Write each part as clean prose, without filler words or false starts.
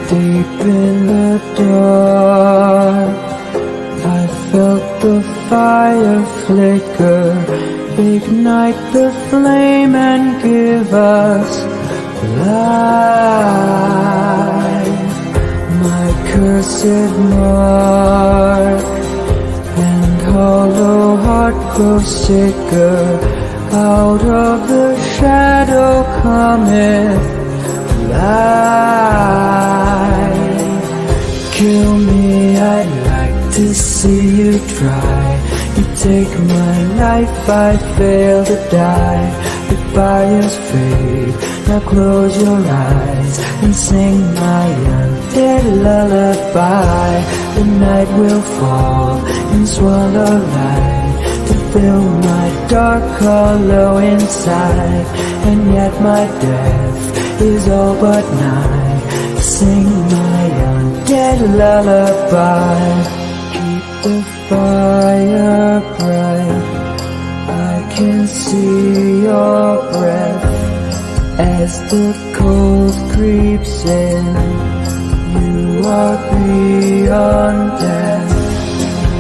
Deep in the dark, I felt the fire flicker, ignite the flame and give us life. My cursed mark and hollow heart grows sicker. Out of the shadow cometh light. Kill me, I'd like to see you try. You take my life, I fail to die. The fires fade, now close your eyes and sing my undead lullaby. The night will fall and swallow light to fill my dark hollow inside. And yet my death is all but nigh. Sing my undead lullaby. Keep the fire bright, I can see your breath as the cold creeps in. You are beyond death.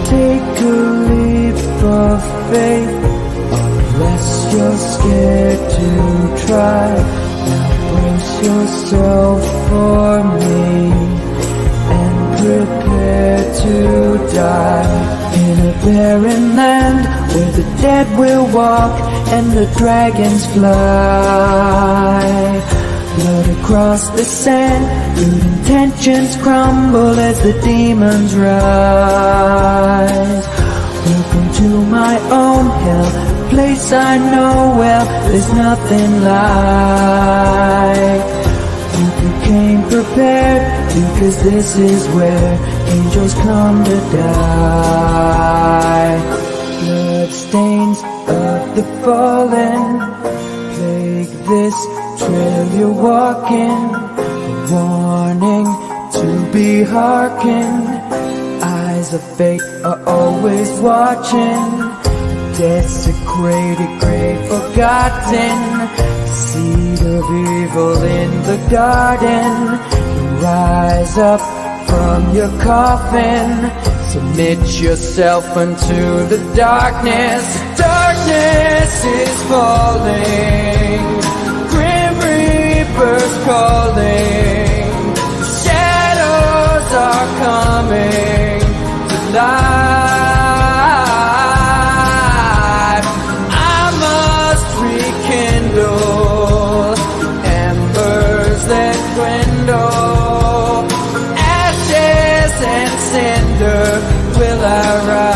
Take a leap of faith, unless you're scared to try. Now brace yourself for me and prepare to die. In a barren land where the dead will walk and the dragons fly. Blood across the sand, good intentions crumble as the demons rise. Welcome to my own hell, a place I know well, there's nothing like. You became prepared, because this is where angels come to die. Bloodstains of the fallen plague this trail you're walking. A warning to be hearkened. Eyes of fate are always watching. Desecrated grave forgotten. Seed of evil in the garden. Rise up from your coffin. Submit yourself unto the darkness. Darkness is falling. Grim Reaper's calling. Shadows are coming to life. I must rekindle embers that dwindle. Ashes and cinder will I rise.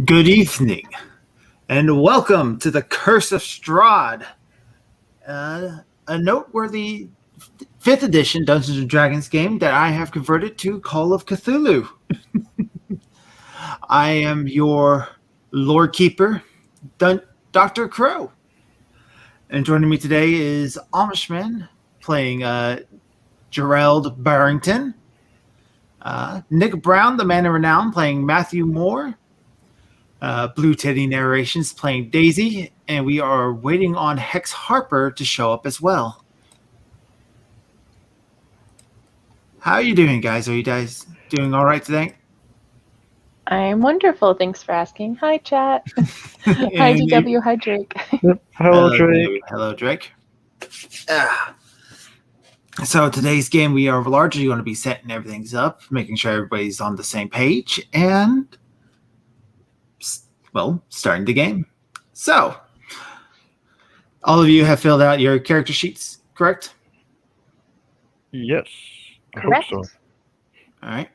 Good evening, and welcome to the Curse of Strahd, a noteworthy 5th edition Dungeons & Dragons game that I have converted to Call of Cthulhu. I am your Lord Keeper, Dr. Crow. And joining me today is Amishman playing Gerald Barrington, Nick Brown, the Man of Renown, playing Matthew Moore, Blue Teddy Narrations playing Daisy, and we are waiting on Hex Harper to show up as well. How are you doing, guys? Are you guys doing all right today? I'm wonderful. Thanks for asking. Hi, chat. Hi, DW. Hi, Drake. Yep. Hello, Drake. Hello, Drake. So today's game, we are largely going to be setting everything up, making sure everybody's on the same page, and well, starting the game. So, all of you have filled out your character sheets, correct? Yes. I Correct. hope so. All right.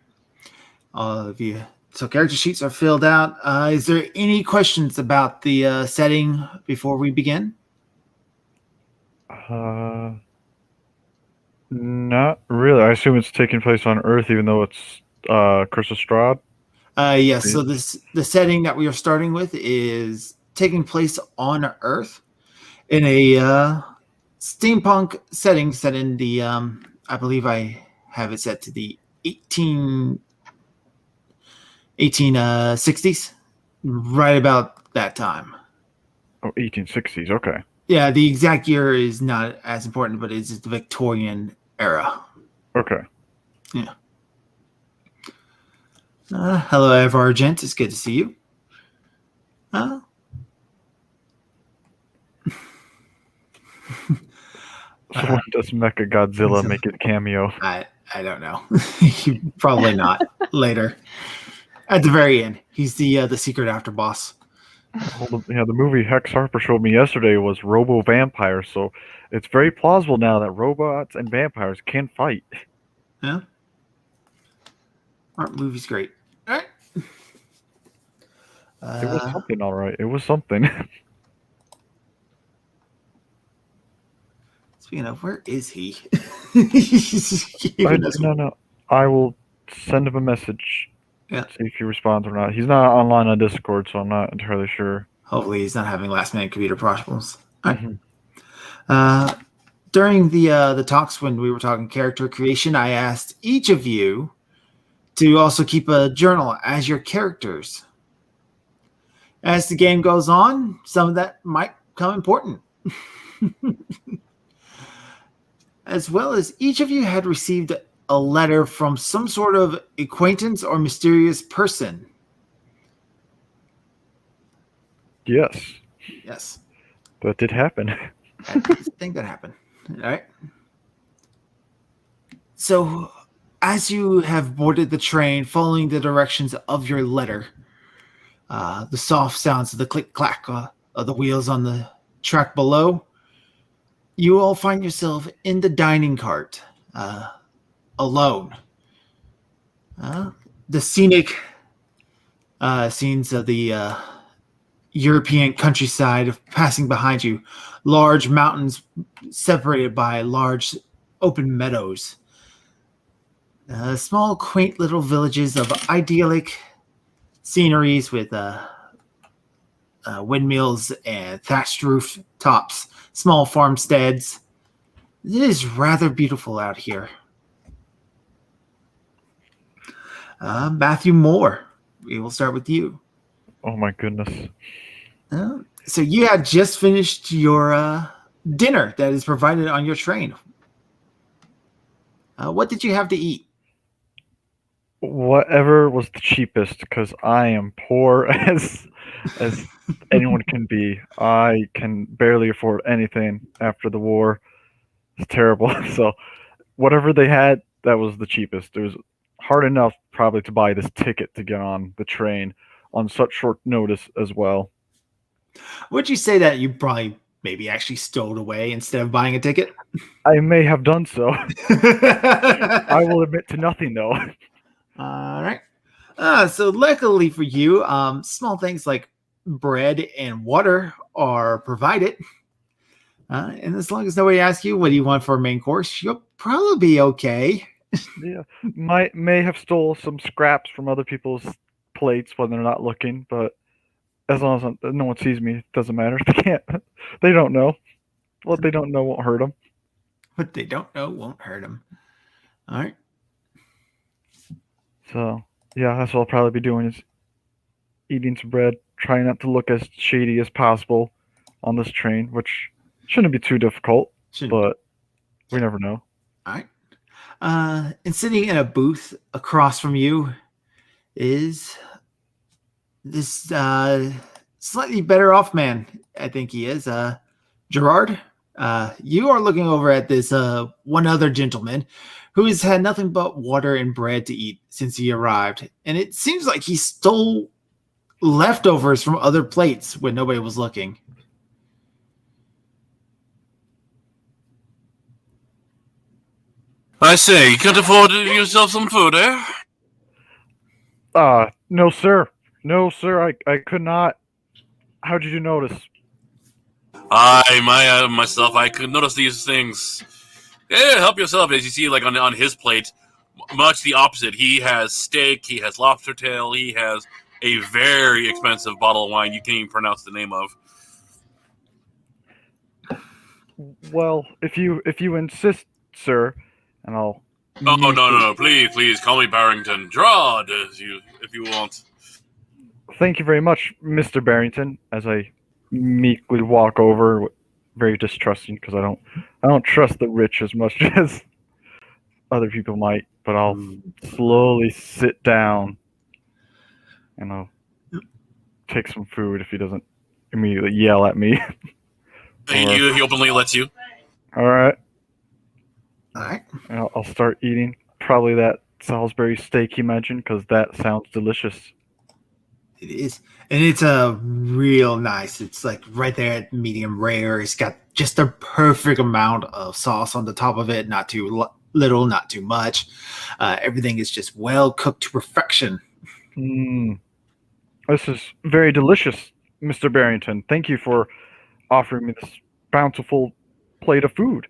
All of you. So character sheets are filled out. Is there any questions about the setting before we begin? Not really. I assume it's taking place on Earth, even though it's Curse of Strahd. Yes. So the setting that we are starting with is taking place on Earth in a steampunk setting set in the I believe I have it set to the 1860s, right about that time. Oh, 1860s. Okay. Yeah, the exact year is not as important, but it's the Victorian era. Okay. Yeah. Hello, Argent. It's good to see you. So when does Mecha Godzilla make his cameo? I don't know. Probably not. Later. At the very end. He's the secret after boss. Well, the movie Hex Harper showed me yesterday was Robo Vampire, so it's very plausible now that robots and vampires can fight. Yeah. Aren't movies great? All right. It was something, all right. It was something. Speaking of, where is he? No. I will send him a message. Yeah. See if he responds or not. He's not online on Discord, so I'm not entirely sure. Hopefully he's not having last-minute computer problems. All right. Mm-hmm. During the talks when we were talking character creation, I asked each of you to also keep a journal as your characters. As the game goes on, some of that might become important. As well as each of you had received a letter from some sort of acquaintance or mysterious person. Yes. Yes. That did happen. I think that happened. All right. So, as you have boarded the train, following the directions of your letter, the soft sounds of the click-clack of the wheels on the track below, you all find yourself in the dining cart, alone. The scenic scenes of the European countryside passing behind you, large mountains separated by large open meadows, small quaint little villages of idyllic sceneries with windmills and thatched roof tops, small farmsteads. It is rather beautiful out here. Matthew Moore, we will start with you. Oh my goodness. So you had just finished your dinner that is provided on your train. What did you have to eat? Whatever was the cheapest, because I am poor as anyone can be. I can barely afford anything after the war. It's terrible. So whatever they had, that was the cheapest. It was hard enough probably to buy this ticket to get on the train on such short notice as well. Would you say that you probably maybe actually stowed away instead of buying a ticket? I may have done so. I will admit to nothing, though. All right. So luckily for you, small things like bread and water are provided. And as long as nobody asks you, what do you want for a main course, you'll probably be okay. Yeah, may have stole some scraps from other people's plates when they're not looking, but as long as no one sees me, it doesn't matter. They don't know. What they don't know won't hurt them. What they don't know won't hurt them. All right. So, yeah, that's what I'll probably be doing is eating some bread, trying not to look as shady as possible on this train, which shouldn't be too difficult, but we never know. All right. And sitting in a booth across from you is this slightly better off man. I think he is. Gerard, you are looking over at this one other gentleman who has had nothing but water and bread to eat since he arrived. And it seems like he stole leftovers from other plates when nobody was looking. I say, you can't afford yourself some food, eh? No, sir. No, sir, I could not. How did you notice? Myself, I could notice these things. Yeah, help yourself. As you see, like on his plate, Much the opposite. He has steak, he has lobster tail, he has a very expensive bottle of wine you can't even pronounce the name of. Well, if you insist, sir, and I'll. Oh, no, meekly- no, please call me Barrington. Gerard, if you want. Thank you very much, Mr. Barrington. As I meekly walk over, very distrusting because I don't trust the rich as much as other people might. But I'll slowly sit down, and I'll take some food if he doesn't immediately yell at me. He openly lets you. All right. All right. I'll start eating probably that Salisbury steak you mentioned because that sounds delicious. It is. And it's a real nice. It's like right there at medium rare. It's got just the perfect amount of sauce on the top of it. Not too little, not too much. Everything is just well cooked to perfection. This is very delicious, Mr. Barrington. Thank you for offering me this bountiful plate of food.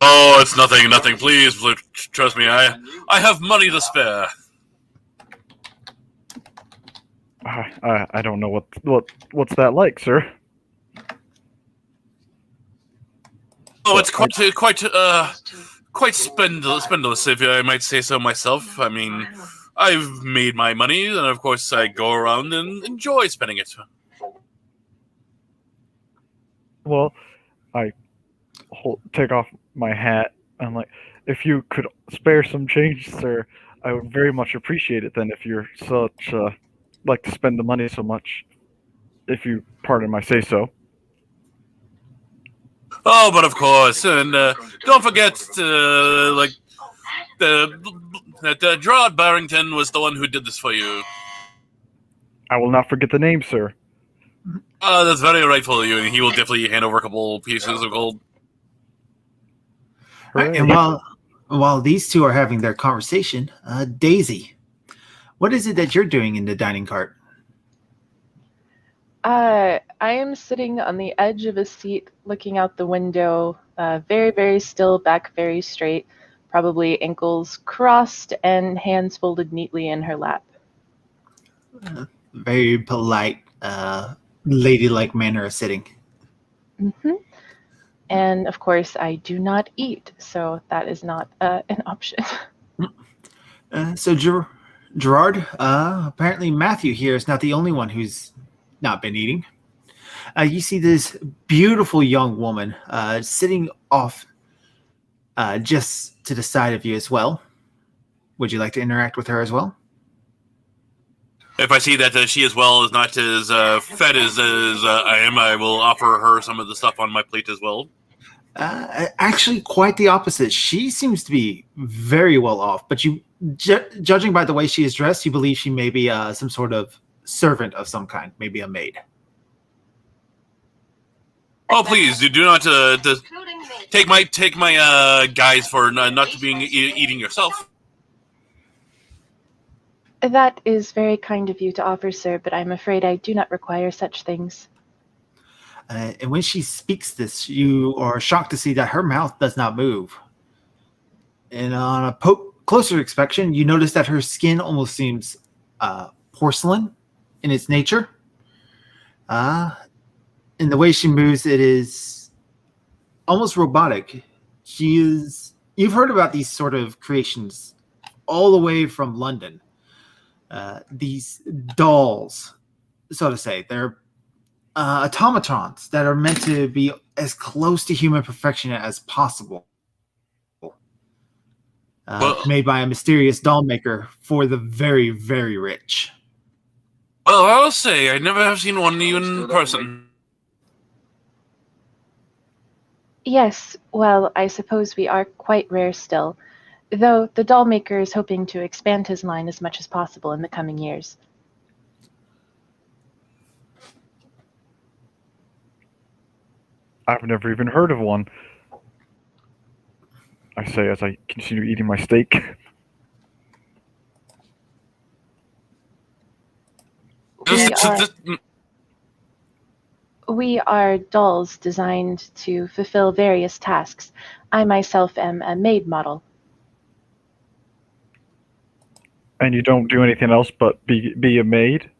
Oh, it's nothing. Please, trust me. I have money to spare. I don't know what's that like, sir. Oh, it's quite spendless, if I might say so myself. I mean, I've made my money, and of course I go around and enjoy spending it. Well, I take off my hat. I'm like, if you could spare some change, sir, I would very much appreciate it. Then, if you're such like to spend the money so much, if you pardon my say so. Oh, but of course, and don't forget, that Gerard Barrington was the one who did this for you. I will not forget the name, sir. That's very rightful of you, and he will definitely hand over a couple pieces of gold. Right, and while these two are having their conversation, Daisy, what is it that you're doing in the dining cart? I am sitting on the edge of a seat looking out the window, very, very still, back very straight, probably ankles crossed and hands folded neatly in her lap. Very polite, ladylike manner of sitting. Mm-hmm. And of course, I do not eat, so that is not an option. So Gerard, apparently Matthew here is not the only one who's not been eating. You see this beautiful young woman sitting off just to the side of you as well. Would you like to interact with her as well? If I see that she as well is not as fed as I am, I will offer her some of the stuff on my plate as well. Actually, quite the opposite. She seems to be very well off, but you, judging by the way she is dressed, you believe she may be some sort of servant of some kind, maybe a maid. Oh, please do not take my guise for not being eating yourself. That is very kind of you to offer, sir, but I'm afraid I do not require such things. And when she speaks this, you are shocked to see that her mouth does not move. And on a closer inspection, you notice that her skin almost seems porcelain in its nature. In the way she moves, it is almost robotic. You've heard about these sort of creations all the way from London. These dolls, so to say, they're automatons that are meant to be as close to human perfection as possible. Made by a mysterious doll maker for the very, very rich. Well, I'll say I never have seen one even in person. Yes, well, I suppose we are quite rare still, though the doll maker is hoping to expand his line as much as possible in the coming years. I've never even heard of one. I say as I continue eating my steak. We are dolls designed to fulfill various tasks. I myself am a maid model. And you don't do anything else but be a maid?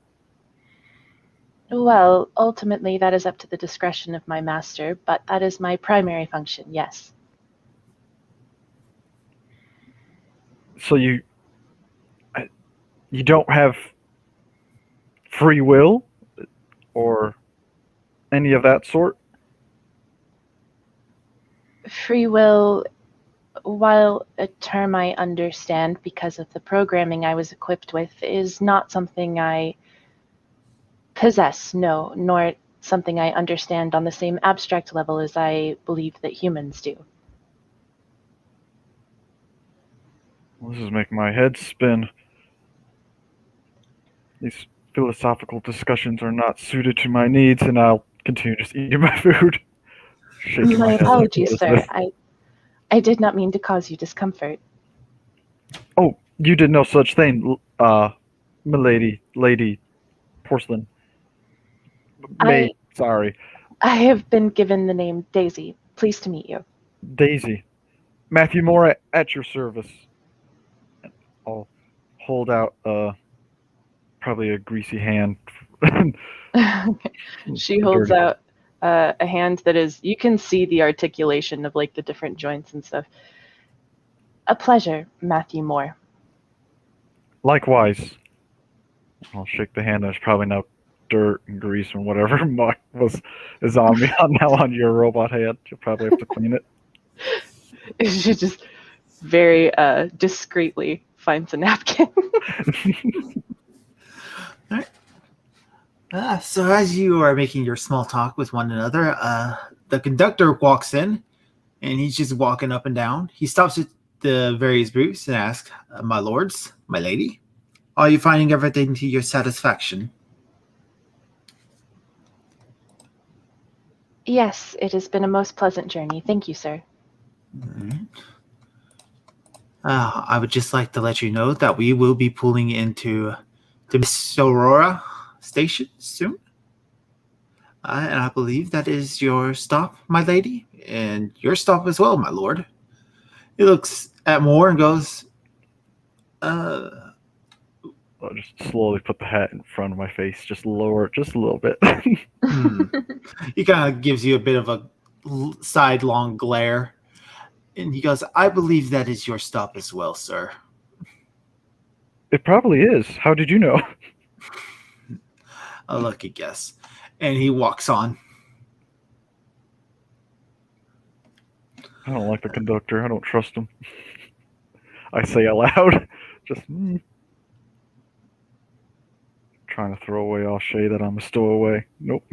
Well, ultimately, that is up to the discretion of my master, but that is my primary function, yes. So you don't have free will or any of that sort? Free will, while a term I understand because of the programming I was equipped with, is not something I possess, no, nor something I understand on the same abstract level as I believe that humans do. Well, this is making my head spin. These philosophical discussions are not suited to my needs, and I'll continue just eating my food. Shaking My my head. apologies, What is sir. this? I did not mean to cause you discomfort. Oh, you did no such thing, milady, lady, porcelain, maid. Sorry, I have been given the name Daisy. Pleased to meet you. Daisy. Matthew Moore at your service. I'll hold out probably a greasy hand. She holds Dirty. out a hand that is, you can see the articulation of like the different joints and stuff. A pleasure, Matthew Moore. Likewise. I'll shake the hand. There's probably no dirt and grease and whatever muck is on me now on your robot hand. You'll probably have to clean it. She just very discreetly finds a napkin. All right. So as you are making your small talk with one another, the conductor walks in, and he's just walking up and down. He stops at the various booths and asks, "My lords, my lady, are you finding everything to your satisfaction?" Yes, it has been a most pleasant journey. Thank you, sir. Mhm. I would just like to let you know that we will be pulling into the Miss Aurora station soon. And I believe that is your stop, my lady, and your stop as well, my lord. He looks at Moore and goes, I'll just slowly put the hat in front of my face, just lower it just a little bit. He kind of gives you a bit of a sidelong glare. And he goes, I believe that is your stop as well, sir. It probably is. How did you know? A lucky guess. And he walks on. I don't like the conductor. I don't trust him. I say aloud. Just trying to throw away all shade that I'm a stowaway. Nope.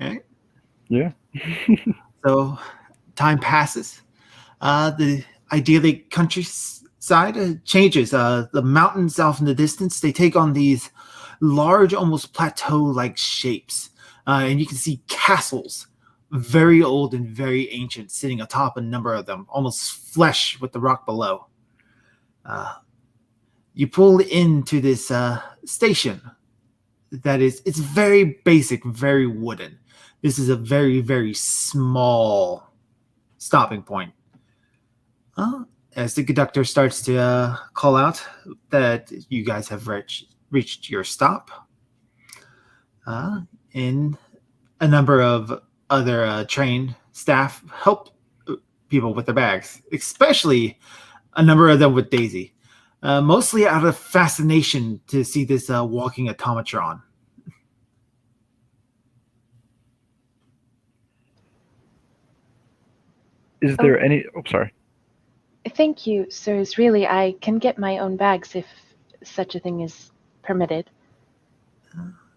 Okay. Yeah. So time passes. The idyllic countryside changes. The mountains off in the distance, they take on these large, almost plateau-like shapes. And you can see castles, very old and very ancient, sitting atop a number of them, almost flush with the rock below. You pull into this station it's very basic, very wooden. This is a very, very small stopping point. As the conductor starts to call out that you guys have reached your stop, and a number of other train staff help people with their bags, especially a number of them with Daisy, mostly out of fascination to see this walking automatron. Is there any? Oh, sorry. Thank you, sirs. Really, I can get my own bags if such a thing is permitted.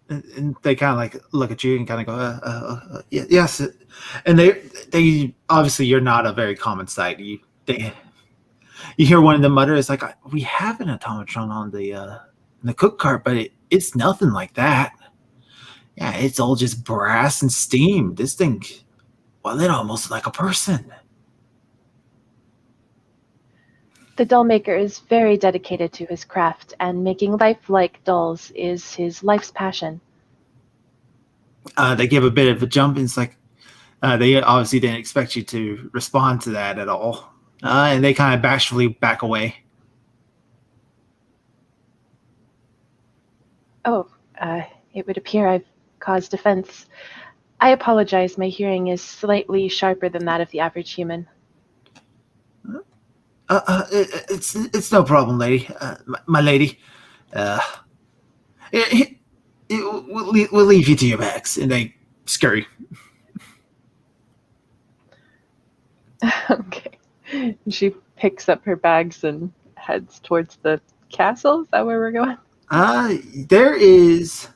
And they kind of like look at you and kind of go, yes. And they obviously you're not a very common sight. You hear one of them mutter, "It's like we have an automatron on the cook cart, but it's nothing like that. Yeah, it's all just brass and steam. This thing, well, it almost like a person." The doll maker is very dedicated to his craft, and making lifelike dolls is his life's passion. They give a bit of a jump, and it's like they obviously didn't expect you to respond to that at all. And they kind of bashfully back away. Oh, it would appear I've caused offense. I apologize. My hearing is slightly sharper than that of the average human. It's no problem, lady. My lady. We'll leave you to your bags, and they scurry. Okay. She picks up her bags and heads towards the castle. Is that where we're going? There is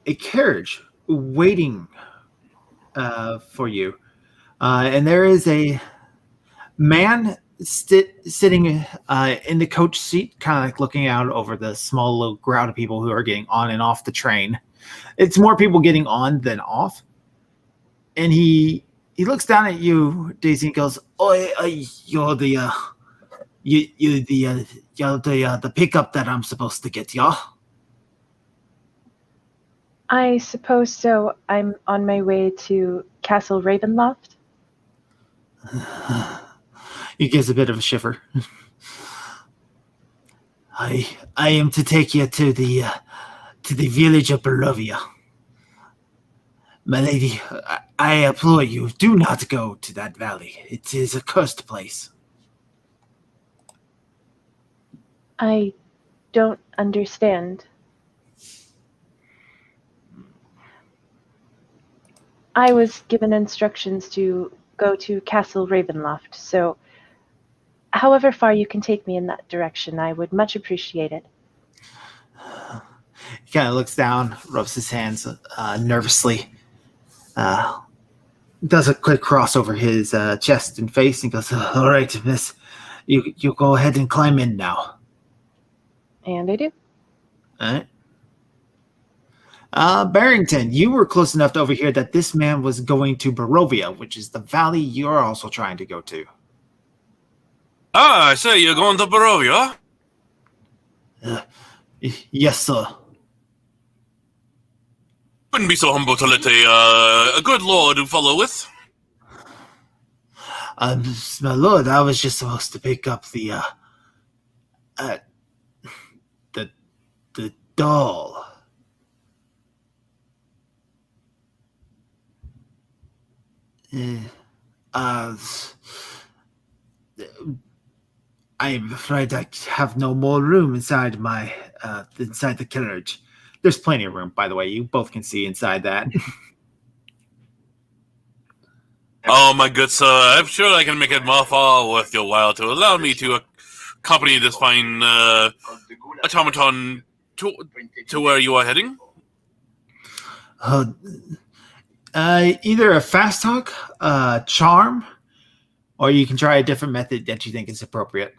a carriage waiting for you, and there is a man sitting in the coach seat, kind of like looking out over the small little crowd of people who are getting on and off the train. It's more people getting on than off, and he looks down at you, Daisy, and goes, you're the you're the pickup that I'm supposed to get, y'all." I suppose so. I'm on my way to Castle Ravenloft. He gives a bit of a shiver. I am to take you to the village of Barovia. My lady, I implore you, do not go to that valley. It is a cursed place. I don't understand. I was given instructions to go to Castle Ravenloft, so however far you can take me in that direction, I would much appreciate it. He kind of looks down, rubs his hands nervously, does a quick cross over his chest and face, and goes, "All right, miss, you go ahead and climb in now." And I do. All right. Barrington, you were close enough to overhear that this man was going to Barovia, which is the valley you're also trying to go to. Ah, I say you're going to Barovia? Yes, sir. Wouldn't be so humble to let a good lord follow with. My lord, I was just supposed to pick up the doll. I'm afraid I have no more room inside inside the carriage. There's plenty of room, by the way. You both can see inside that. Oh, my good sir, I'm sure I can make it more far worth your while to allow me to accompany this fine automaton to where you are heading. Either a fast talk, charm, or you can try a different method that you think is appropriate.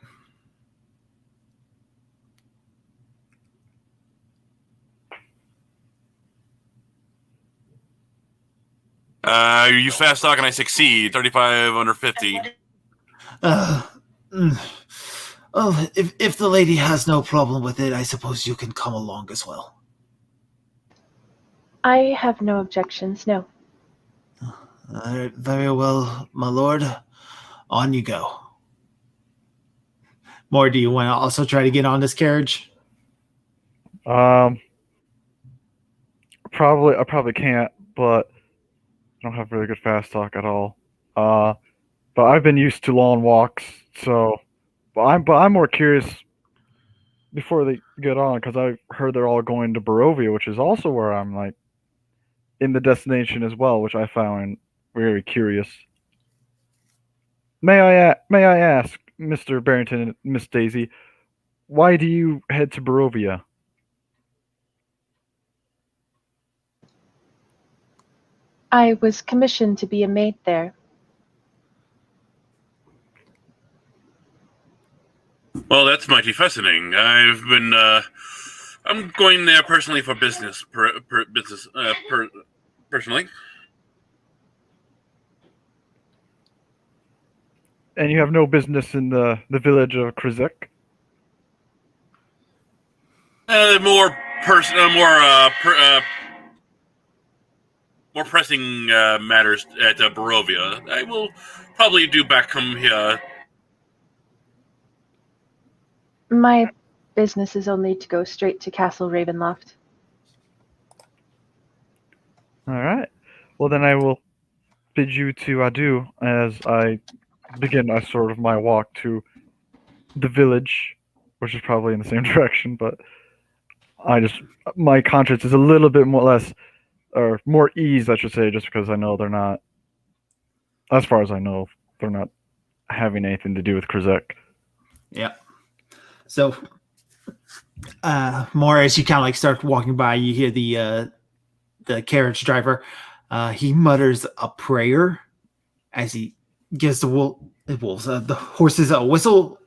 You fast talk and I succeed. 35 under 50. If the lady has no problem with it, I suppose you can come along as well. I have no objections, no. Very well, my lord. On you go. More, do you want to also try to get on this carriage? I probably can't, but I don't have really good fast talk at all. But I've been used to long walks, so. But I'm more curious before they get on, because I've heard they're all going to Barovia, which is also where I'm like in the destination as well, which I found very curious. May I ask, Mr. Barrington and Miss Daisy, why do you head to Barovia? I was commissioned to be a maid there. Well, that's mighty fascinating. I'm going there personally for business, personally. And you have no business in the village of Krizik? more pressing matters at Barovia. I will probably do back come here. My business is only to go straight to Castle Ravenloft. All right. Well, then I will bid you to adieu as I begin a sort of my walk to the village, which is probably in the same direction, but my conscience is a little bit more less, or more ease, I should say, just because I know they're not, as far as I know, they're not having anything to do with Krizek. Yeah. So, more as you kind of like start walking by, you hear the carriage driver. He mutters a prayer as he gives the horses a whistle,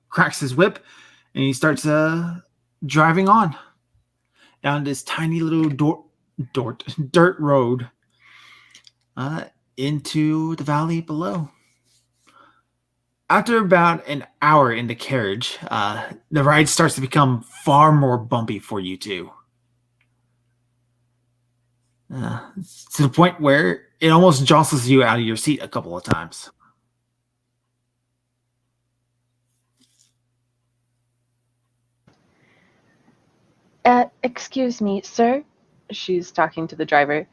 cracks his whip, and he starts driving on down this tiny little dirt road into the valley below. After about an hour in the carriage, the ride starts to become far more bumpy for you two. To the point where it almost jostles you out of your seat a couple of times. Excuse me, sir. She's talking to the driver.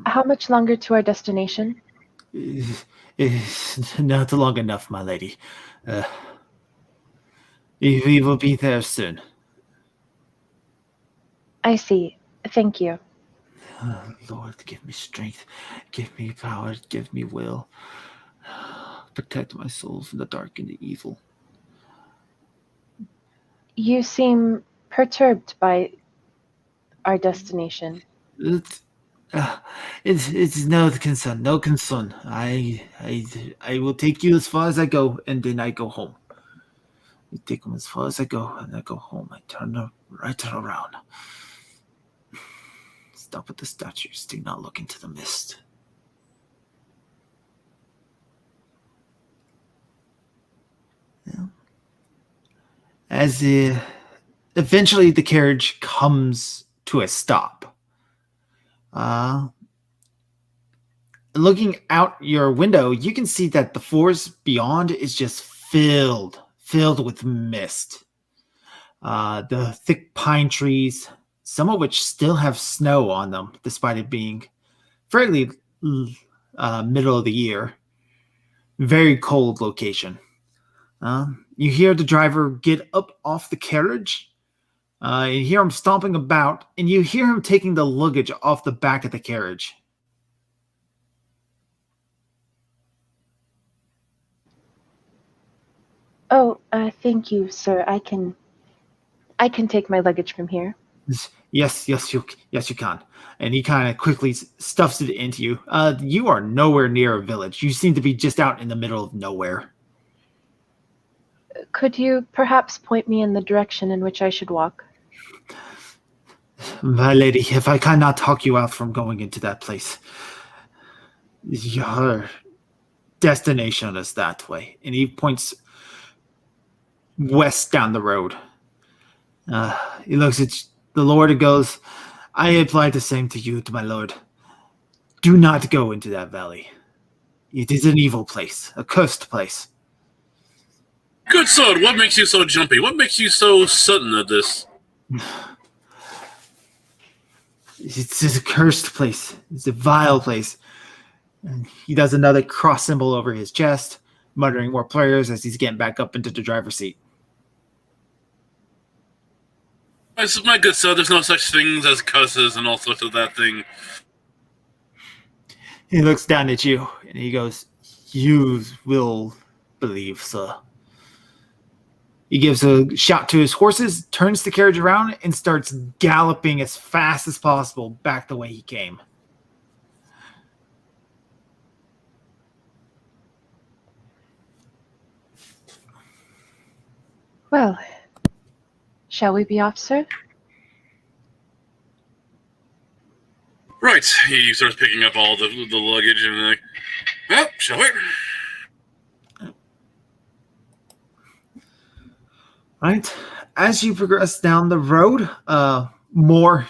How much longer to our destination? It's not long enough, my lady. We will be there soon. I see. Thank you. Lord, give me strength, give me power, give me will. Protect my soul from the dark and the evil. You seem perturbed by our destination. It's no concern, no concern. I will take you as far as I go, and then I go home. I take them as far as I go, and I go home. I turn right around. Stop at the statues. Do not look into the mist. Yeah. As eventually the carriage comes to a stop. Looking out your window, you can see that the forest beyond is just filled with mist. The thick pine trees, some of which still have snow on them, despite it being fairly middle of the year. Very cold location. You hear the driver get up off the carriage. You hear him stomping about, and you hear him taking the luggage off the back of the carriage. Oh, thank you, sir. I can take my luggage from here. Yes, you can. And he kind of quickly stuffs it into you. You are nowhere near a village. You seem to be just out in the middle of nowhere. Could you perhaps point me in the direction in which I should walk? My lady, if I cannot talk you out from going into that place, your destination is that way. And he points west down the road. He looks at the Lord and goes, I apply the same to you, to my Lord. Do not go into that valley. It is an evil place, a cursed place. Good sword, what makes you so jumpy? What makes you so certain of this? It's a cursed place. It's a vile place. And he does another cross symbol over his chest, muttering more prayers as he's getting back up into the driver's seat. My good sir, there's no such things as curses and all sorts of that thing. He looks down at you and he goes, you will believe, sir. He gives a shout to his horses, turns the carriage around, and starts galloping as fast as possible back the way he came. Well, shall we be off, sir? Right, he starts picking up all the luggage and like, well, shall we? Right. As you progress down the road,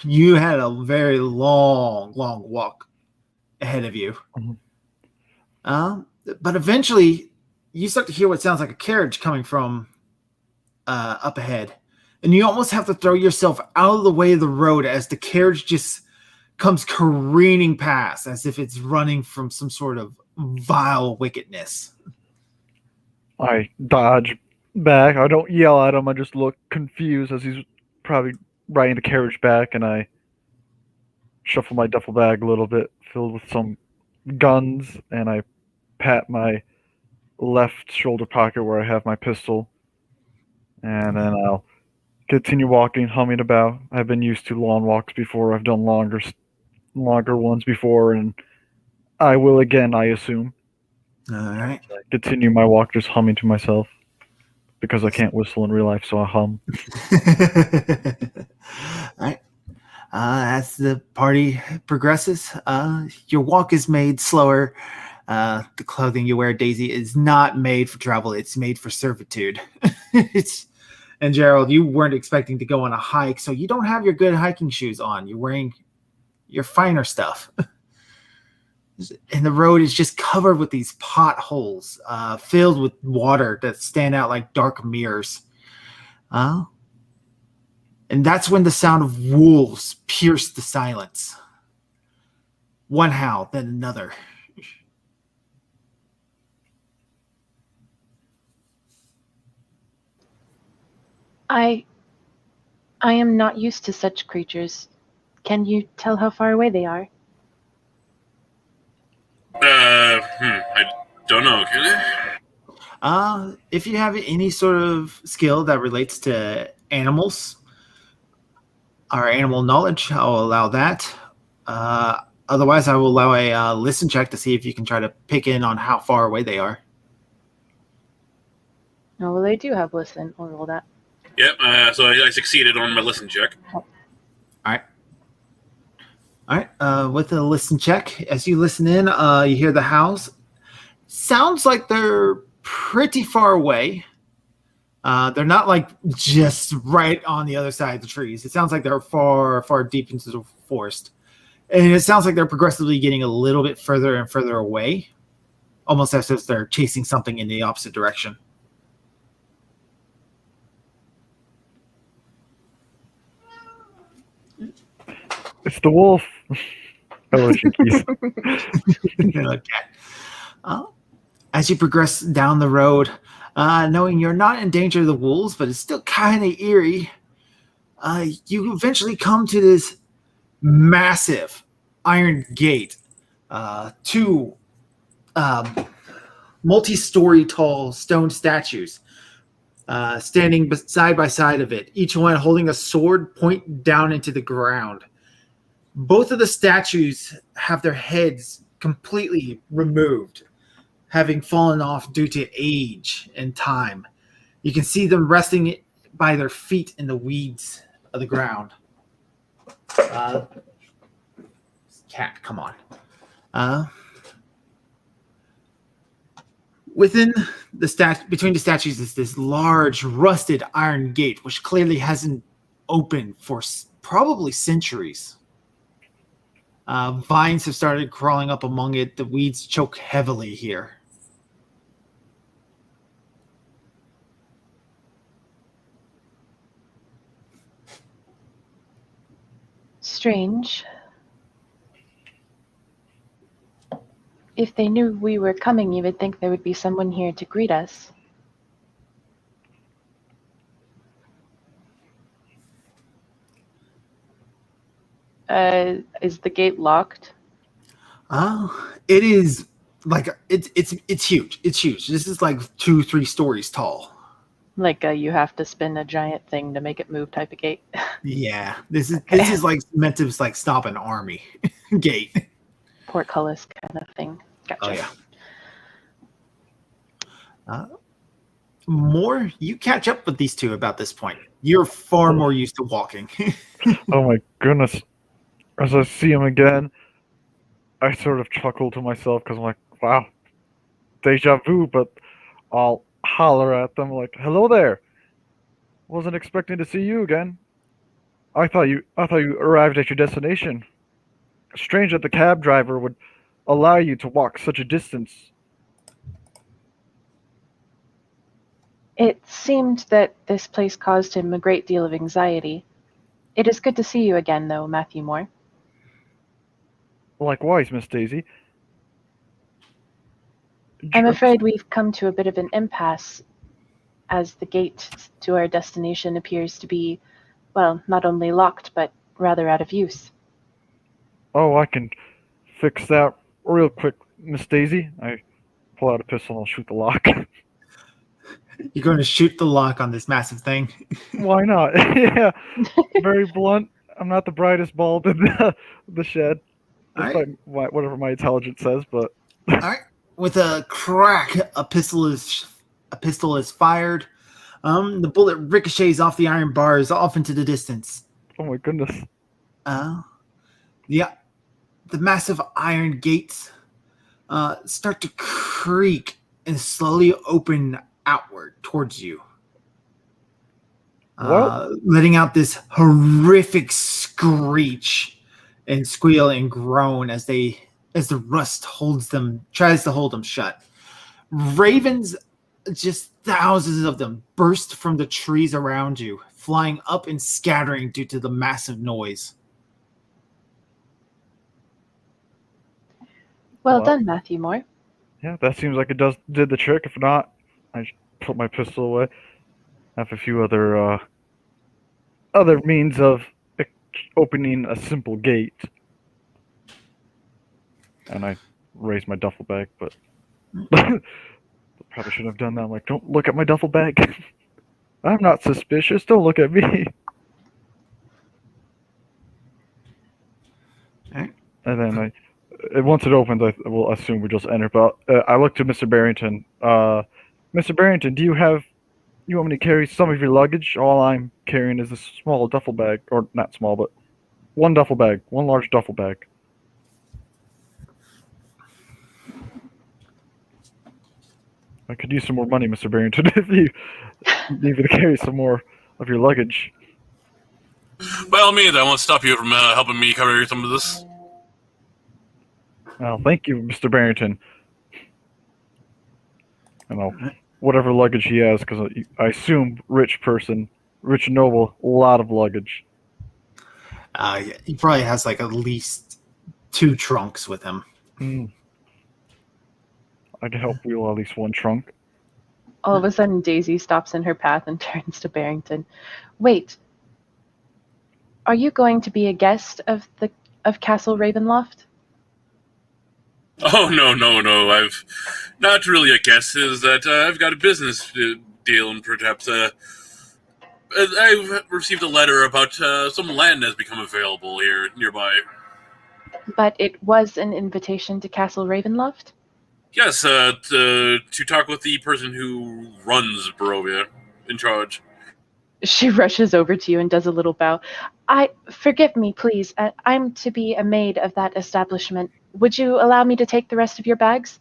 you had a very long walk ahead of you. Mhm. But eventually, you start to hear what sounds like a carriage coming from up ahead. And you almost have to throw yourself out of the way of the road as the carriage just comes careening past as if it's running from some sort of vile wickedness. I dodge back. I don't yell at him. I just look confused as he's probably riding the carriage back, and I shuffle my duffel bag a little bit, filled with some guns, and I pat my left shoulder pocket where I have my pistol, and then I'll continue walking, humming about. I've been used to long walks before. I've done longer ones before, and I will again, I assume. All right. Continue my walk just humming to myself because I can't whistle in real life, so I hum. All right. As the party progresses, your walk is made slower. The clothing you wear, Daisy, is not made for travel. It's made for servitude. And Gerald, you weren't expecting to go on a hike, so you don't have your good hiking shoes on. You're wearing your finer stuff. And the road is just covered with these potholes, filled with water that stand out like dark mirrors. And that's when the sound of wolves pierced the silence. One howl, then another. I am not used to such creatures. Can you tell how far away they are? I don't know. Can I? If you have any sort of skill that relates to animals or animal knowledge, I'll allow that. Otherwise, I will allow a listen check to see if you can try to pick in on how far away they are. Oh, well, they do have listen. We'll roll that. Yep. So I succeeded on my listen check. All right. With a listen check, as you listen in, you hear the howls. Sounds like they're pretty far away. They're not like just right on the other side of the trees. It sounds like they're far, far deep into the forest. And it sounds like they're progressively getting a little bit further and further away, almost as if they're chasing something in the opposite direction. It's the wolf. As you progress down the road, knowing you're not in danger of the wolves, but it's still kind of eerie, you eventually come to this massive iron gate, two multi-story tall stone statues standing side by side of it, each one holding a sword point down into the ground. Both of the statues have their heads completely removed, having fallen off due to age and time. You can see them resting by their feet in the weeds of the ground. Cat, come on. Within between the statues is this large rusted iron gate, which clearly hasn't opened for probably centuries. Vines have started crawling up among it. The weeds choke heavily here. Strange. If they knew we were coming, you would think there would be someone here to greet us. Is the gate locked? It is like it's huge. It's huge. This is like 2-3 stories tall. Like you have to spin a giant thing to make it move type of gate. Yeah, this is like meant to like stop an army gate. Portcullis kind of thing. Gotcha. Oh yeah. You catch up with these two about this point. You're far more used to walking. Oh my goodness. As I see him again, I sort of chuckle to myself because I'm like, wow, deja vu, but I'll holler at them like, hello there. Wasn't expecting to see you again. I thought you arrived at your destination. Strange that the cab driver would allow you to walk such a distance? It seemed that this place caused him a great deal of anxiety. It is good to see you again, though, Matthew Moore. Likewise, Miss Daisy. I'm afraid we've come to a bit of an impasse, as the gate to our destination appears to be, well, not only locked, but rather out of use. Oh, I can fix that real quick, Miss Daisy. I pull out a pistol and I'll shoot the lock. You're going to shoot the lock on this massive thing. Why not? Yeah, very blunt. I'm not the brightest bulb in the shed, despite whatever my intelligence says. But all right, with a crack, a pistol is fired. The bullet ricochets off the iron bars off into the distance. oh my goodness! Yeah, the massive iron gates start to creak and slowly open outward towards you, letting out this horrific screech and squeal and groan as the rust tries to hold them shut. Ravens, just thousands of them, burst from the trees around you, flying up and scattering due to the massive noise. Well done, Matthew Moore. Yeah, that seems like it did the trick. If not, I just put my pistol away. I have a few other means of opening a simple gate, and I raise my duffel bag, but probably shouldn't have done that. I'm like, don't look at my duffel bag. I'm not suspicious. Don't look at me. Okay. And then once it opens, I will assume we just enter. But I look to Mr. Barrington. Mr. Barrington, you want me to carry some of your luggage? All I'm carrying is a small duffel bag, or not small, but one large duffel bag. I could use some more money, Mr. Barrington, if you need me to carry some more of your luggage. By all means, I won't stop you from helping me carry some of this. Well, thank you, Mr. Barrington. Whatever luggage he has, because I assume rich and noble, a lot of luggage. He probably has like at least 2 trunks with him. I can help wheel at least one trunk. All of a sudden, Daisy stops in her path and turns to Barrington. Wait. Are you going to be a guest of Castle Ravenloft? Oh, no. I've not really a guess. Is that I've got a business deal, and perhaps I've received a letter about some land has become available here nearby. But it was an invitation to Castle Ravenloft? Yes, to talk with the person who runs Barovia, in charge. She rushes over to you and does a little bow. Forgive me, please. I'm to be a maid of that establishment. Would you allow me to take the rest of your bags?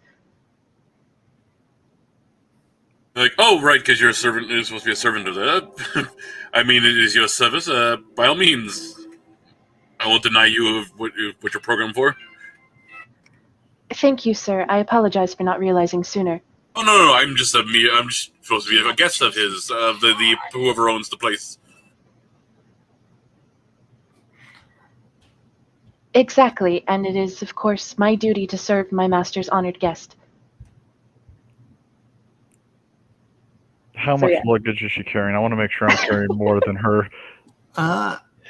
Like, oh, right, because you're a servant. You're supposed to be a servant of that. I mean, it is your service. By all means, I won't deny you of what you're programmed for. Thank you, sir. I apologize for not realizing sooner. Oh no! I'm just supposed to be a guest of his, the whoever owns the place. Exactly, and it is, of course, my duty to serve my master's honored guest. How much luggage is she carrying? I want to make sure I'm carrying more than her.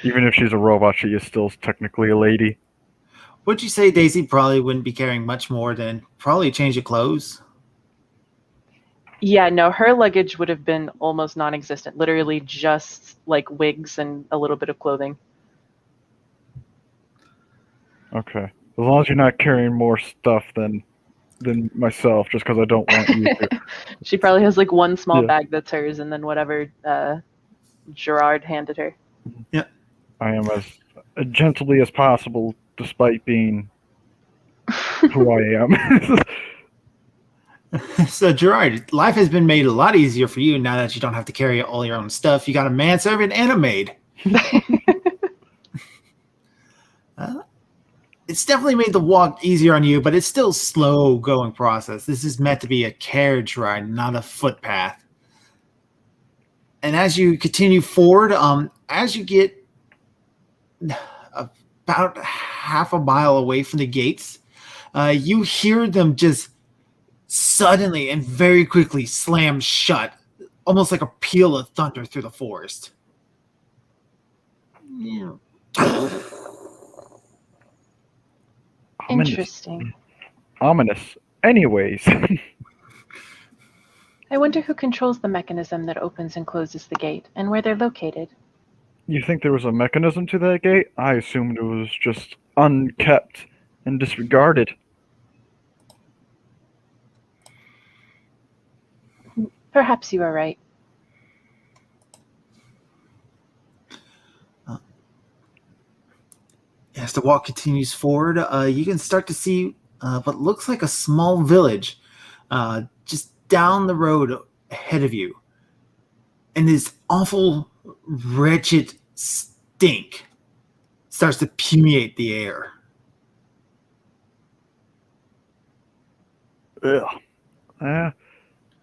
Even if she's a robot, she is still technically a lady. Would you say Daisy probably wouldn't be carrying much more than probably a change of clothes? Yeah, no, her luggage would have been almost non-existent. Literally just like wigs and a little bit of clothing. Okay. As long as you're not carrying more stuff than myself, just because I don't want you to. She probably has like one small bag that's hers, and then whatever Gerard handed her. Yeah. I am as gently as possible, despite being who I am. So, Gerard, life has been made a lot easier for you now that you don't have to carry all your own stuff. You got a manservant and a maid. it's definitely made the walk easier on you, but it's still slow going process. This is meant to be a carriage ride, not a footpath. And as you continue forward, as you get about half a mile away from the gates, you hear them just suddenly and very quickly slam shut, almost like a peal of thunder through the forest. Yeah. Interesting. Ominous. Anyways, I wonder who controls the mechanism that opens and closes the gate, and where they're located. you think there was a mechanism to that gate? I assumed it was just unkept and disregarded. Perhaps you are right. As the walk continues forward, you can start to see what looks like a small village just down the road ahead of you. And this awful, wretched stink starts to permeate the air. Ugh.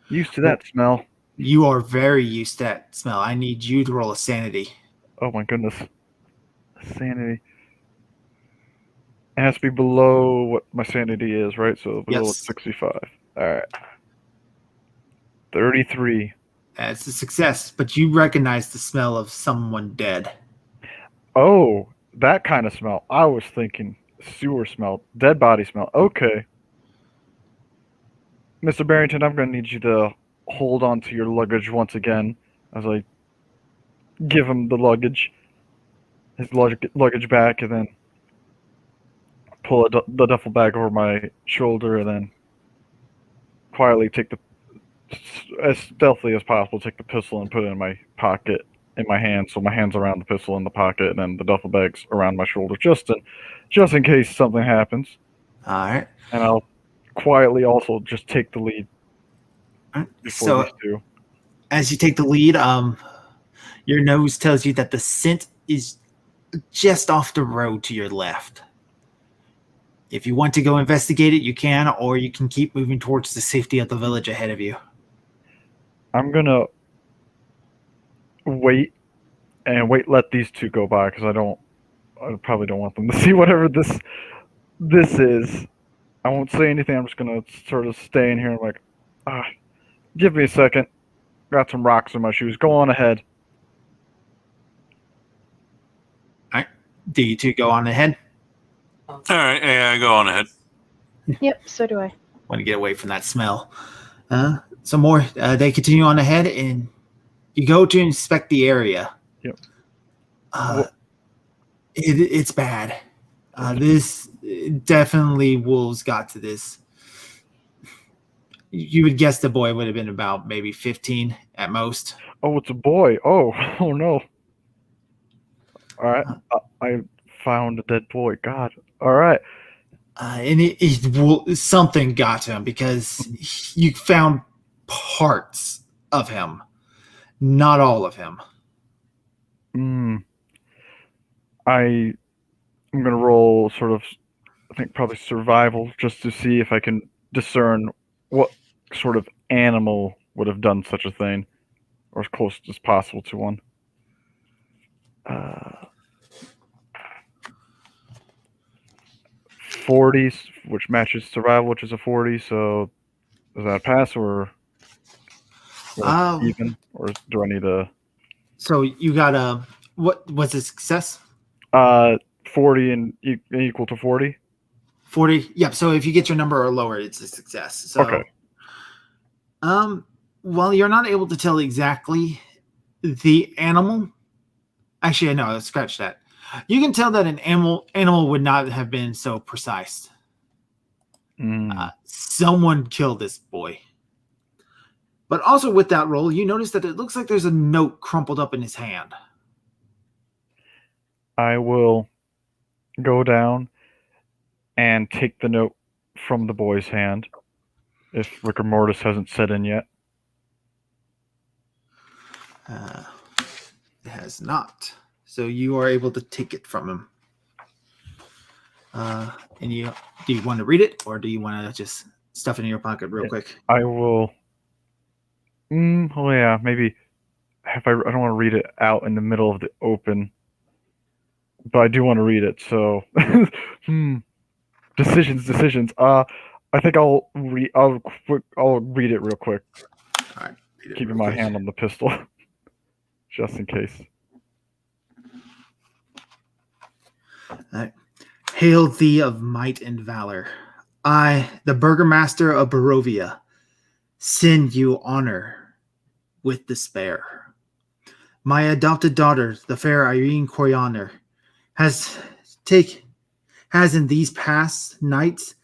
Used to that smell. You are very used to that smell. I need you to roll a sanity. Oh my goodness. Sanity. It has to be below what my sanity is, right? So below Yes. 65. Alright. 33. That's a success, but you recognize the smell of someone dead. Oh, that kind of smell. I was thinking sewer smell, dead body smell. Okay. Mr. Barrington, I'm going to need you to hold on to your luggage once again as I give him the luggage, his luggage back, and then pull the duffel bag over my shoulder, and then quietly take as stealthily as possible, take the pistol and put it in my pocket, in my hand, so my hand's around the pistol in the pocket, and then the duffel bag's around my shoulder, just in case something happens. All right. And I'll quietly also just take the lead before So these two. as you take the lead, your nose tells you that the scent is just off the road to your left. If you want to go investigate it, you can, or you can keep moving towards the safety of the village ahead of you. I'm gonna let these two go by because I probably don't want them to see whatever this is. I won't say anything. I'm just gonna sort of stay in here. I'm like, give me a second. Got some rocks in my shoes. Go on ahead. All right. Do you two go on ahead? All right, yeah, go on ahead. Yep, so do I. Want to get away from that smell. Some more. They continue on ahead, and you go to inspect the area. Yep. It's bad. This definitely wolves got to this. You would guess the boy would have been about maybe 15 at most. Oh, it's a boy. Oh no. All right. I found a dead boy. God. All right. And something got to him because you found parts of him, not all of him. I'm gonna roll sort of, I think probably survival, just to see if I can discern what sort of animal would have done such a thing, or as close as possible to one. 40, which matches survival, which is a 40. So is that a pass or even, or do I need a? So you got what was a success? 40 and equal to 40. 40. Yep. So if you get your number or lower, it's a success. So, okay. Well, you're not able to tell exactly the animal. Actually, no, scratch that. You can tell that an animal would not have been so precise. Someone killed this boy. But also with that roll, you notice that it looks like there's a note crumpled up in his hand. I will go down and take the note from the boy's hand if rigor mortis hasn't set in yet. It has not. So you are able to take it from him. And do you want to read it, or do you want to just stuff it in your pocket real quick? I will. Oh yeah, maybe. I don't want to read it out in the middle of the open, but I do want to read it. So, decisions. I think I'll read. I'll read it real quick. All right, read it Keeping real my quick. hand on the pistol, just in case. All right. Hail thee of might and valor. I, the burgomaster of Barovia, send you honor with despair. My adopted daughter, the fair Irene Coriander, has in these past nights.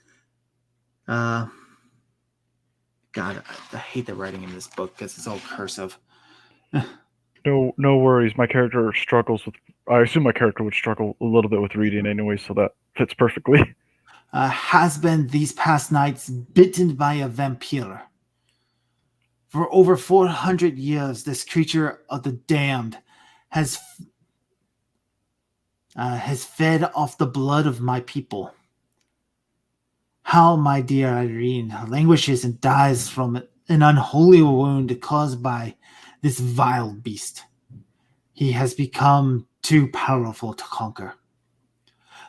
God, I hate the writing in this book because it's all cursive. No worries. My character struggles with. I assume my character would struggle a little bit with reading anyway, so that fits perfectly. Has been these past nights bitten by a vampire. For over 400 years, this creature of the damned has fed off the blood of my people. How my dear Irene languishes and dies from an unholy wound caused by this vile beast. He has become too powerful to conquer.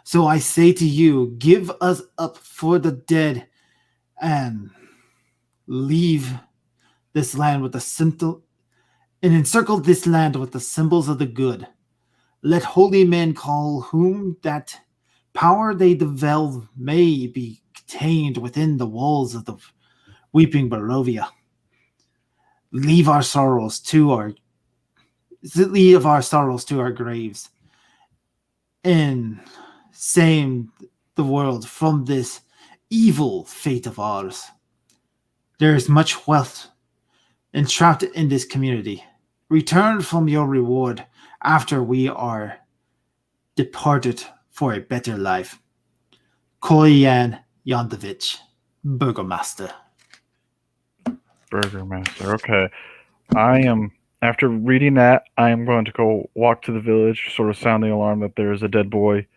So I say to you, give us up for the dead and leave this land with and encircle this land with the symbols of the good. Let holy men call whom that power they develop may be contained within the walls of the weeping Barovia. Leave our sorrows to our graves and save the world from this evil fate of ours. There is much wealth entrapped in this community. Return from your reward after we are departed for a better life. Kolian Yondovich, Burgomaster. Burgomaster. Okay. After reading that, I am going to go walk to the village, sort of sound the alarm that there is a dead boy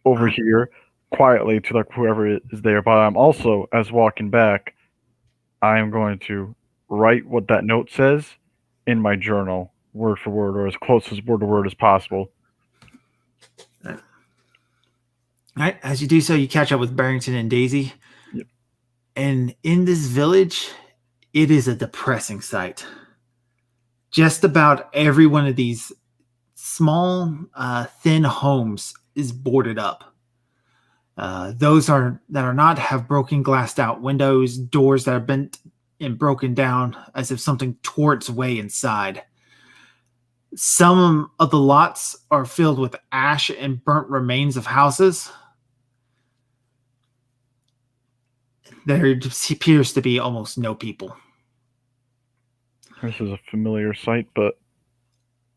over here, quietly to like whoever is there. But I'm also, as walking back, I am going to write what that note says in my journal, word for word, or as close as word to word as possible. All right. As you do so, you catch up with Barrington and Daisy. Yep. And in this village, it is a depressing sight. Just about every one of these small, thin homes is boarded up. Those that are not have broken glassed out windows, doors that are bent and broken down as if something tore its way inside. Some of the lots are filled with ash and burnt remains of houses. There appears to be almost no people. This is a familiar sight, but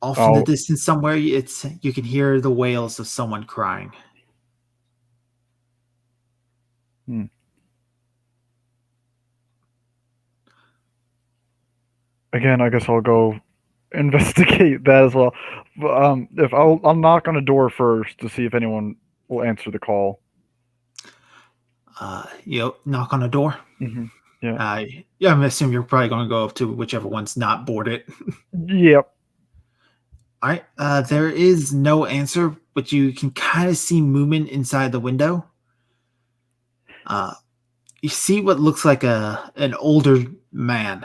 off in the distance somewhere, you can hear the wails of someone crying. Again, I guess I'll go investigate that as well. But, if I'll knock on a door first to see if anyone will answer the call. You knock on a door. Mm-hmm. Yeah. I'm assuming you're probably going to go up to whichever one's not boarded. Yep. All right. There is no answer, but you can kind of see movement inside the window. You see what looks like an older man.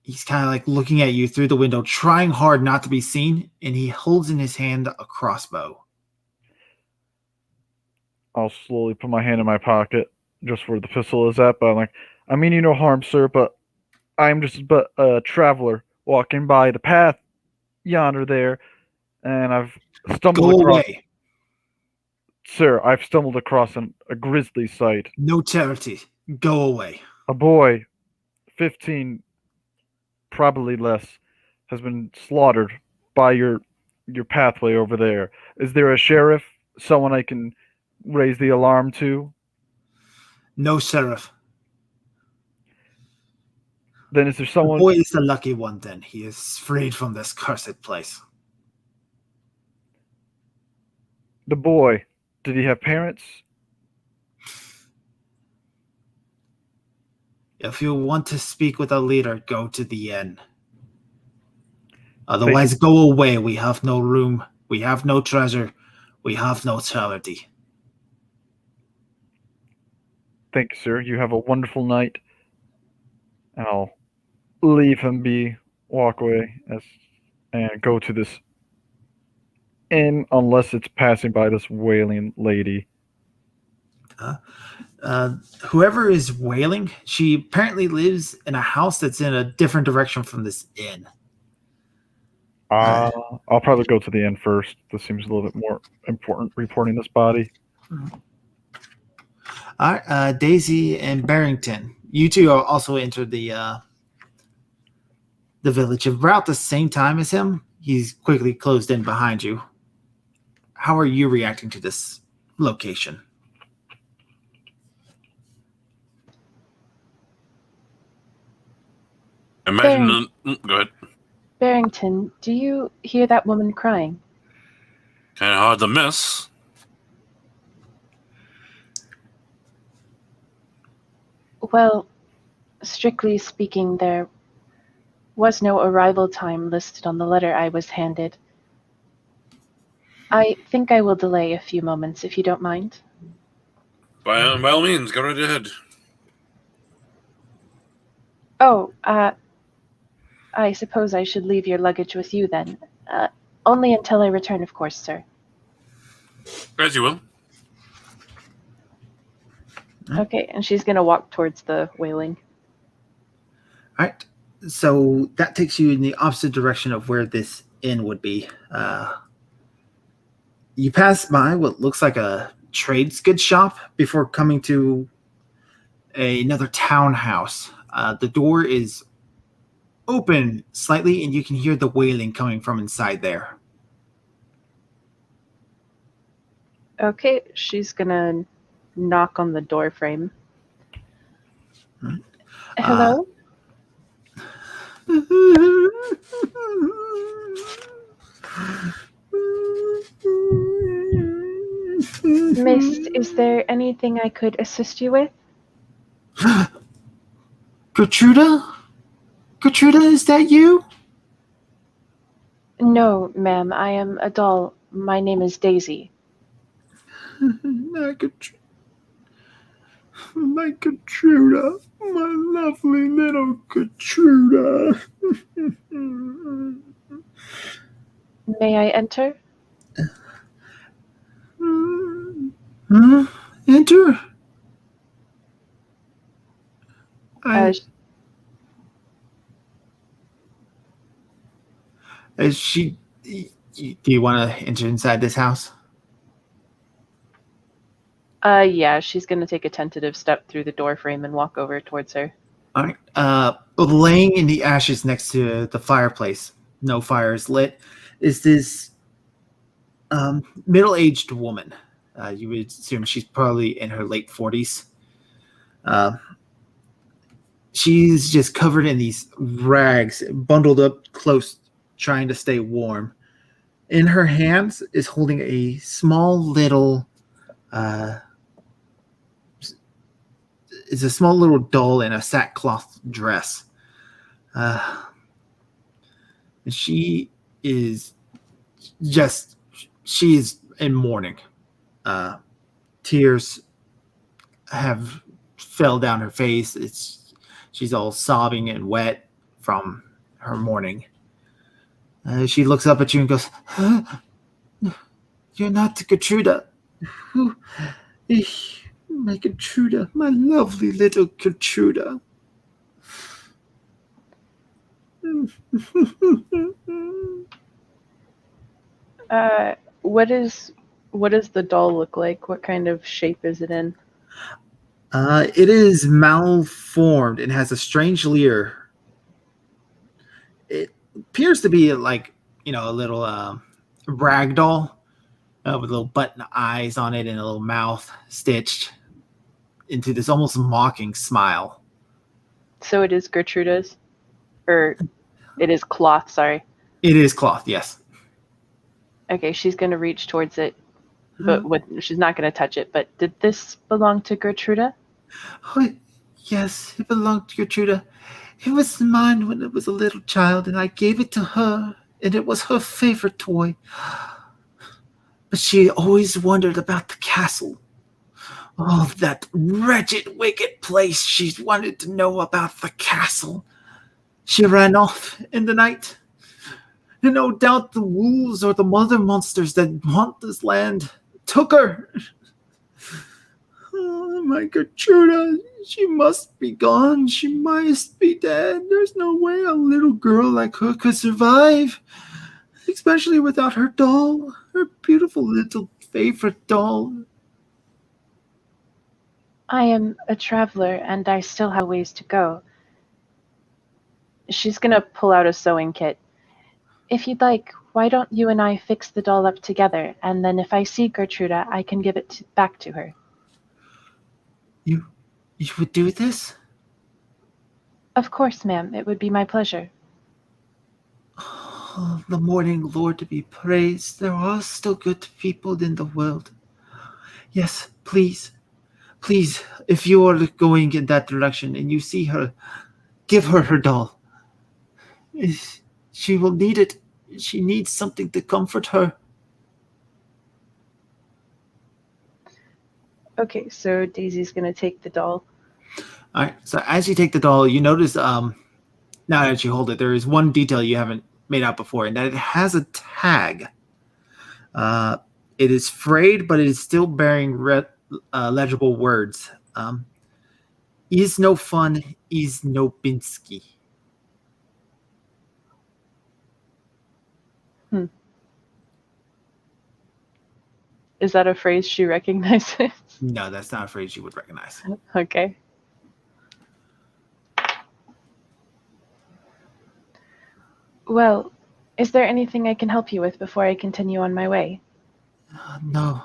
He's kind of like looking at you through the window, trying hard not to be seen, and he holds in his hand a crossbow. I'll slowly put my hand in my pocket, just where the pistol is at, but I'm like, I mean you no harm, sir, but I'm just but a traveler walking by the path yonder there, and I've stumbled Go across... away. Sir, I've stumbled across a grisly sight. No charity. Go away. A boy, 15, probably less, has been slaughtered by your pathway over there. Is there a sheriff? Someone I can raise the alarm to? No sheriff. Then is there someone... The boy is the lucky one then. He is freed from this cursed place. The boy. Did he have parents? If you want to speak with a leader, go to the inn. Thank Otherwise, go away. We have no room. We have no treasure. We have no charity. Thank you, sir. You have a wonderful night. And I'll leave him be, walk away, and go to this inn unless it's passing by this wailing lady. Whoever is wailing, she apparently lives in a house that's in a different direction from this inn. I'll probably go to the inn first. This seems a little bit more important, reporting this body. All right, Daisy and Barrington, you two are also entered the village about the same time as him. He's quickly closed in behind you. How are you reacting to this location? Imagine. Go ahead. Barrington, do you hear that woman crying? Kind of hard to miss. Well, strictly speaking, there was no arrival time listed on the letter I was handed. I think I will delay a few moments, if you don't mind. By all means, go right ahead. Oh, I suppose I should leave your luggage with you then. Only until I return, of course, sir. As you will. Okay, and she's going to walk towards the wailing. All right. So that takes you in the opposite direction of where this inn would be. You pass by what looks like a trades goods shop before coming to another townhouse. The door is open slightly, and you can hear the wailing coming from inside there. Okay, she's going to knock on the door frame. Right. Hello? Miss, is there anything I could assist you with? Gertruda? Gertruda, is that you? No, ma'am, I am a doll. My name is Daisy. My Gertruda, my lovely little Gertruda. May I enter? Enter. Is she? Do you want to enter inside this house? Yeah, she's gonna take a tentative step through the door frame and walk over towards her. All right. Laying in the ashes next to the fireplace, no fire is lit, is this middle-aged woman. You would assume she's probably in her late 40s. She's just covered in these rags, bundled up close, trying to stay warm. In her hands is holding a small little is a small little doll in a sackcloth dress. And she is in mourning. Tears have fell down her face. She's all sobbing and wet from her mourning. She looks up at you and goes, "You're not Gertruda. My Gertruda, my lovely little Gertruda." What does the doll look like? What kind of shape is it in? It is malformed and has a strange leer. It appears to be like, a little rag doll with little button eyes on it and a little mouth stitched into this almost mocking smile. So it is Gertruda's? Or it is cloth, sorry. It is cloth, yes. Okay, she's going to reach towards it. but she's not going to touch it. But did this belong to Gertruda? Oh, yes, it belonged to Gertruda. It was mine when it was a little child, and I gave it to her, and it was her favorite toy. But she always wondered about the castle. Oh, that wretched, wicked place. She wanted to know about the castle. She ran off in the night. And no doubt the wolves or the mother monsters that haunt this land took her. Oh, my Gertruda, she must be gone. She must be dead. There's no way a little girl like her could survive, especially without her doll, her beautiful little favorite doll. I am a traveler, and I still have ways to go. She's going to pull out a sewing kit. If you'd like, why don't you and I fix the doll up together, and then if I see Gertruda, I can give it back to her. You would do this? Of course, ma'am. It would be my pleasure. Oh, the morning Lord to be praised. There are still good people in the world. Yes, please. Please, if you are going in that direction and you see her, give her her doll. She will need it. She needs something to comfort her. Okay, so Daisy's going to take the doll. All right, so as you take the doll, you notice, now that you hold it, there is one detail you haven't made out before, and that it has a tag. It is frayed, but it is still bearing legible words. Is no fun, is no Binsky. Is that a phrase she recognizes? No, that's not a phrase you would recognize. Okay. Well, is there anything I can help you with before I continue on my way? No,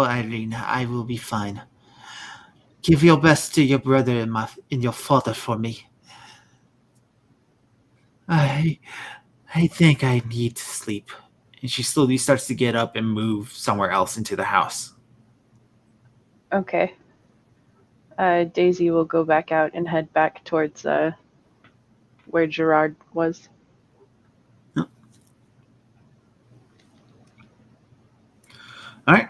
Irene, I will be fine. Give your best to your brother and your father for me. I think I need to sleep. And she slowly starts to get up and move somewhere else into the house. Okay. Daisy will go back out and head back towards where Gerard was. All right.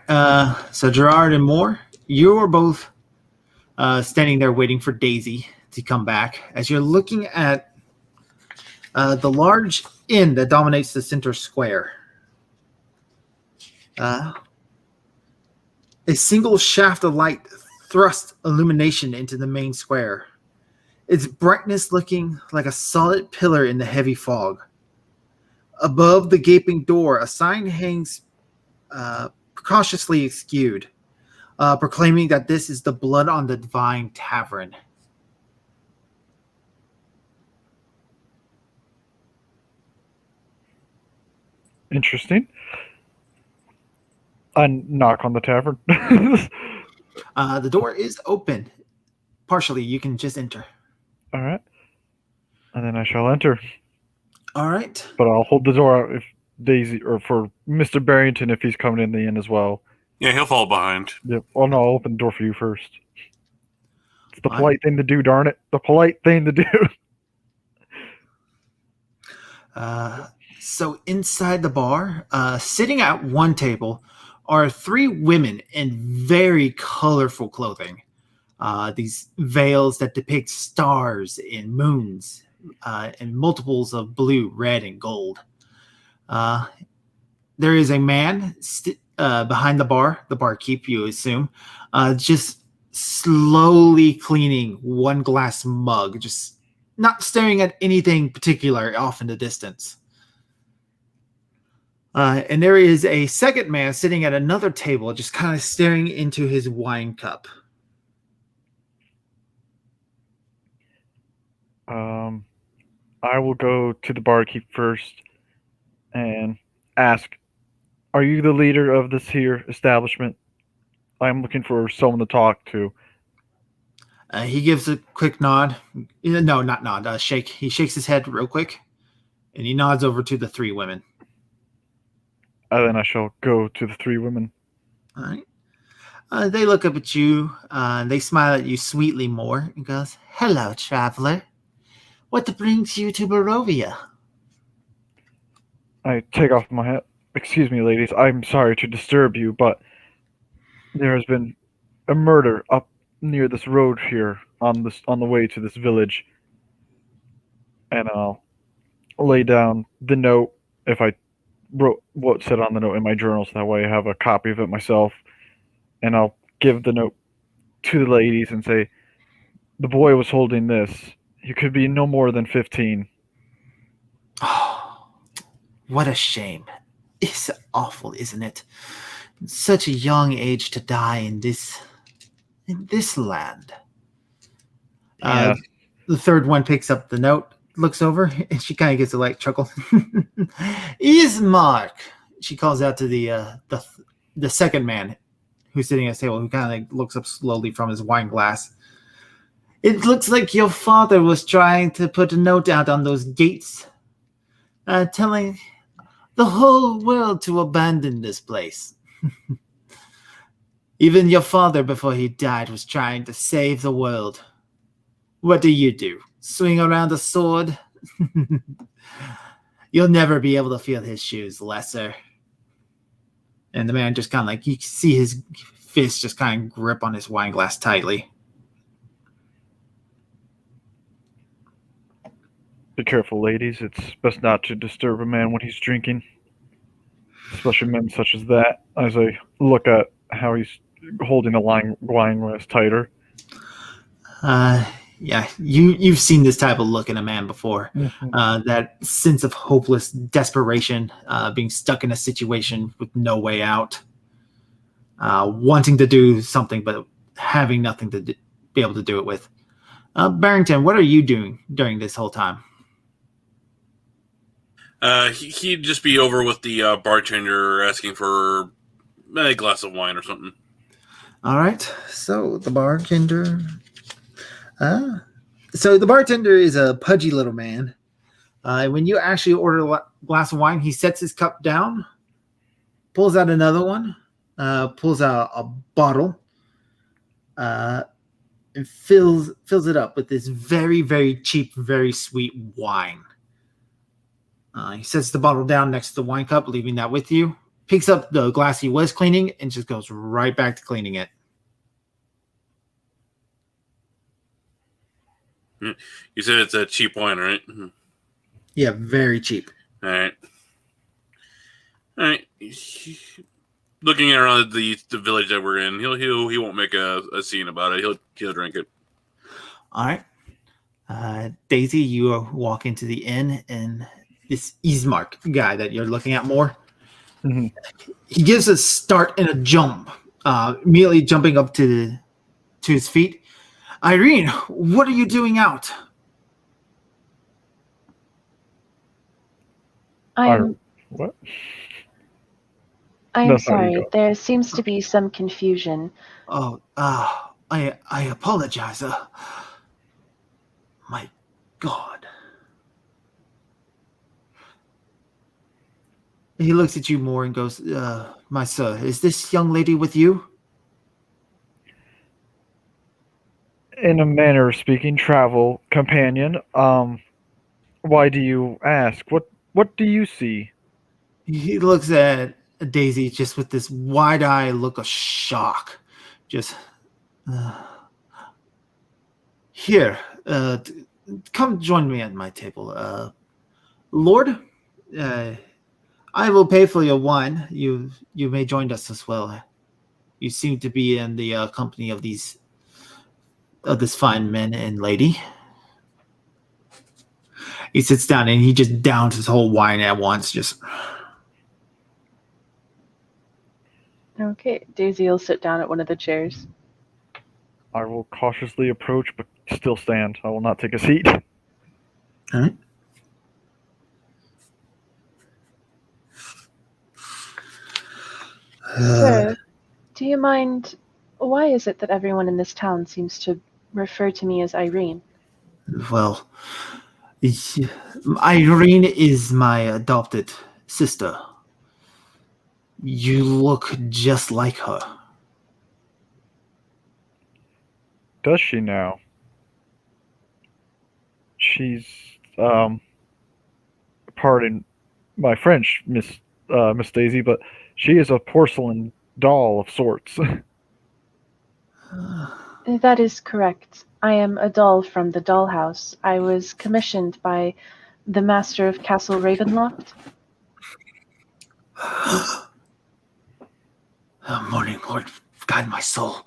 So Gerard and Moore, you are both standing there waiting for Daisy to come back. As you're looking at the large inn that dominates the center square. A single shaft of light thrust illumination into the main square, its brightness looking like a solid pillar in the heavy fog. Above the gaping door, a sign hangs cautiously skewed, proclaiming that this is the Blood on the Divine Tavern. Interesting. I knock on the tavern. The door is open. Partially, you can just enter. All right. And then I shall enter. All right. But I'll hold the door out if Daisy, or for Mr. Barrington if he's coming in the inn as well. Yeah, he'll fall behind. Yep. Oh no, I'll open the door for you first. It's the polite thing to do, darn it. The polite thing to do. So inside the bar, sitting at one table, are three women in very colorful clothing. These veils that depict stars and moons and multiples of blue, red, and gold. There is a man behind the barkeep, you assume, just slowly cleaning one glass mug, just not staring at anything particular off in the distance. And there is a second man sitting at another table, just kind of staring into his wine cup. I will go to the barkeep first and ask, are you the leader of this here establishment? I'm looking for someone to talk to. He gives a quick nod. No, not nod. Shake. He shakes his head real quick, and he nods over to the three women. And then I shall go to the three women. All right. They look up at you. They smile at you sweetly more and goes, "Hello, traveler. What brings you to Barovia?" I take off my hat. Excuse me, ladies. I'm sorry to disturb you, but there has been a murder up near this road here on the way to this village, and I'll lay down the note if I wrote what said on the note in my journal, so that way I have a copy of it myself, and I'll give the note to the ladies and say, the boy was holding this. He could be no more than 15. Oh, what a shame. It's awful, isn't it? Such a young age to die in this land. Yeah. The third one picks up the note, looks over, and she kind of gets a light chuckle. Ismark, she calls out to the second man who's sitting at his table, who kind of like looks up slowly from his wine glass. It looks like your father was trying to put a note out on those gates, telling the whole world to abandon this place. Even your father, before he died, was trying to save the world. What do? Swing around a sword? You'll never be able to feel his shoes, lesser. And the man just kind of like, you see his fist just kind of grip on his wine glass tightly. Be careful, ladies. It's best not to disturb a man when he's drinking, especially men such as that. As I look at how he's holding the wine glass tighter. Yeah, you've seen this type of look in a man before. Mm-hmm. That sense of hopeless desperation, being stuck in a situation with no way out, wanting to do something but having nothing to be able to do it with. Barrington, what are you doing during this whole time? He'd just be over with the bartender asking for a glass of wine or something. All right, so the bartender. So the bartender is a pudgy little man. When you actually order a glass of wine, he sets his cup down, pulls out another one, pulls out a bottle, and fills it up with this very, very cheap, very sweet wine. He sets the bottle down next to the wine cup, leaving that with you. Picks up the glass he was cleaning and just goes right back to cleaning it. You said it's a cheap wine, right? Mm-hmm. Yeah, very cheap. All right. Looking around the village that we're in, he won't make a scene about it. He'll drink it. All right. Daisy, you walk into the inn, and this Ismark guy that you're looking at more, Mm-hmm. he gives a start and a jump, immediately jumping up to his feet. Irene, what are you doing out? What? I'm No, sorry, sorry. go. There seems to be some confusion. Oh, I apologize. My God. He looks at you more and goes, my sir, is this young lady with you? In a manner of speaking, travel companion. Why do you ask? What do you see? He looks at Daisy just with this wide-eyed look of shock. Just, here, come join me at my table. Lord, I will pay for your wine. You may join us as well. You seem to be in the company of this fine man and lady. He sits down and he just downs his whole wine at once. Just Okay, Daisy will sit down at one of the chairs. I will cautiously approach, but still stand. I will not take a seat. all right. Sir, do you mind? Why is it that everyone in this town seems to refer to me as Irene? Well, Irene is my adopted sister. You look just like her. Does she now? She's pardon my French, Miss Daisy, but she is a porcelain doll of sorts. That is correct. I am a doll from the dollhouse. I was commissioned by the master of Castle Ravenloft. Morning, Lord, guide my soul.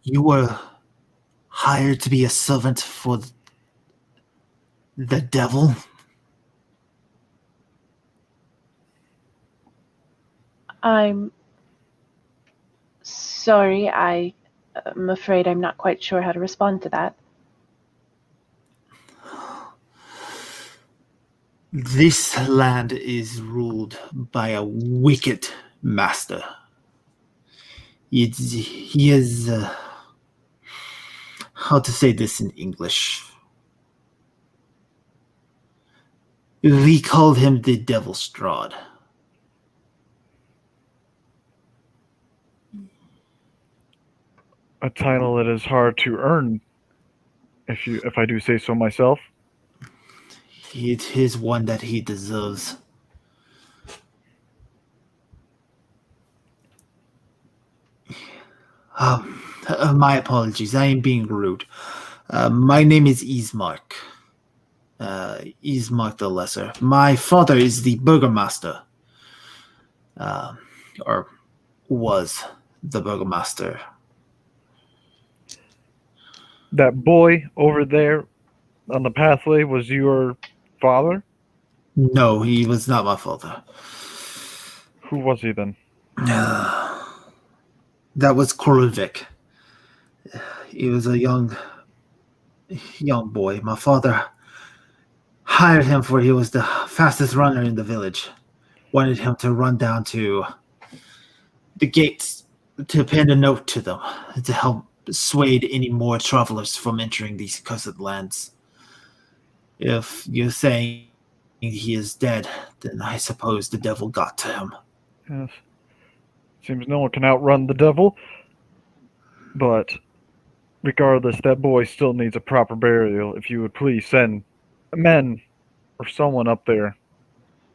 You were hired to be a servant for the devil? I'm sorry, I'm afraid I'm not quite sure how to respond to that. This land is ruled by a wicked master. He is, how to say this in English? We call him the Devil Strahd. A title that is hard to earn, if I do say so myself. It is one that he deserves. My apologies, I am being rude. My name is Ismark. Ismark the Lesser. My father is the Burgomaster. Or was the Burgomaster. That boy over there on the pathway was your father? No, he was not my father. Who was he then? That was Korlovik. He was a young boy. My father hired him for he was the fastest runner in the village. Wanted him to run down to the gates to pen a note to them to help dissuade any more travelers from entering these cursed lands. If you're saying he is dead, then I suppose the devil got to him. Yes. Seems no one can outrun the devil. But regardless, that boy still needs a proper burial. If you would please send men or someone up there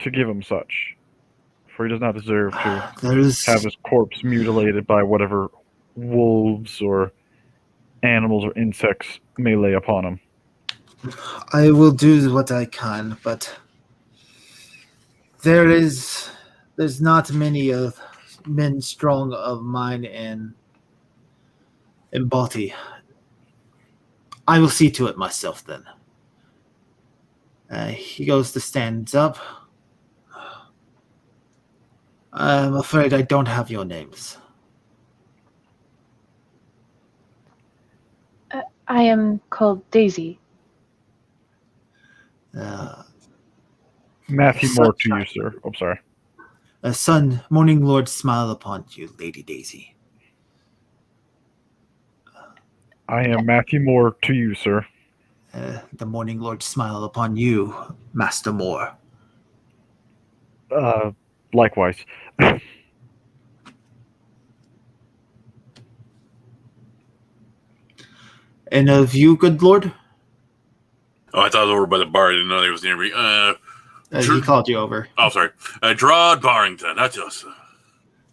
to give him such. For he does not deserve to have his corpse mutilated by whatever wolves or animals or insects may lay upon him. I will do what I can, but there's not many of men strong of mind and body. I will see to it myself then. He goes to stand up. I'm afraid I don't have your names. I am called Daisy. Matthew Moore to you, sir. I'm sorry. Son, Morning Lord, smile upon you, Lady Daisy. I am Matthew Moore to you, sir. The Morning Lord, smile upon you, Master Moore. Likewise. And of you, good lord? Oh, I thought it was over by the bar. I didn't know he was near me. He called you over. Oh, sorry. Gerard Barrington. That's us.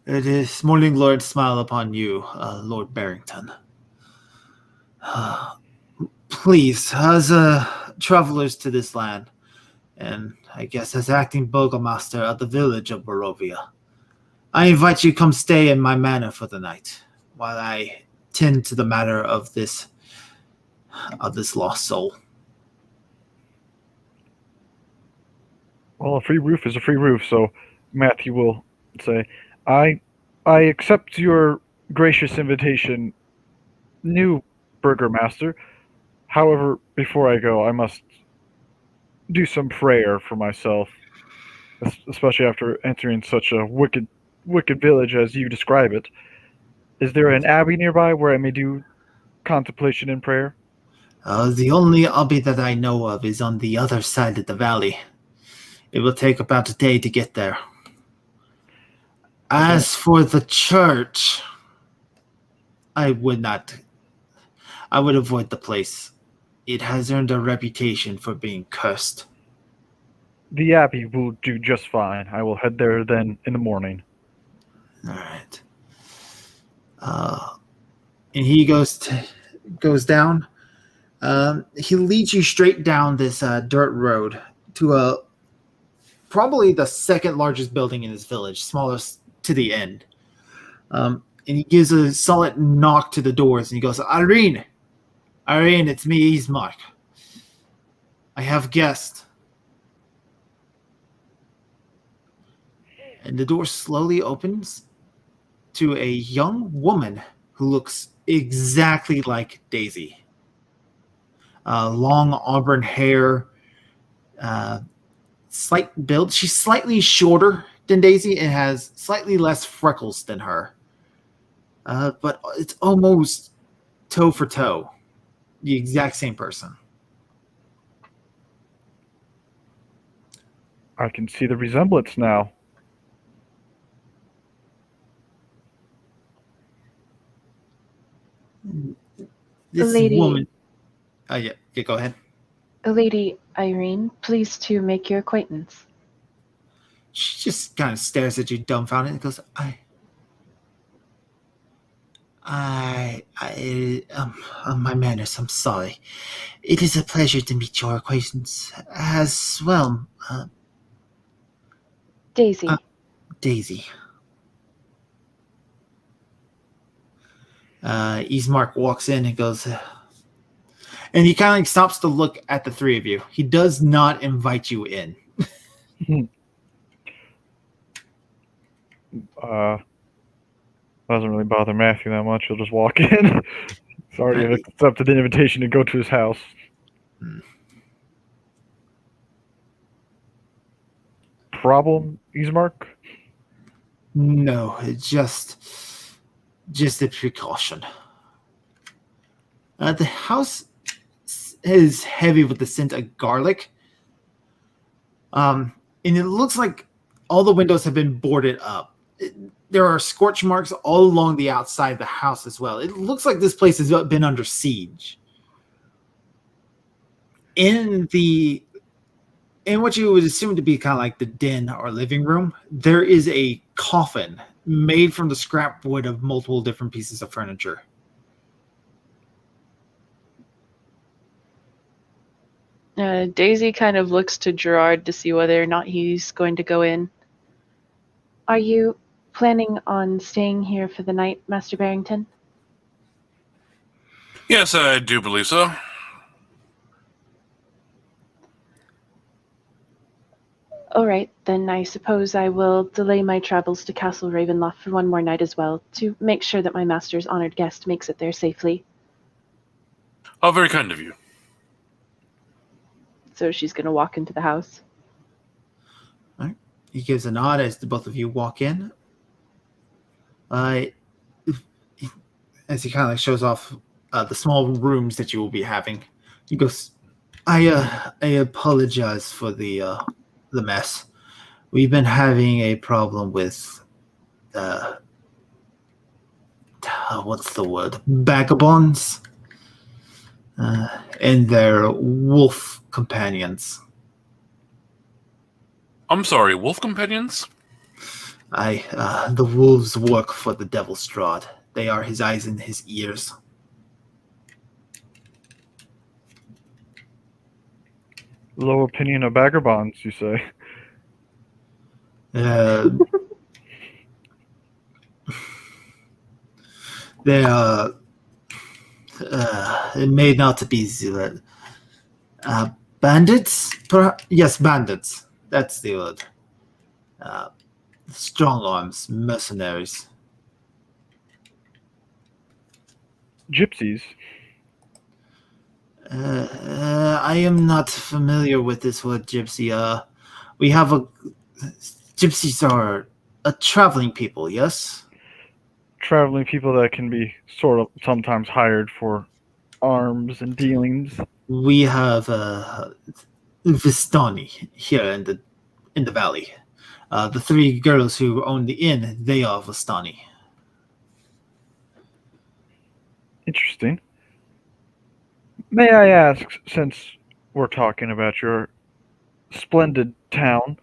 It is Morning Lord, smile upon you, Lord Barrington. Please, as travelers to this land, and I guess as acting burgomaster of the village of Barovia, I invite you come stay in my manor for the night, while I tend to the matter of this lost soul. Well, a free roof is a free roof, so Matthew will say, I accept your gracious invitation, new Burgomaster. However, before I go, I must do some prayer for myself, especially after entering such a wicked village as you describe it. Is there an abbey nearby where I may do contemplation and prayer? The only abbey that I know of is on the other side of the valley. It will take about a day to get there. As for the church, I would avoid the place. It has earned a reputation for being cursed. The Abbey will do just fine. I will head there then in the morning. All right. And he goes down. He leads you straight down this dirt road to probably the second largest building in this village, smallest to the end. And he gives a solid knock to the doors, and he goes, Irene, it's me, Ismark. I have guests. And the door slowly opens to a young woman who looks exactly like Daisy. Long auburn hair, slight build. She's slightly shorter than Daisy and has slightly less freckles than her. But it's almost toe for toe. The exact same person. I can see the resemblance now. This Lady. woman. Yeah, go ahead. Lady Irene, pleased to make your acquaintance. She just kind of stares at you dumbfounded and goes, my manners, I'm sorry. It is a pleasure to meet your acquaintance as well, Daisy. Daisy. Ismark walks in and goes, and he kind of stops to look at the three of you. He does not invite you in. Doesn't really bother Matthew that much. He'll just walk in. He's already accepted the invitation to go to his house. Problem, Ismark? No, it's just a precaution. The house is heavy with the scent of garlic. And it looks like all the windows have been boarded up. There are scorch marks all along the outside of the house as well. It looks like this place has been under siege. In what you would assume to be kind of like the den or living room, there is a coffin made from the scrap wood of multiple different pieces of furniture. Daisy kind of looks to Gerard to see whether or not he's going to go in. Are you planning on staying here for the night, Master Barrington? Yes, I do believe so. All right, then I suppose I will delay my travels to Castle Ravenloft for one more night as well, to make sure that my master's honored guest makes it there safely. Oh, very kind of you. So she's going to walk into the house. All right. He gives a nod as the both of you walk in. As he kind of like shows off the small rooms that you will be having, he goes, I apologize for the mess. We've been having a problem with what's the word? Vagabonds and their wolf companions. I'm sorry, wolf companions? The wolves work for the Devil's Strahd. They are his eyes and his ears. Low opinion of vagabonds, you say? They are. It may not be bandits. Yes, bandits. That's the word. Strong arms, mercenaries. Gypsies. I am not familiar with this word gypsy. We have gypsies are a traveling people, yes? Traveling people that can be sort of sometimes hired for arms and dealings. We have Vistani here in the valley. The three girls who own the inn, they are Vistani. Interesting. May I ask, since we're talking about your splendid town,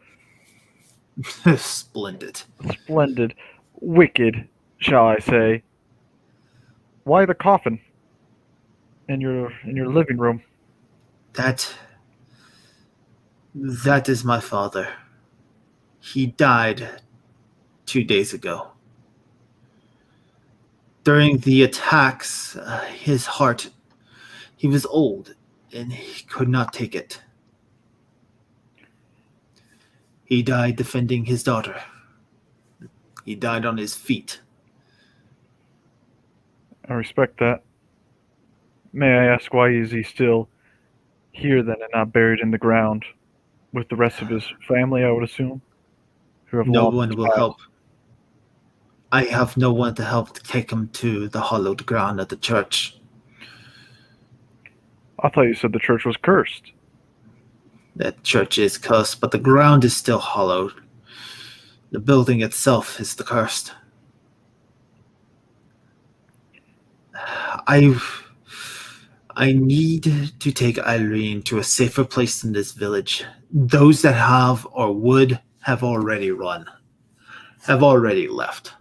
Splendid. splendid, wicked, shall I say, why the coffin in your living room? That is my father. He died 2 days ago. During the attacks, his heart, he was old and he could not take it. He died defending his daughter. He died on his feet. I respect that. May I ask why is he still here then and not buried in the ground with the rest of his family, I would assume, who have No lost one his will past? help. I have no one to help to take him to the hallowed ground at the church. I thought you said the church was cursed. That church is cursed, but the ground is still hallowed. The building itself is the cursed. I need to take Irene to a safer place than this village. Those that have or would have already run, have already left.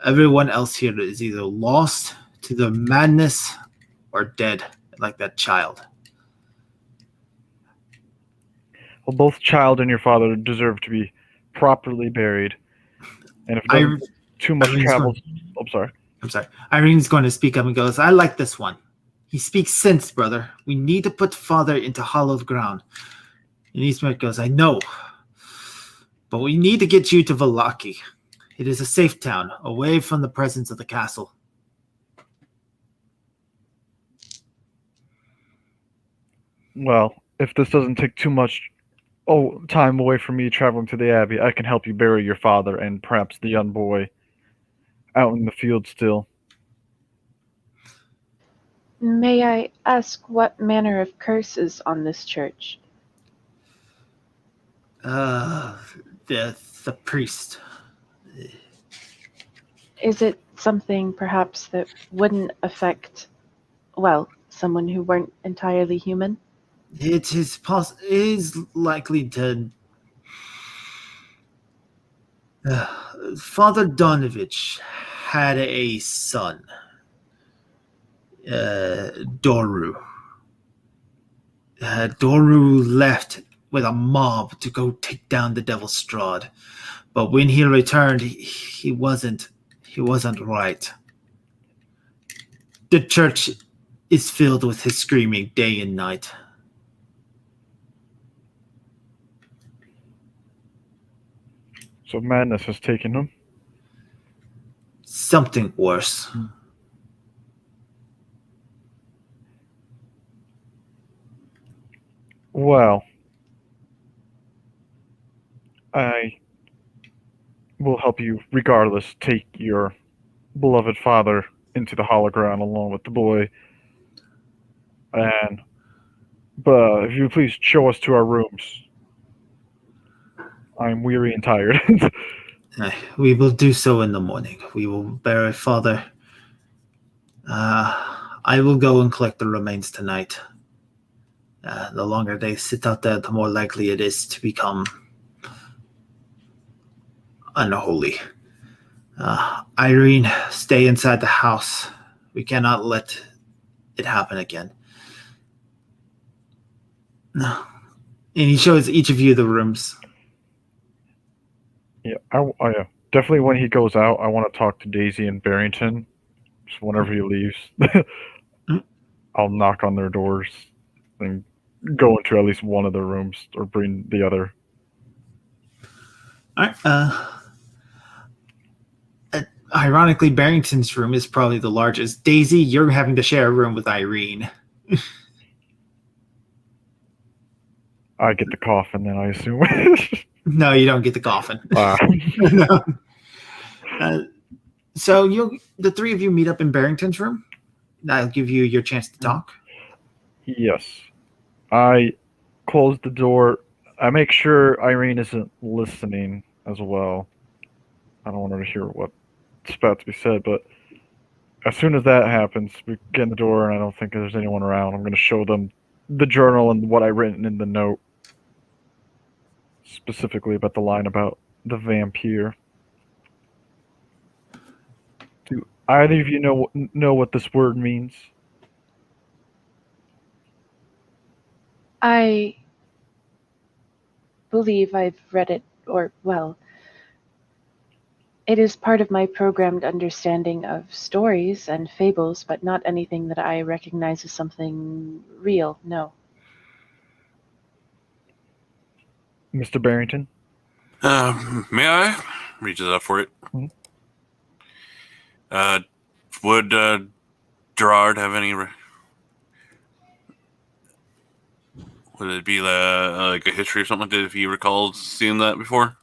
Everyone else here is either lost to the madness or dead, like that child. Well, both child and your father deserve to be properly buried. And if it doesn't take too much travel... I'm sorry. Irene's going to speak up and goes, I like this one. He speaks sense, brother. We need to put father into hallowed ground. And Eastmart goes, I know. But we need to get you to Vallaki. It is a safe town, away from the presence of the castle. Well, if this doesn't take too much time away from me traveling to the Abbey, I can help you bury your father and perhaps the young boy out in the field still. May I ask what manner of curse is on this church? The priest. Is it something perhaps that wouldn't affect, well, someone who weren't entirely human? It is likely to... Father Donovich had a son, Doru. Doru left with a mob to go take down the Devil's Strahd, but when he returned, he wasn't right. The church is filled with his screaming day and night. So madness has taken him? Something worse. Well, I will help you regardless take your beloved father into the hollow ground along with the boy. But if you please show us to our rooms. I'm weary and tired. We will do so in the morning. We will bury father. I will go and collect the remains tonight. The longer they sit out there, the more likely it is to become unholy. Irene, stay inside the house. We cannot let it happen again. No. And he shows each of you the rooms. Yeah, I definitely when he goes out, I want to talk to Daisy and Barrington. Just whenever he leaves, I'll knock on their doors and go into at least one of their rooms or bring the other. All right. Ironically, Barrington's room is probably the largest. Daisy, you're having to share a room with Irene. I get the coffin then, I assume. No, you don't get the coffin. No. So the three of you meet up in Barrington's room. That'll give you your chance to talk. Yes. I close the door I make sure Irene isn't listening as well. I don't want her to hear what's about to be said, but as soon as that happens, we get in the door and I don't think there's anyone around. I'm going to show them the journal and what I written in the note, specifically about the line about the vampire. Do either of you know what this word means? I believe I've read it, or, well, it is part of my programmed understanding of stories and fables, but not anything that I recognize as something real, no. Mr. Barrington? May I? Reaches up for it. Mhm. Would Gerard have any? Would it be like a history or something like that if he recalled seeing that before?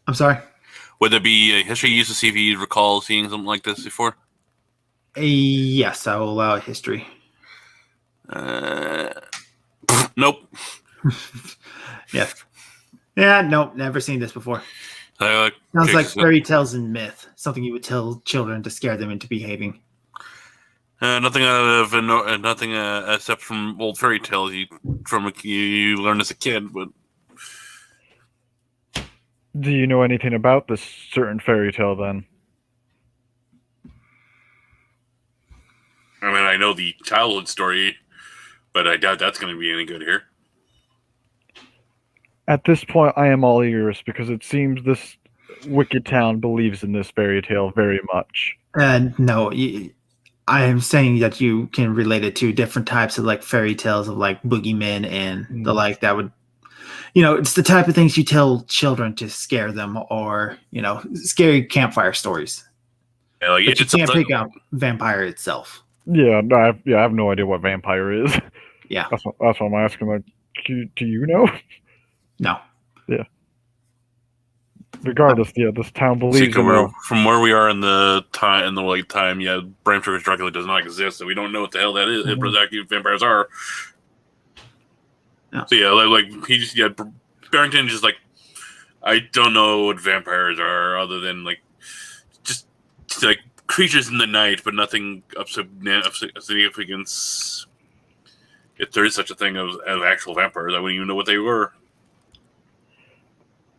I'm sorry. Would there be a history used to see if he recalls seeing something like this before? Yes, I will allow a history. Nope. Yeah. Yeah, nope, never seen this before. Sounds like fairy tales and myth, something you would tell children to scare them into behaving. Nothing out of nothing except from old fairy tales you learned as a kid. But Do you know anything about this certain fairy tale then? I mean, I know the childhood story, but I doubt that's going to be any good here. At this point, I am all ears because it seems this wicked town believes in this fairy tale very much. No, I am saying that you can relate it to different types of like fairy tales of like boogeymen and the like that would, it's the type of things you tell children to scare them, or, scary campfire stories. Yeah, like, but you can't pick out vampire itself. Yeah, I have no idea what vampire is. Yeah. That's what I'm asking. Like, do you know? No. Yeah. Regardless, this town believes from where we are in the time, yeah, Bram Stoker's Dracula does not exist, so we don't know what the hell that is. Mm-hmm. Exactly vampires are. No. So yeah, he just Barrington just I don't know what vampires are other than just creatures in the night, but nothing of significance. If there is such a thing as actual vampires, I wouldn't even know what they were.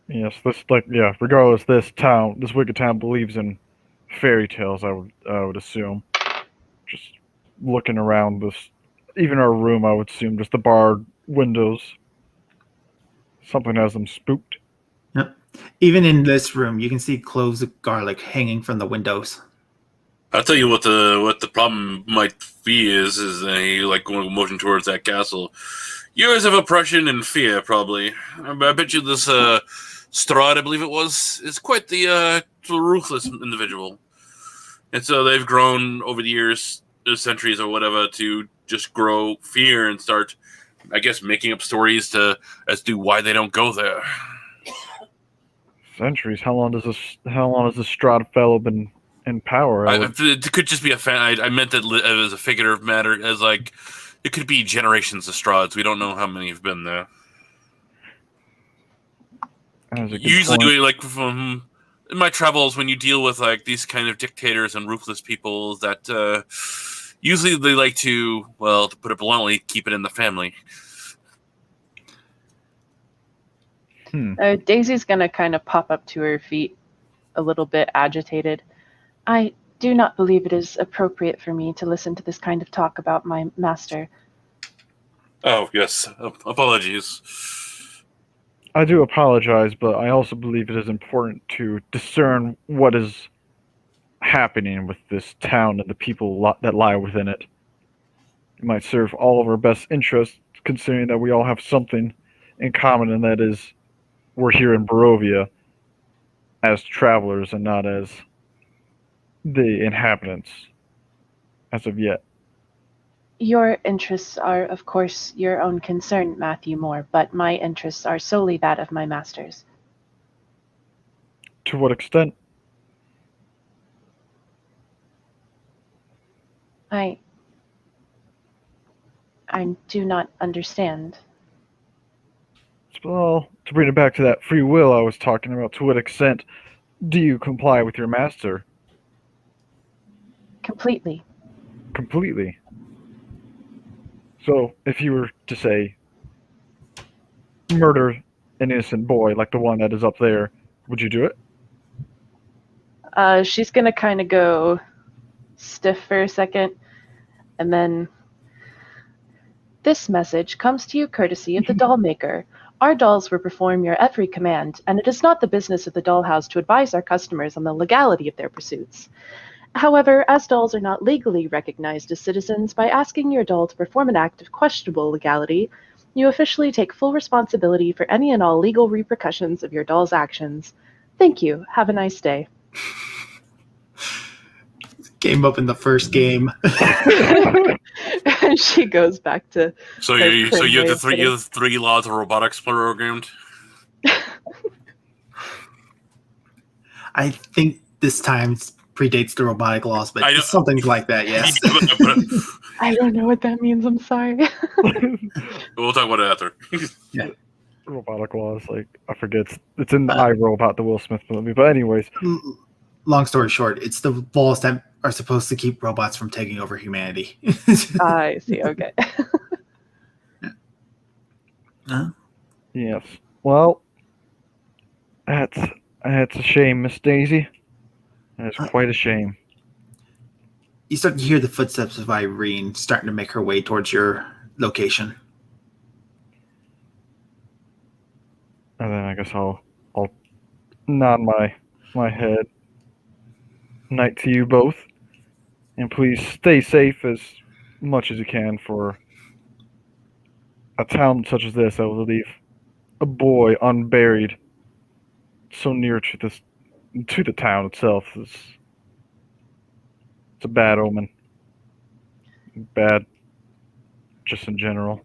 Yes, regardless, this wicked town believes in fairy tales, I would assume. Just looking around even our room, I would assume, just the barred windows. Something has them spooked. Yep. Even in this room, you can see cloves of garlic hanging from the windows. I'll tell you what the problem might be is they going to motion towards that castle. Years of oppression and fear, probably. I bet you this Strahd, I believe it was, is quite the ruthless individual. And so they've grown over the years, centuries or whatever, to just grow fear and start, I guess, making up stories as to why they don't go there. Centuries? How long has this Strahd fellow been in power? It could just be a fan. I meant that as a figure of matter, as it could be generations of Strahds. We don't know how many have been there. Usually, from in my travels, when you deal with these kind of dictators and ruthless people, that usually they like to put it bluntly, keep it in the family. Daisy's gonna kind of pop up to her feet, a little bit agitated. I do not believe it is appropriate for me to listen to this kind of talk about my master. Oh, yes. Apologies. I do apologize, but I also believe it is important to discern what is happening with this town and the people that lie within it. It might serve all of our best interests, considering that we all have something in common, and that is we're here in Barovia as travelers and not as the inhabitants as of yet. Your interests are, of course, your own concern, Matthew Moore, but my interests are solely that of my masters. To what extent? I I do not understand. Well, to bring it back to that free will I was talking about, to what extent do you comply with your master? Completely. Completely. So, if you were to say, murder an innocent boy like the one that is up there, would you do it? She's gonna kind of go stiff for a second, and then this message comes to you courtesy of the doll maker. Our dolls will perform your every command, and it is not the business of the dollhouse to advise our customers on the legality of their pursuits. However, as dolls are not legally recognized as citizens, by asking your doll to perform an act of questionable legality, you officially take full responsibility for any and all legal repercussions of your doll's actions. Thank you. Have a nice day. Came up in the first game. And she goes back to So her you prim way have of the sitting. three laws of robotics programmed. I think this time predates the robotic laws, but I know. something like that, yes. But I don't know what that means. I'm sorry. we'll talk about it after. Robotic laws, like, I forget. It's in the iRobot, the Will Smith movie. But anyways. Long story short, it's the laws that are supposed to keep robots from taking over humanity. I see. Okay. Yes. Well, that's a shame, Miss Daisy. That's quite a shame. You start to hear the footsteps of Irene starting to make her way towards your location. And then I guess I'll nod my head. Night to you both. And please stay safe as much as you can for a town such as this that will leave a boy unburied so near to the town itself. It's a bad omen. Bad just in general.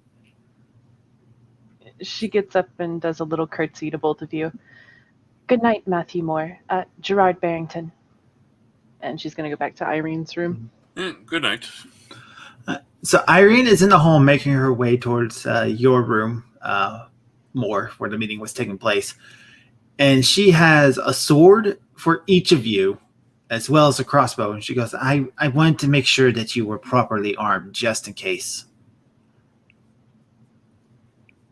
She gets up and does a little curtsy to both of you. Good night, Matthew Moore. Gerard Barrington. And she's going to go back to Irene's room. Good night. So Irene is in the hall making her way towards your room, more where the meeting was taking place. And she has a sword for each of you, as well as a crossbow. And she goes, I wanted to make sure that you were properly armed, just in case.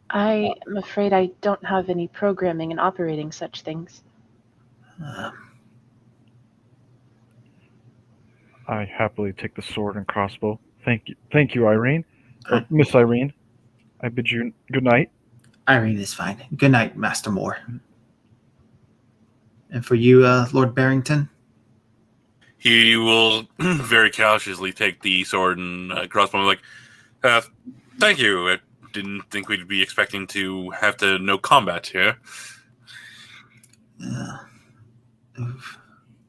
I am afraid I don't have any programming in operating such things. I happily take the sword and crossbow. Thank you, Irene. Miss Irene. I bid you good night. Irene is fine. Good night, Master Moore. And for you, Lord Barrington? He will very cautiously take the sword and crossbow. Like, thank you. I didn't think we'd be expecting to have to know combat here.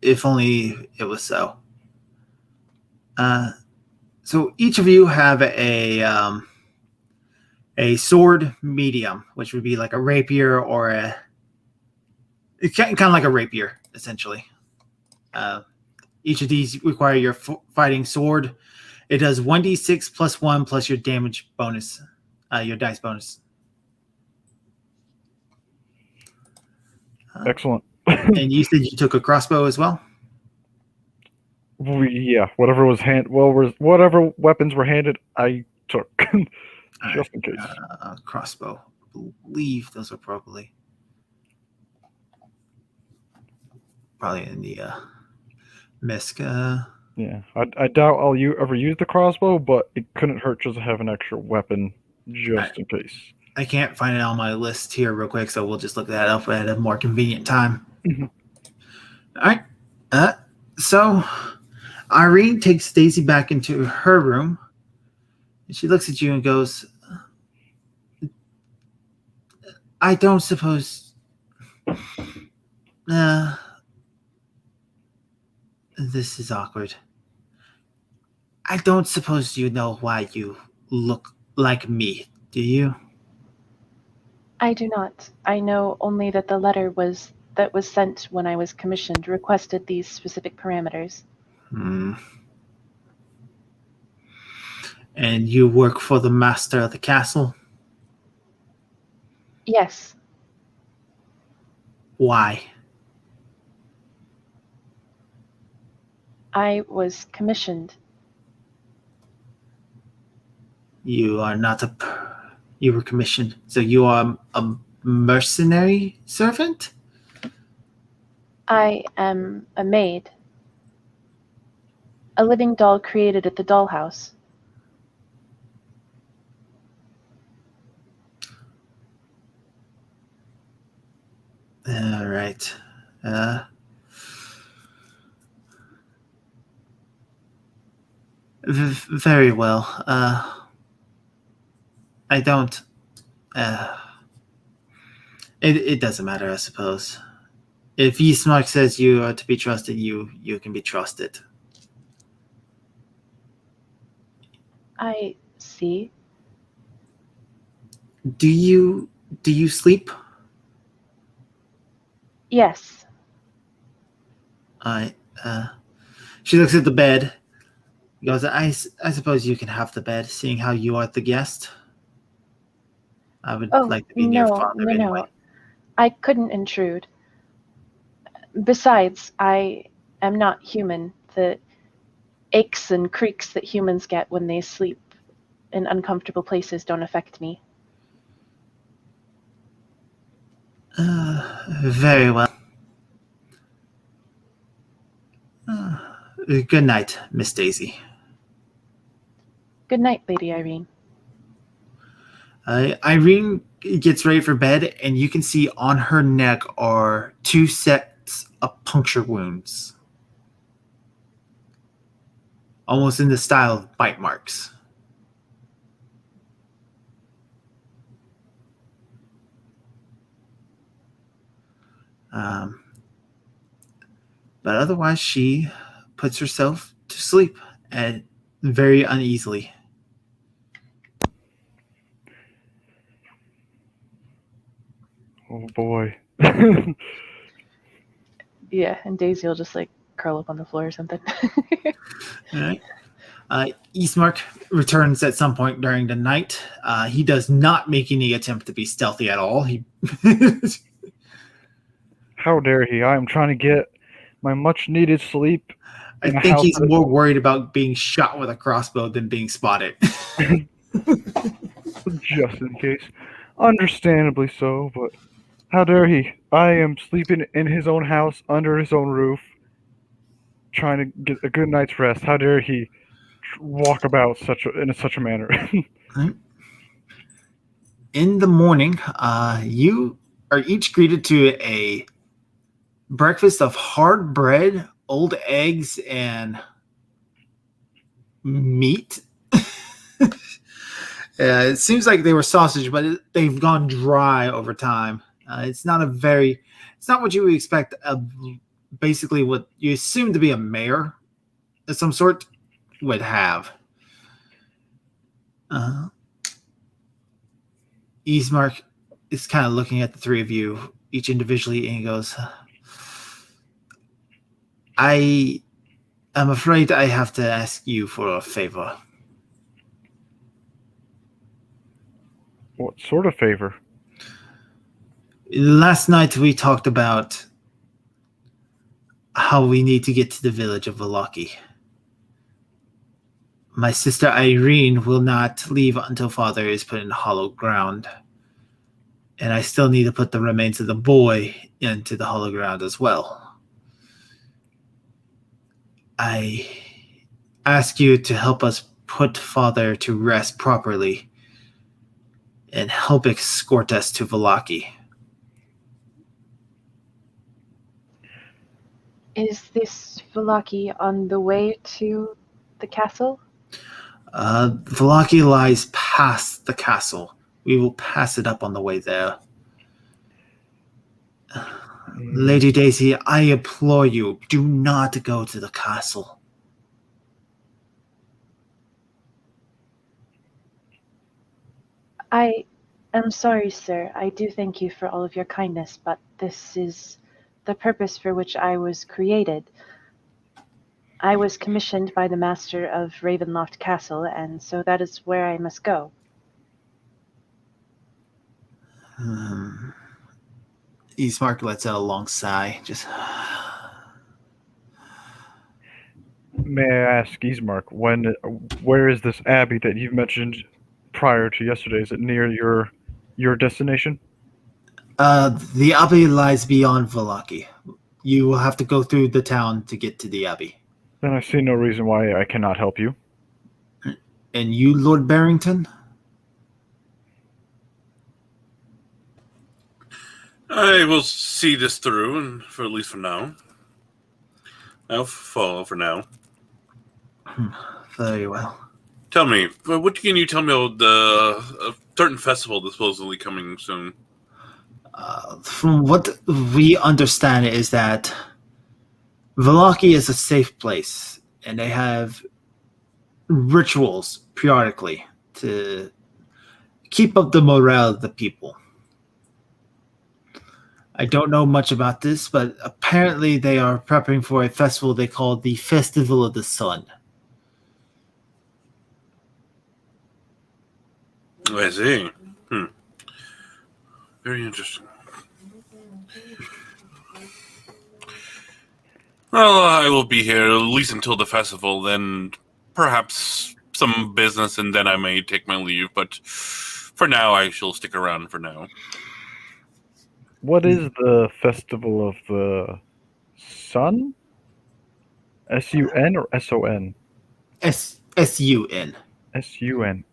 If only it was so. So each of you have a sword medium, which would be like a rapier or kind of like a rapier, essentially. Each of these require your fighting sword. It does 1d6 plus 1 plus your damage bonus, your dice bonus. Excellent. And you said you took a crossbow as well? Yeah, whatever weapons were handed, I took. Just in case. Crossbow. I believe those are probably in the MISC. Yeah, I doubt I'll ever use the crossbow, but it couldn't hurt just to have an extra weapon just in case. I can't find it on my list here real quick, so we'll just look that up at a more convenient time. Mm-hmm. All right. So Irene takes Daisy back into her room, and she looks at you and goes, I don't suppose... this is awkward. I don't suppose you know why you look like me, do you? I do not. I know only that the letter that was sent when I was commissioned requested these specific parameters. And you work for the master of the castle? Yes, Why? I was commissioned. You are not you were commissioned. So you are a mercenary servant? I am a maid. A living doll created at the dollhouse. All right. Very well. I don't. It doesn't matter, I suppose. If Eastmark says you are to be trusted, you can be trusted. I see. Do you sleep? Yes, I. She looks at the bed. Goes. I suppose you can have the bed, seeing how you are the guest. I would Oh, like to be near no, father anyway. I couldn't intrude. Besides, I am not human. The aches and creaks that humans get when they sleep in uncomfortable places don't affect me. Very well. Good night, Miss Daisy. Good night, Lady Irene. Irene gets ready for bed, and you can see on her neck are 2 sets of puncture wounds, almost in the style of bite marks. But otherwise, she puts herself to sleep, and very uneasily. Oh boy. Yeah, and Daisy will just like curl up on the floor or something. All right. Eastmark returns at some point during the night. He does not make any attempt to be stealthy at all. He How dare he? I am trying to get my much needed sleep I in a think house he's that is more worried about being shot with a crossbow than being spotted. just in case. Understandably so, but how dare he? I am sleeping in his own house, under his own roof, trying to get a good night's rest. How dare he walk about in such a manner? In the morning, you are each greeted to a breakfast of hard bread, old eggs, and meat. It seems like they were sausage, but they've gone dry over time. It's not what you would expect of basically what you assume to be a mayor of some sort would have. Eastmark is kind of looking at the three of you, each individually, and he goes, I am afraid I have to ask you for a favor. What sort of favor? Last night we talked about how we need to get to the village of Valaki. My sister Irene will not leave until father is put in hollow ground. And I still need to put the remains of the boy into the hollow ground as well. I ask you to help us put father to rest properly and help escort us to Valaki. Is this Valaki on the way to the castle? Valaki lies past the castle. We will pass it up on the way there. Lady Daisy, I implore you, do not go to the castle. I am sorry, sir. I do thank you for all of your kindness, but this is the purpose for which I was created. I was commissioned by the master of Ravenloft Castle, and so that is where I must go. Eastmark lets out a long sigh. Just May I ask, Ismark, where is this abbey that you mentioned prior to yesterday? Is it near your destination? the abbey lies beyond Valaki. You will have to go through the town to get to the abbey. Then I see no reason why I cannot help you. And you, Lord Barrington? I will see this through, and for at least for now. I'll follow for now. Very well. Tell me, what can you tell me about the certain festival that's supposedly coming soon? From what we understand is that Valaki is a safe place, and they have rituals periodically to keep up the morale of the people. I don't know much about this, but apparently they are prepping for a festival they call the Festival of the Sun. I see. Very interesting. Well, I will be here at least until the festival, then perhaps some business, and then I may take my leave. But for now, I shall stick around for now. What is the Festival of the Sun? S-U-N or S-O-N? S-U-N. S-U-N.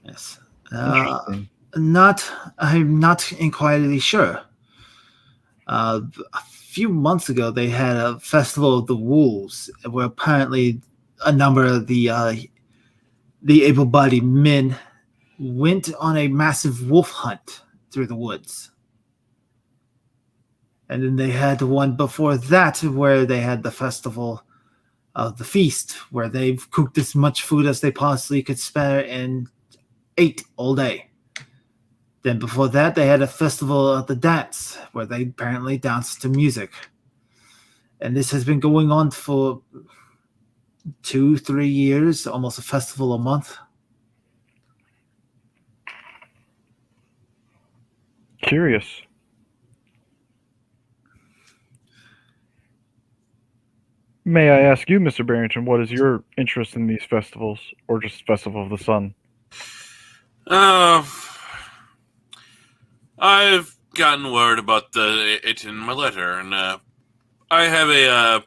Yes. Interesting. I'm not entirely sure. A few months ago, they had a Festival of the Wolves, where apparently a number of the able-bodied men went on a massive wolf hunt through the woods. And then they had the one before that where they had the Festival of the Feast, where they've cooked as much food as they possibly could spare and ate all day. Then before that, they had a Festival of the Dance, where they apparently danced to music. And this has been going on for 2-3 years, almost a festival a month. Curious. May I ask you, Mr. Barrington, what is your interest in these festivals, or just Festival of the Sun? I've gotten word about it in my letter, and I have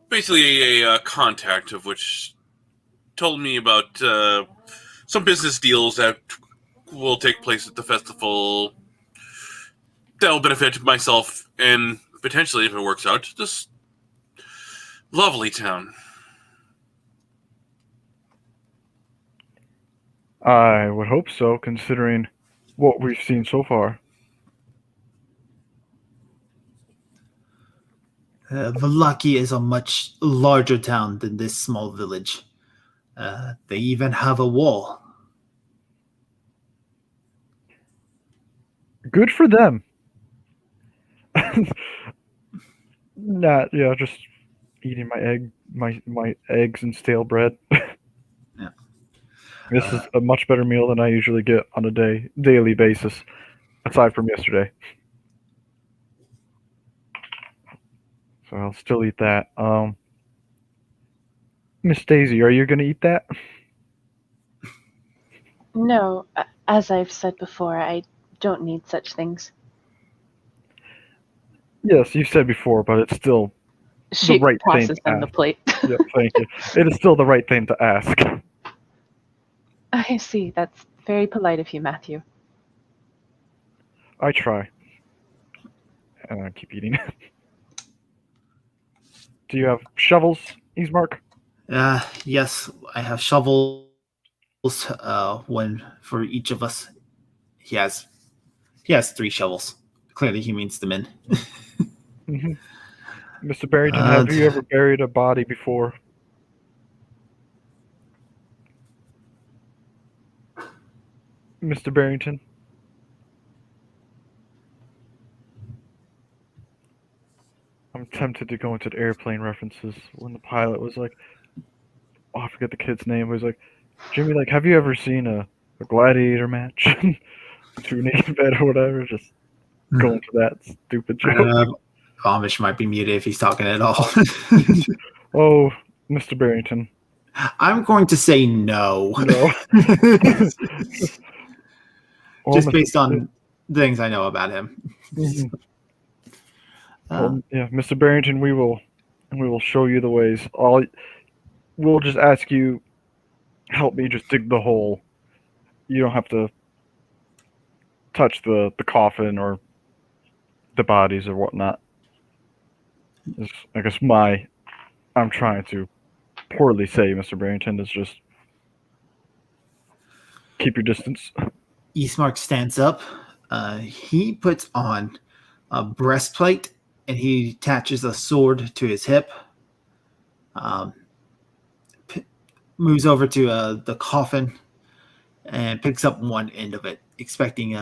basically a contact of which told me about some business deals that will take place at the festival that will benefit myself and potentially, if it works out, this lovely town. I would hope so, considering what we've seen so far. Valaki is a much larger town than this small village. They even have a wall. Good for them. Just eating my eggs and stale bread. Yeah. This is a much better meal than I usually get on a daily basis, aside from yesterday. So I'll still eat that. Miss Daisy, are you gonna eat that? No, as I've said before, I don't need such things. Yes, you said before, but it's still She right thing tosses to him the ask. plate. Yeah, thank you. It is still the right thing to ask. I see. That's very polite of you, Matthew. I try. And I keep eating. Do you have shovels, Ismark? Yes, I have shovels. One for each of us. He has 3 shovels. Clearly, he means the men. Mm-hmm. Mr. Barrington, have you ever buried a body before? Mr. Barrington? I'm tempted to go into the airplane references when the pilot was like, oh, I forget the kid's name. He was like, Jimmy, like, have you ever seen a gladiator match? Two naked bed or whatever. Just going for that stupid I joke. don't know. Amish might be muted if he's talking at all. Oh, Mr. Barrington. I'm going to say no. No. Well, Just Mr. based on things I know about him. Mhm. Well, yeah, Mr. Barrington, we will show you the ways. We'll just ask you, help me just dig the hole. You don't have to touch the coffin or the bodies or whatnot. I guess I'm trying to poorly say, Mr. Barrington, is just keep your distance. Eastmark stands up. He puts on a breastplate and he attaches a sword to his hip. Moves over to the coffin and picks up one end of it, expecting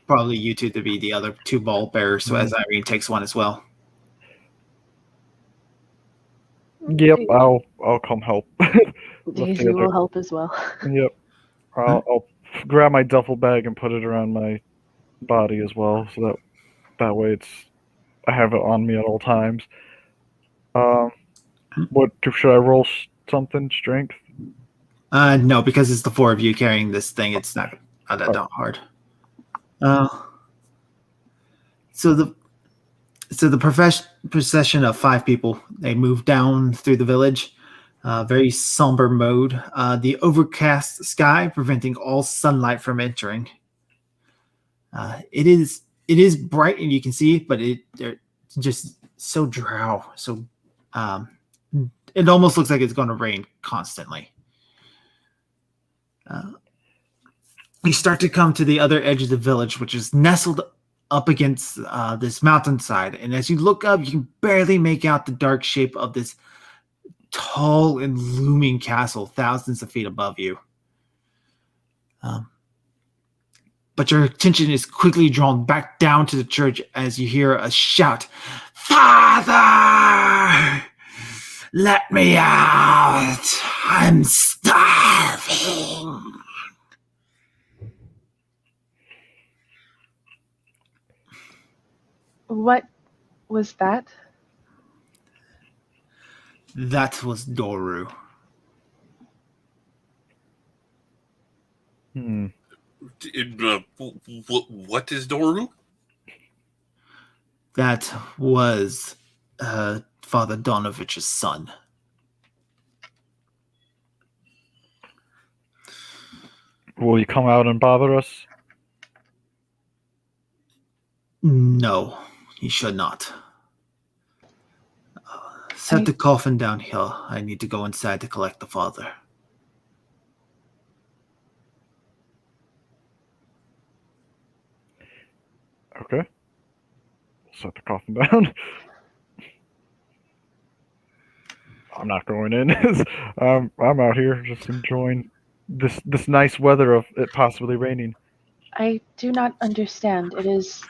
probably you two to be the other two ball bearers. So as Irene takes one as well. Yep, I'll come help. Daisy will help as well. Yep, I'll grab my duffel bag and put it around my body as well, so that way I have it on me at all times. What should I roll? Something strength? No, because it's the four of you carrying this thing. It's not that hard. So the procession of 5 people, they move down through the village. Very somber mode. The overcast sky preventing all sunlight from entering. It is bright and you can see, but they're just so drow. So it almost looks like it's going to rain constantly. You start to come to the other edge of the village, which is nestled up against this mountainside. And as you look up, you can barely make out the dark shape of this tall and looming castle thousands of feet above you. But your attention is quickly drawn back down to the church as you hear a shout, "Father! Let me out! I'm starving!" What was that? That was Doru. What is Doru? That was Father Donovich's son. Will you come out and bother us? No, he should not. Set the coffin down here. I need to go inside to collect the father. Okay. Set the coffin down. I'm not going in. I'm out here just enjoying this nice weather of it possibly raining. I do not understand. It is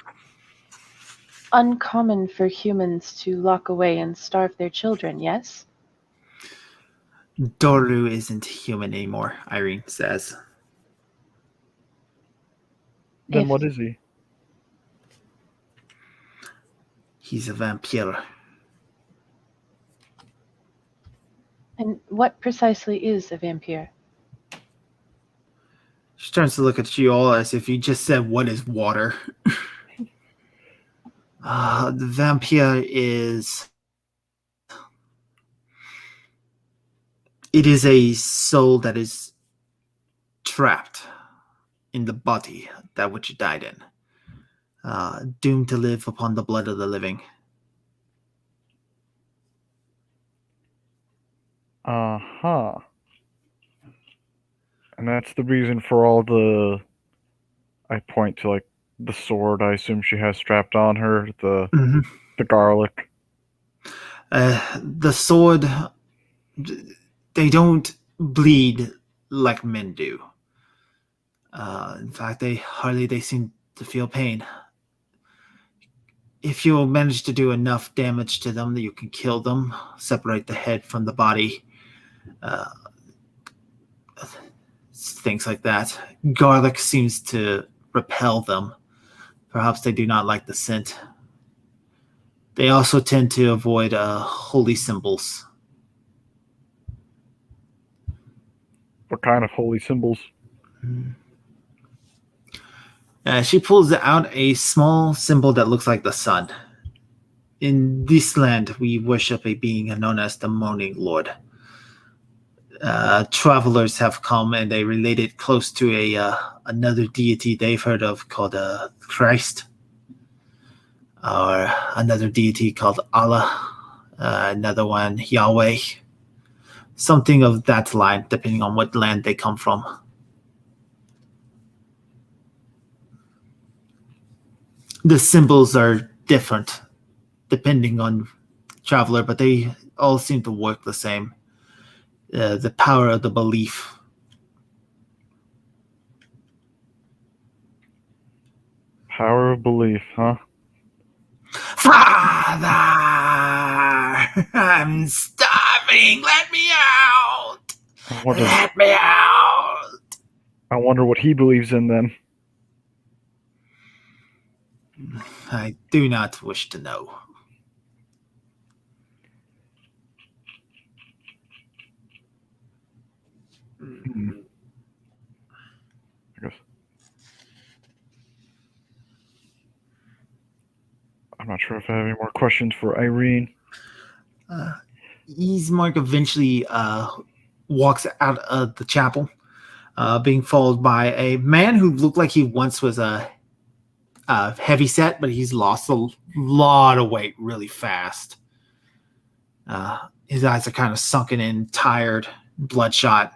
uncommon for humans to lock away and starve their children, yes? Doru isn't human anymore, Irene says. Then what is he? He's a vampire. And what precisely is a vampire? She turns to look at you all as if you just said, "What is water?" The vampire is... It is a soul that is trapped in the body that which it died in. Doomed to live upon the blood of the living. Uh-huh. And that's the reason for all the... I point to, like, the sword I assume she has strapped on her, the garlic. The sword... They don't bleed like men do. In fact, they seem to feel pain. if you'll manage to do enough damage to them that you can kill them, separate the head from the body, uh, things like that. Garlic seems to repel them. Perhaps they do not like the scent. They also tend to avoid holy symbols. What kind of holy symbols? She pulls out a small symbol that looks like the sun. In this land, we worship a being known as the Moaning Lord. Travelers have come and they relate it close to another deity they've heard of called Christ, or another deity called Allah, another one Yahweh, something of that line, depending on what land they come from. The symbols are different depending on traveler, but they all seem to work the same. The power of the belief. Power of belief, huh? Father, I'm starving. Let me out. Let me out. I wonder what he believes in then. I do not wish to know. I guess. I'm not sure if I have any more questions for Irene. Ismark eventually walks out of the chapel, being followed by a man who looked like he once was a heavy set, but he's lost a lot of weight really fast. His eyes are kind of sunken in, tired, bloodshot.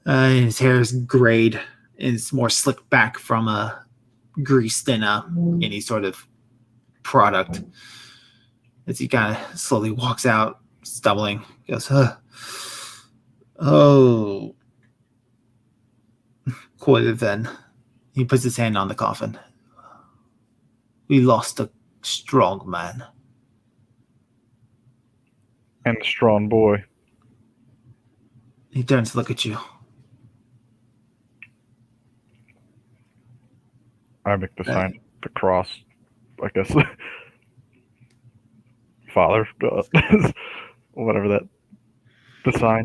His hair is grayed. It's more slicked back from grease than any sort of product. As he kind of slowly walks out, stumbling, goes, oh. Quarter then. He puts his hand on the coffin. We lost a strong man. And a strong boy. He turns to look at you. I make the sign, the cross, I guess. Father, whatever that, the sign.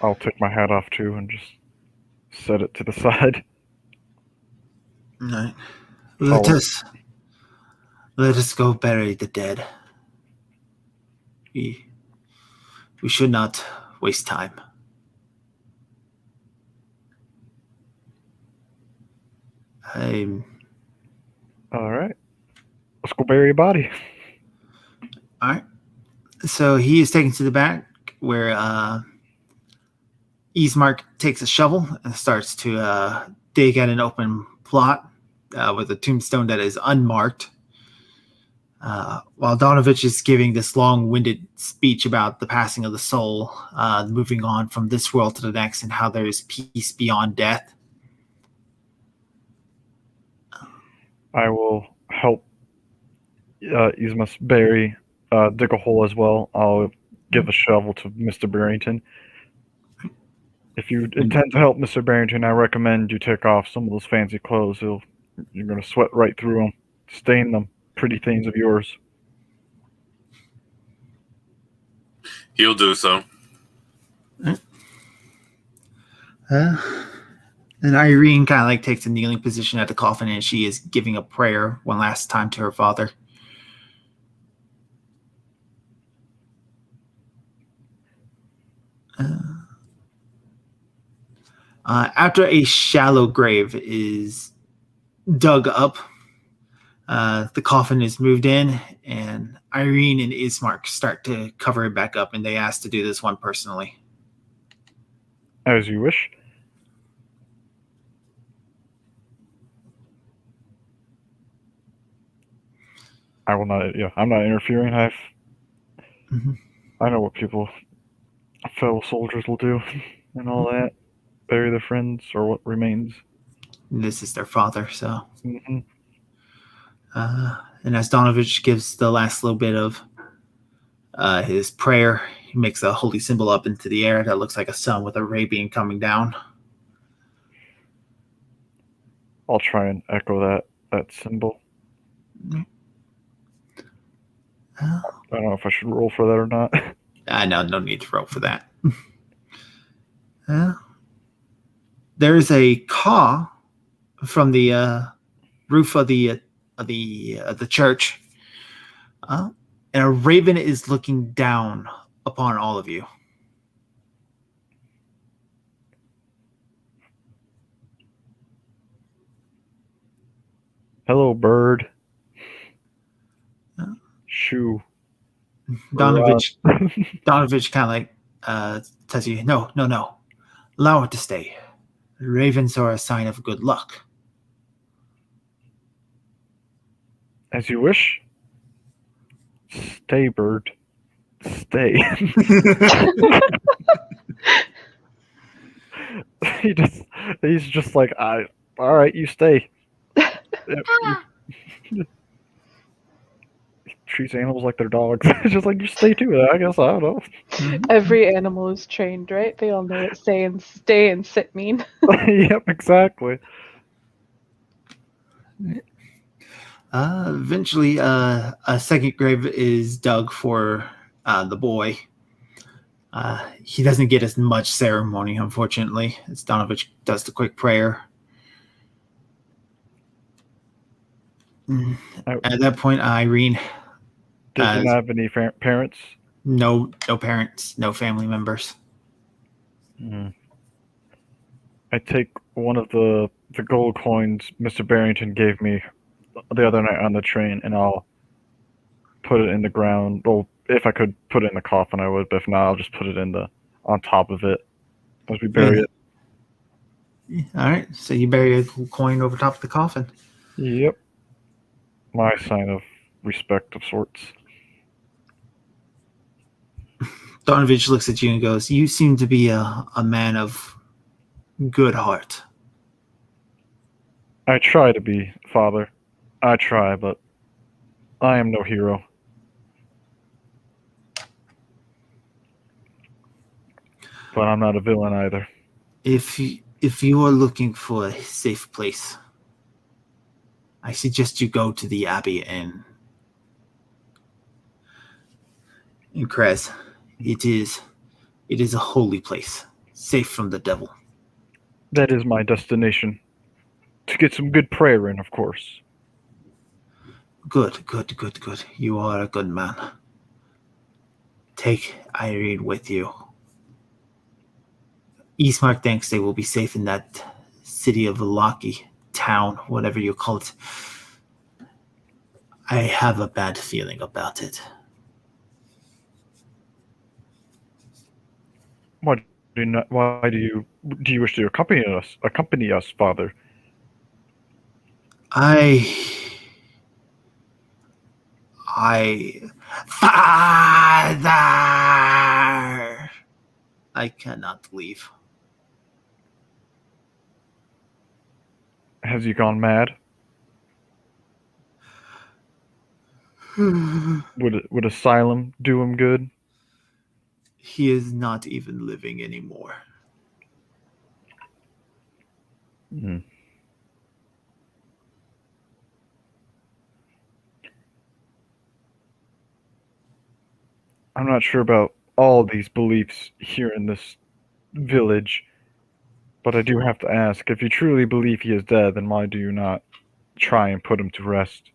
I'll take my hat off too and just set it to the side. All right. Let us go bury the dead. We should not waste time. All right. Let's go bury a body. All right. So he is taken to the back where Ismark takes a shovel and starts to dig at an open plot with a tombstone that is unmarked. While Donovich is giving this long-winded speech about the passing of the soul, moving on from this world to the next, and how there is peace beyond death. I will help Ismas bury, dig a hole as well. I'll give a shovel to Mr. Barrington. If you intend to help Mr. Barrington, I recommend you take off some of those fancy clothes. You're going to sweat right through them, stain them pretty things of yours. He'll do so. And Irene kind of like takes a kneeling position at the coffin, and she is giving a prayer one last time to her father. After a shallow grave is dug up, the coffin is moved in, and Irene and Ismark start to cover it back up, and they ask to do this one personally. As you wish. I will not. Yeah, I'm not interfering. I know what fellow soldiers will do, and all that. Bury their friends or what remains. This is their father, so. Hmm. And as Donovich gives the last little bit of his prayer, he makes a holy symbol up into the air that looks like a sun with a ray beam coming down. I'll try and echo that symbol. I don't know if I should roll for that or not. No need to roll for that. There's a caw from the roof of the church, and a raven is looking down upon all of you. Hello, bird. Shoo. Donovich kind of like tells you, no. Allow it to stay. Ravens are a sign of good luck. As you wish. Stay, bird. Stay. He's just like, all right, you stay. He treats animals like they're dogs. It's just like, you stay too. I guess, I don't know. Every animal is trained, right? They all know what saying stay and sit mean. Yep, exactly. Eventually, a second grave is dug for the boy. He doesn't get as much ceremony, unfortunately, as Donovich does the quick prayer. At that point, Irene... Does he not have any parents? No parents, no family members. I take one of the gold coins Mr. Barrington gave me the other night on the train, and I'll put it in the ground. Well, if I could put it in the coffin, I would, but if not, I'll just put it on top of it as we bury it. All right, so you bury a coin over top of the coffin. Yep. My sign of respect of sorts. Donovich looks at you and goes, you seem to be a man of good heart. I try to be, Father. I try, but I am no hero. But I'm not a villain either. If you are looking for a safe place, I suggest you go to the Abbey Inn in Krez. It is a holy place, safe from the devil. That is my destination. To get some good prayer in, of course. Good. You are a good man. Take Irene with you. Eastmark thinks they will be safe in that city of Lucky town, whatever you call it. I have a bad feeling about it. Why do you wish to accompany us, Father? Father! I cannot leave. Has he gone mad? Would asylum do him good? He is not even living anymore. I'm not sure about all these beliefs here in this village, but I do have to ask, if you truly believe he is dead, then why do you not try and put him to rest?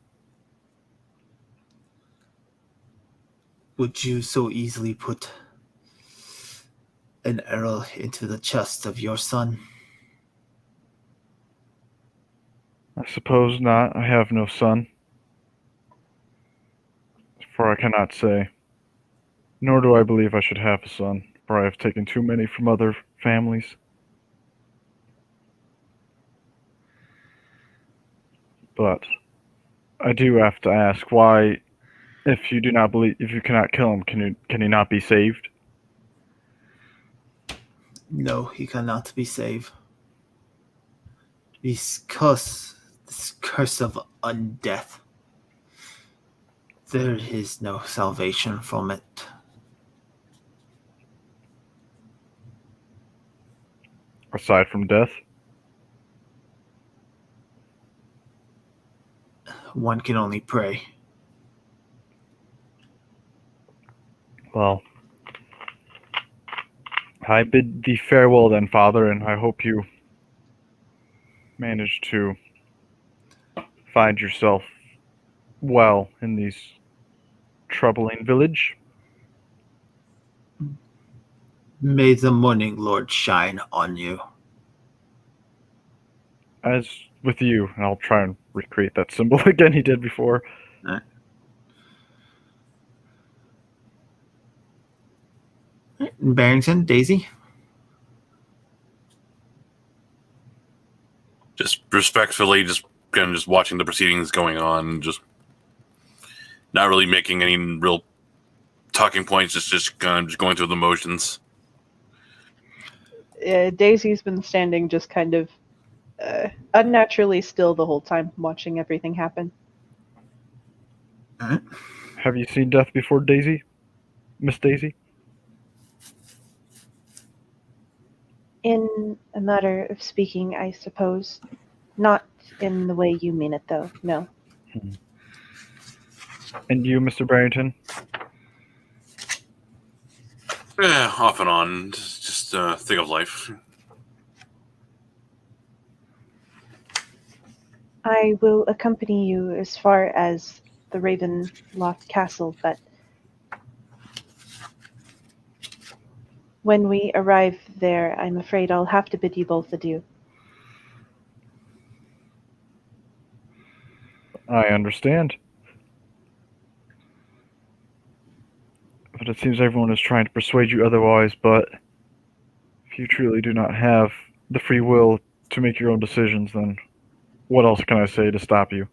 Would you so easily put an arrow into the chest of your son? I suppose not. I have no son. For I cannot say. Nor do I believe I should have a son, for I have taken too many from other families. But I do have to ask, why, if you cannot kill him, can he not be saved? No, he cannot be saved. This curse of undeath. There is no salvation from it. Aside from death? One can only pray. Well, I bid thee farewell then, Father, and I hope you manage to find yourself well in these troubling village. May the morning Lord shine on you. As with you, and I'll try and recreate that symbol again he did before. Alright. Barrington, Daisy? Just respectfully, just kind of just watching the proceedings going on, just not really making any real talking points, just kind of just going through the motions. Daisy's been standing just kind of unnaturally still the whole time, watching everything happen. Alright. Have you seen death before, Daisy? Miss Daisy? In a matter of speaking, I suppose. Not in the way you mean it, though, no. And you, Mr. Barrington? Yeah, off and on. Just think of life. I will accompany you as far as the Ravenloft Castle, but when we arrive there, I'm afraid I'll have to bid you both adieu. I understand. But it seems everyone is trying to persuade you otherwise, but if you truly do not have the free will to make your own decisions, then what else can I say to stop you?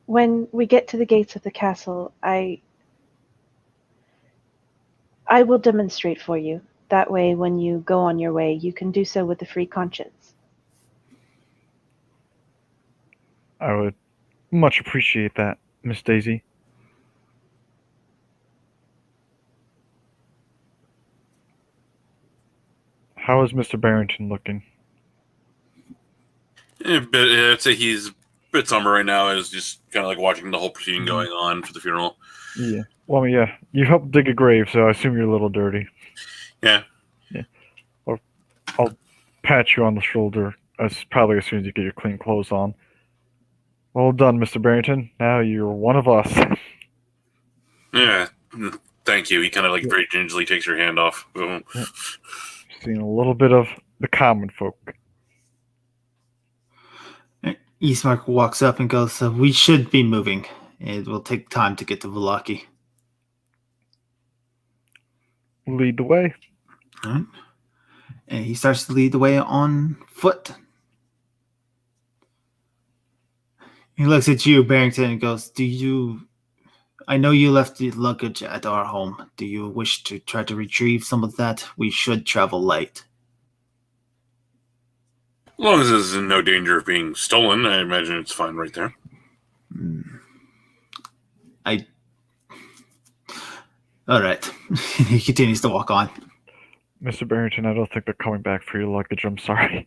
When we get to the gates of the castle, I will demonstrate for you. That way, when you go on your way, you can do so with a free conscience. I would much appreciate that, Miss Daisy. How is Mr. Barrington looking? I'd say he's a bit somber right now, is just kind of like watching the whole proceeding going on for the funeral. Yeah. Well, I mean, yeah. You helped dig a grave, so I assume you're a little dirty. Yeah. Yeah. I'll pat you on the shoulder probably as soon as you get your clean clothes on. Well done, Mr. Barrington. Now you're one of us. Yeah. Thank you. He kind of like very gingerly takes your hand off. Yeah. Seen a little bit of the common folk. Eastmark walks up and goes, we should be moving. It will take time to get to Vallaki. Lead the way. Alright. And he starts to lead the way on foot. He looks at you, Barrington, and goes, I know you left the luggage at our home. Do you wish to try to retrieve some of that? We should travel light. As long as there's no danger of being stolen, I imagine it's fine right there. All right. He continues to walk on. Mr. Barrington, I don't think they're coming back for your luggage. I'm sorry.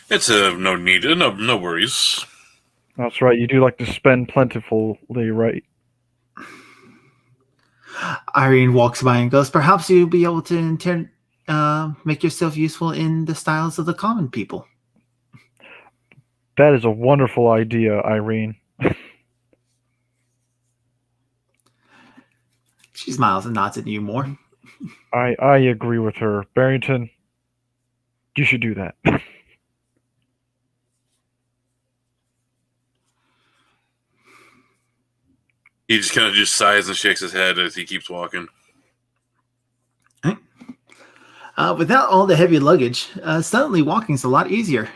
It's no need, no worries. That's right. You do like to spend plentifully, right? Irene walks by and goes, perhaps you'll be able to make yourself useful in the styles of the common people. That is a wonderful idea, Irene. She smiles and nods at you more. I agree with her. Barrington, you should do that. He just kind of just sighs and shakes his head as he keeps walking. Without all the heavy luggage, suddenly walking's a lot easier.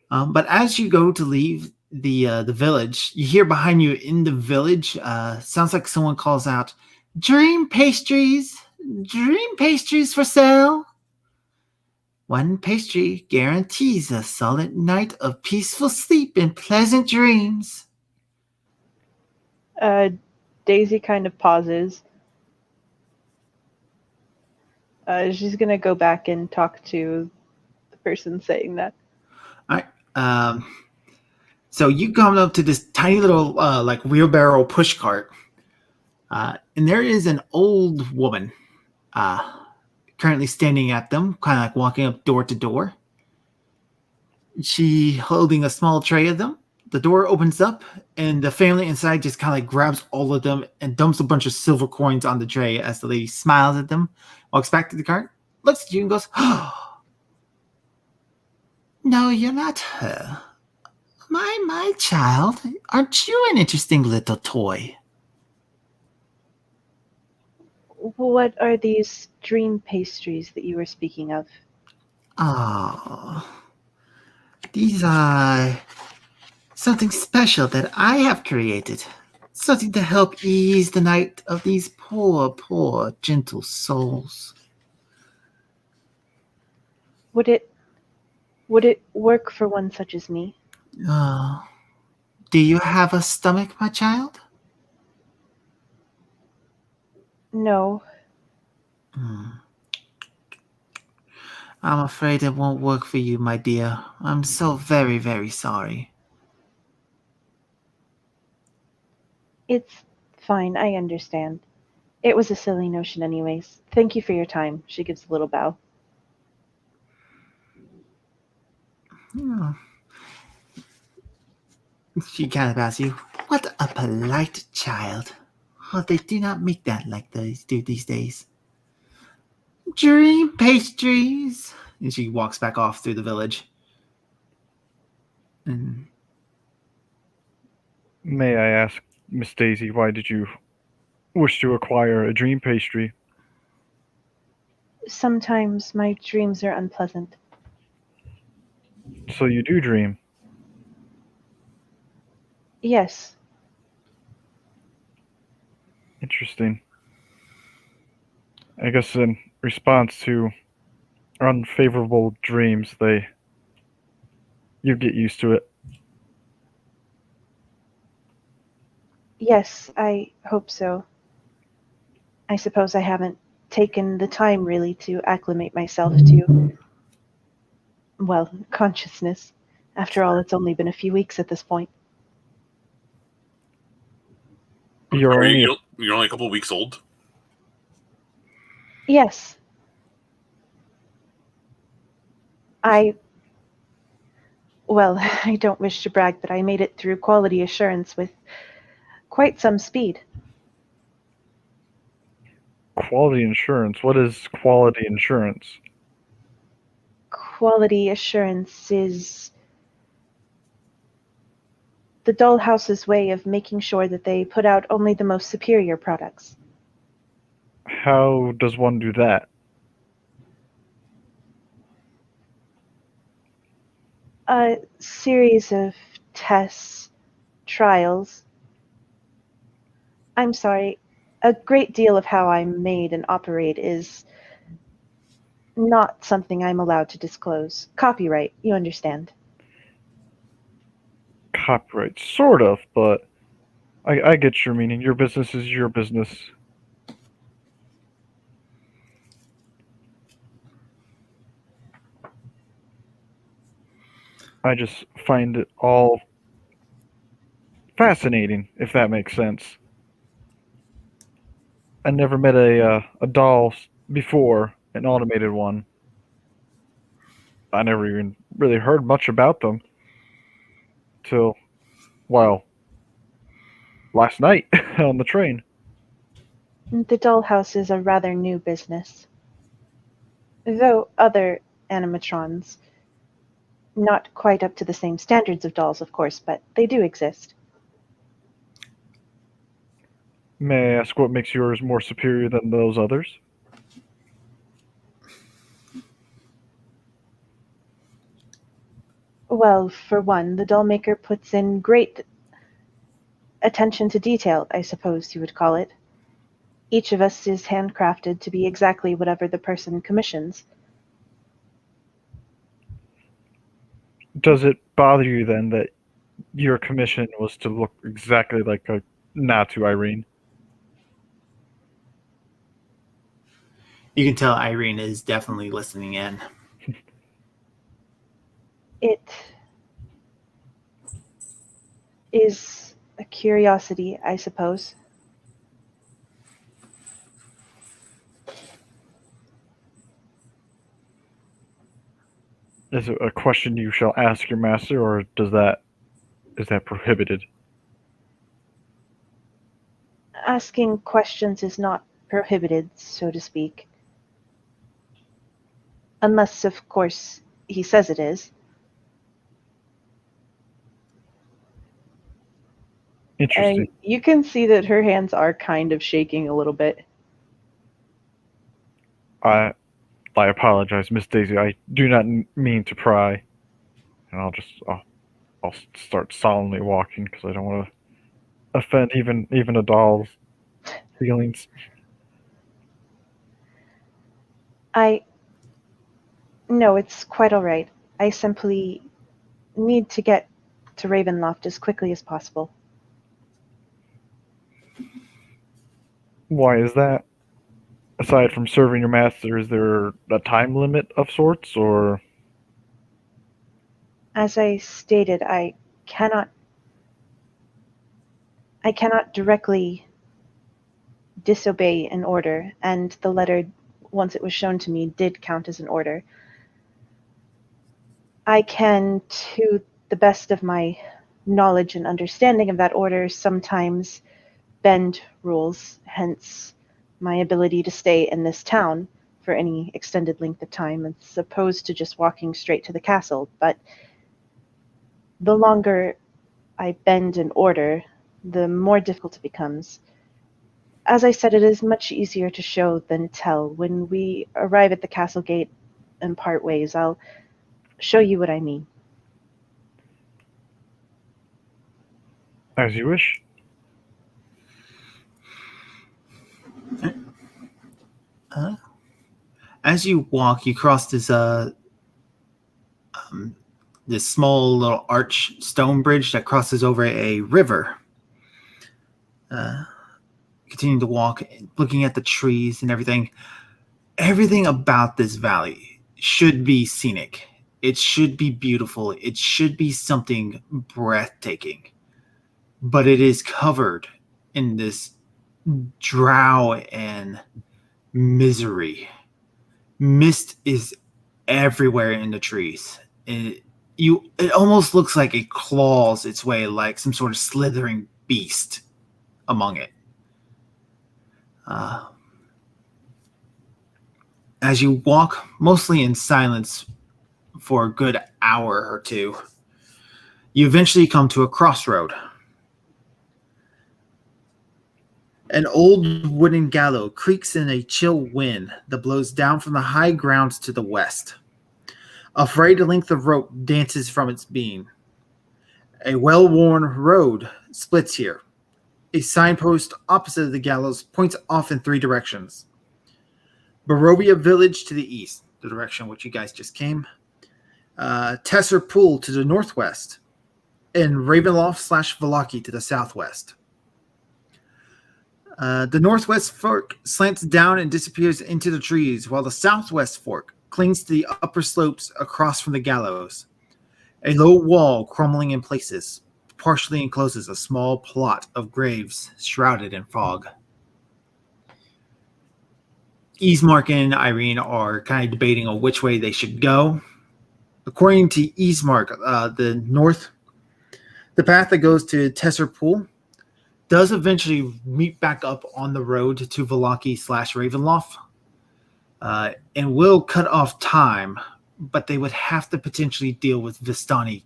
But as you go to leave the village, you hear behind you in the village, sounds like someone calls out, Dream pastries! Dream pastries for sale! One pastry guarantees a solid night of peaceful sleep and pleasant dreams. Daisy kind of pauses. She's gonna go back and talk to the person saying that. All right. So you come up to this tiny little like wheelbarrow push cart, and there is an old woman currently standing at them, kind of like walking up door to door. She holding a small tray of them. The door opens up, and the family inside just kind of like grabs all of them and dumps a bunch of silver coins on the tray as the lady smiles at them, walks back to the cart, looks at you, and goes, "Oh, no, you're not her. My child, aren't you an interesting little toy?" What are these dream pastries that you were speaking of? Oh, these are something special that I have created. Something to help ease the night of these poor, poor, gentle souls. Would it work for one such as me? Oh, do you have a stomach, my child? No. I'm afraid it won't work for you, my dear. I'm so very, very sorry. It's fine, I understand. It was a silly notion anyways. Thank you for your time. She gives a little bow. Oh. She kind of asks you, "What a polite child. Oh, they do not make that like these do these days." Dream pastries. And she walks back off through the village. And May I ask, Miss Daisy, why did you wish to acquire a dream pastry? Sometimes my dreams are unpleasant. So you do dream. Yes. Interesting. I guess in response to unfavorable dreams, you get used to it. Yes, I hope so. I suppose I haven't taken the time really to acclimate myself to, well, consciousness. After all, it's only been a few weeks at this point. You're only You're only a couple weeks old. Yes. Well, I don't wish to brag, but I made it through quality assurance with quite some speed. quality insurance. What is quality insurance? Quality assurance is the dollhouse's way of making sure that they put out only the most superior products. How does one do that? A series of tests, trials. I'm sorry, a great deal of how I'm made and operate is not something I'm allowed to disclose. Copyright, you understand. Copyright, sort of, but I get your meaning. Your business is your business. I just find it all fascinating, if that makes sense. I never met a doll before, an automated one. I never even really heard much about them till, well, last night on the train. The dollhouse is a rather new business. Though other animatrons, not quite up to the same standards of dolls, of course, but they do exist. May I ask what makes yours more superior than those others? Well, for one, the doll maker puts in great attention to detail, I suppose you would call it. Each of us is handcrafted to be exactly whatever the person commissions. Does it bother you then that your commission was to look exactly like a Natu Irene? You can tell Irene is definitely listening in. It is a curiosity, I suppose. Is it a question you shall ask your master, or is that prohibited? Asking questions is not prohibited, so to speak. Unless, of course, he says it is. Interesting. You can see that her hands are kind of shaking a little bit. I apologize, Miss Daisy. I do not mean to pry, and I'll start solemnly walking because I don't want to offend even a doll's feelings. No, it's quite all right. I simply need to get to Ravenloft as quickly as possible. Why is that? Aside from serving your master, is there a time limit of sorts, or? As I stated, I cannot directly disobey an order, and the letter, once it was shown to me, did count as an order. I can, to the best of my knowledge and understanding of that order, sometimes bend rules, hence my ability to stay in this town for any extended length of time as opposed to just walking straight to the castle. But the longer I bend an order, the more difficult it becomes. As I said, it is much easier to show than tell. When we arrive at the castle gate and part ways, I'll show you what I mean. As you wish. As you walk, you cross this small little arch stone bridge that crosses over a river. Continuing to walk, looking at the trees and everything. Everything about this valley should be scenic. It should be beautiful. It should be something breathtaking. But it is covered in this drow and misery. Mist is everywhere in the trees. It almost looks like it claws its way like some sort of slithering beast among it. As you walk mostly in silence for a good hour or two, you eventually come to a crossroad. An old wooden gallows creaks in a chill wind that blows down from the high grounds to the west. A frayed length of rope dances from its beam. A well-worn road splits here. A signpost opposite of the gallows points off in three directions. Barovia Village to the east, the direction which you guys just came. Tesser Pool to the northwest. And Ravenloft/Valaki to the southwest. The northwest fork slants down and disappears into the trees, while the southwest fork clings to the upper slopes across from the gallows. A low wall crumbling in places partially encloses a small plot of graves shrouded in fog. Ismark and Irene are kind of debating on which way they should go. According to Ismark, the path that goes to Tesser Pool does eventually meet back up on the road to Valaki/Ravenloft, and will cut off time, but they would have to potentially deal with Vistani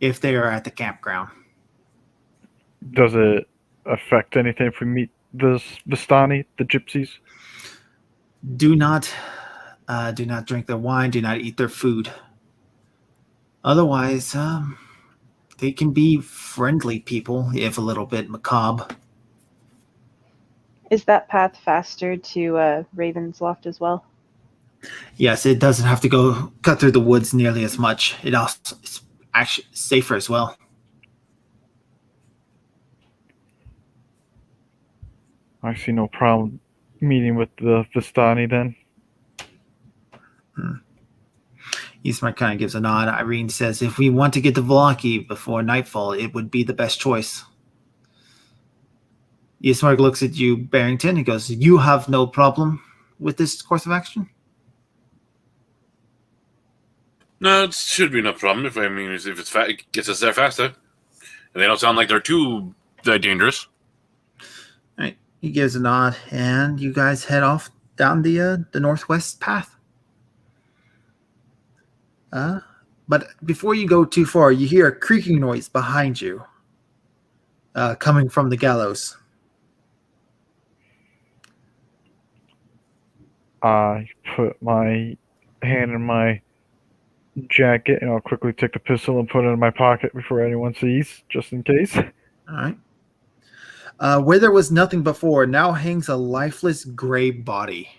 if they are at the campground. Does it affect anything if we meet the Vistani, the gypsies? Do not drink their wine. Do not eat their food. Otherwise, they can be friendly people, if a little bit macabre. Is that path faster to Ravenloft as well? Yes, it doesn't have to go cut through the woods nearly as much. It also is actually safer as well. I see no problem meeting with the Vistani then. Eastmark kind of gives a nod. Irene says, if we want to get to Vallaki before nightfall, it would be the best choice. Eastmark looks at you, Barrington, and goes, you have no problem with this course of action? No, it should be no problem. If it gets us there faster, and they don't sound like they're too dangerous. All right. He gives a nod, and you guys head off down the northwest path. But before you go too far, you hear a creaking noise behind you, coming from the gallows. I put my hand in my jacket, and I'll quickly take the pistol and put it in my pocket before anyone sees, just in case. All right. Where there was nothing before, now hangs a lifeless gray body.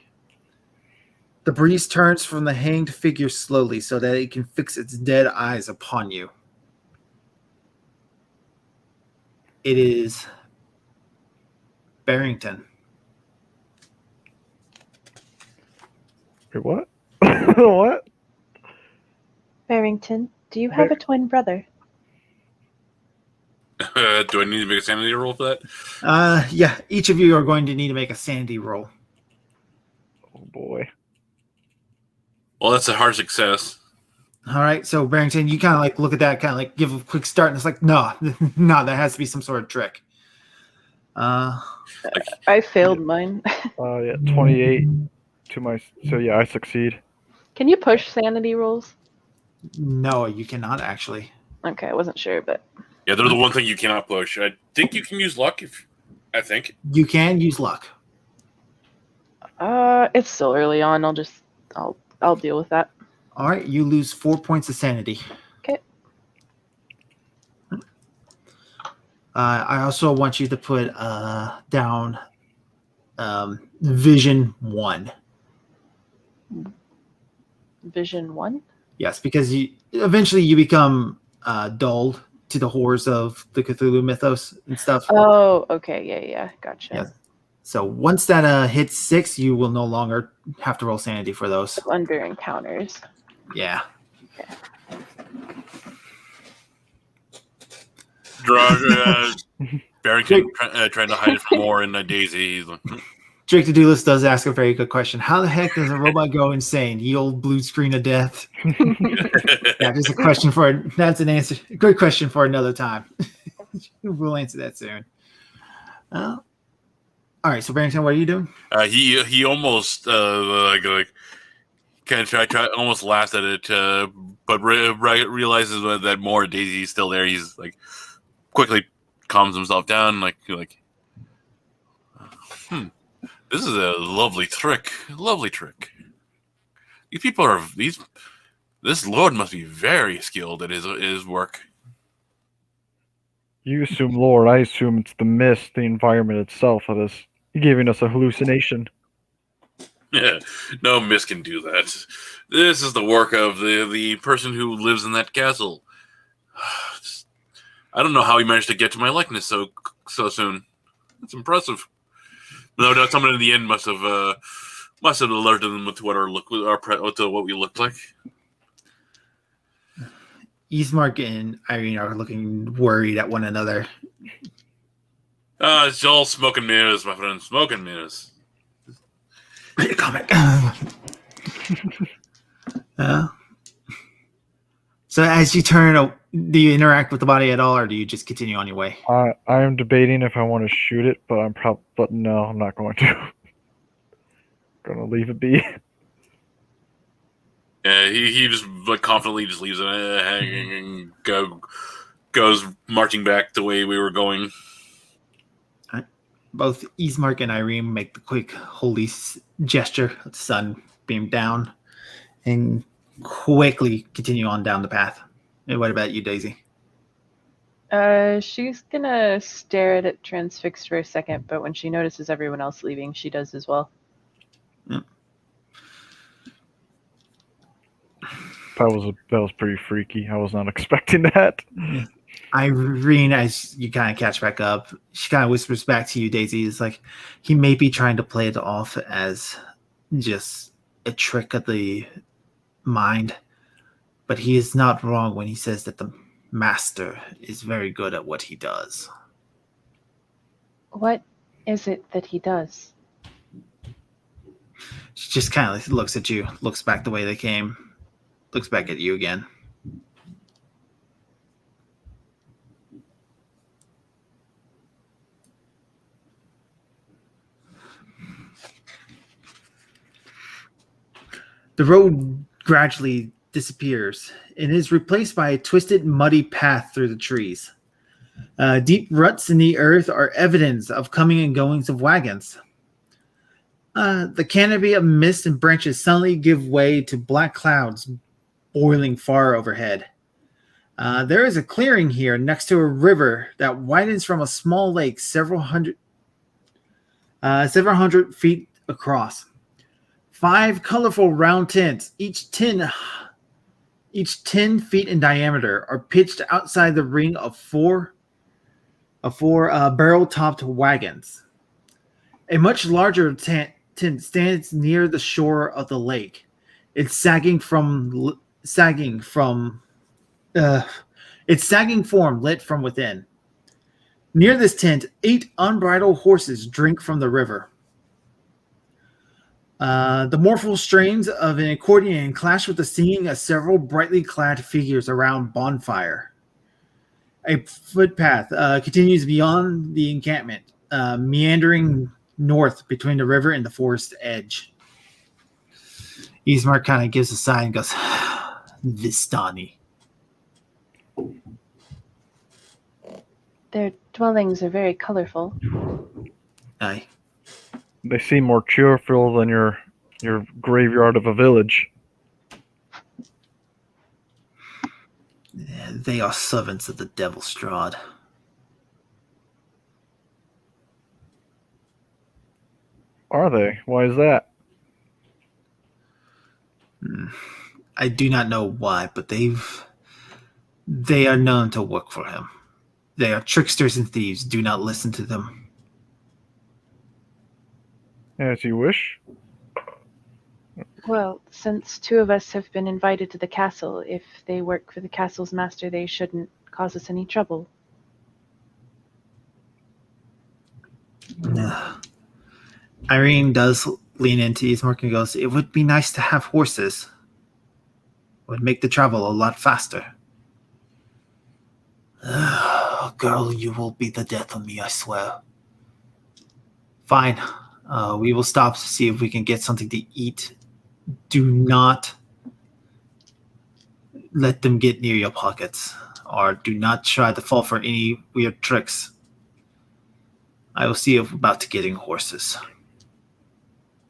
The breeze turns from the hanged figure slowly so that it can fix its dead eyes upon you. It is Barrington. Wait, what? What? Barrington, do you have a twin brother? Do I need to make a sanity roll for that? Yeah, each of you are going to need to make a sanity roll. Oh boy. Well, that's a hard success. All right, so Barrington, you kind of like look at that, kind of like give a quick start, and it's like, no, no, that has to be some sort of trick. I failed mine. Yeah, 28 to my. So yeah, I succeed. Can you push sanity rolls? No, you cannot actually. Okay, I wasn't sure, but Yeah, they're the one thing you cannot push. I think you can use luck. I think You can use luck. it's still early on. I'll deal with that. All right, you lose 4 points of sanity. Okay. I also want you to put down Vision 1. Vision 1? Yes, because eventually you become dulled to the horrors of the Cthulhu mythos and stuff. Oh, okay. Yeah. Gotcha. Yeah. So once that hits 6, you will no longer have to roll sanity for those. Under encounters. Yeah. Barrington trying to hide it from more in Daisy. He's like, Drake the Duelist does ask a very good question. How the heck does a robot go insane? The old blue screen of death. Yeah, just a question that's an answer. A good question for another time. We'll answer that soon. All right, so Barrington, what are you doing? he almost like kind of try almost laughs at it, but realizes that more Daisy's still there. He's like quickly calms himself down, like this is a lovely trick. Lovely trick. These people are this lord must be very skilled at his work. You assume lore. I assume it's the mist, the environment itself that is giving us a hallucination. Yeah, no mist can do that. This is the work of the person who lives in that castle. I don't know how he managed to get to my likeness so soon. It's impressive. No doubt someone in the end must have alerted them to what we looked like. Eastmark and Irene are looking worried at one another. It's all smoke and mirrors, my friend. Smoke and mirrors. Read a comic. So as you turn, do you interact with the body at all, or do you just continue on your way? I am debating if I want to shoot it, but but no, I'm not going to. Gonna leave it be. Yeah, he just like confidently just leaves it hanging and goes marching back the way we were going. Both Eastmark and Irene make the quick holy gesture, the sun beam down, and quickly continue on down the path. And what about you, Daisy? She's gonna stare at it transfixed for a second, but when she notices everyone else leaving, she does as well. That was pretty freaky. I was not expecting that. Irene, as you kind of catch back up, she kind of whispers back to you, Daisy, is like, he may be trying to play it off as just a trick of the mind, but he is not wrong when he says that the master is very good at what he does. What is it that he does? She just kind of looks at you, looks back the way they came, looks back at you again. The road gradually disappears and is replaced by a twisted, muddy path through the trees. Deep ruts in the earth are evidence of coming and goings of wagons. The canopy of mist and branches suddenly give way to black clouds boiling far overhead. There is a clearing here next to a river that widens from a small lake several hundred feet across. 5 colorful round tents, each 10 feet in diameter, are pitched outside the ring of four barrel-topped wagons. A much larger tent stands near the shore of the lake. Its sagging form lit from within. Near this tent, 8 unbridled horses drink from the river. The mournful strains of an accordion clash with the singing of several brightly clad figures around bonfire. A footpath continues beyond the encampment, meandering north between the river and the forest edge. Ismar kind of gives a sigh and goes, Vistani. Their dwellings are very colorful. Aye. They seem more cheerful than your graveyard of a village. They are servants of the Devil Strahd. Are they? Why is that? I do not know why, but they are known to work for him. They are tricksters and thieves. Do not listen to them. As you wish. Well, since 2 of us have been invited to the castle, if they work for the castle's master, they shouldn't cause us any trouble. Irene does lean into Ismark and goes, it would be nice to have horses. It would make the travel a lot faster. Girl, you will be the death of me, I swear. Fine. We will stop to see if we can get something to eat. Do not let them get near your pockets, or do not try to fall for any weird tricks. I will see about getting horses.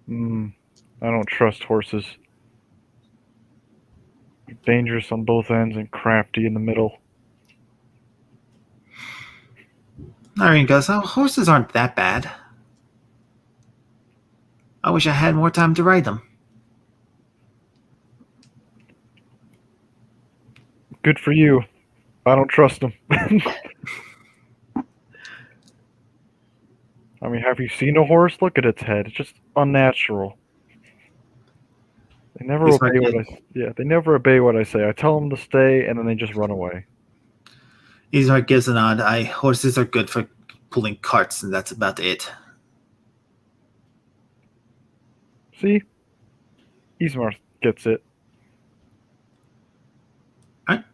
I don't trust horses. They're dangerous on both ends and crafty in the middle. Irene goes, horses aren't that bad. I wish I had more time to ride them. Good for you. I don't trust them. I mean, have you seen a horse? Look at its head. It's just unnatural. They never obey they never obey what I say. I tell them to stay, and then they just run away. Ismark gives a nod. Horses are good for pulling carts, and that's about it. See? Ismar gets it. All right.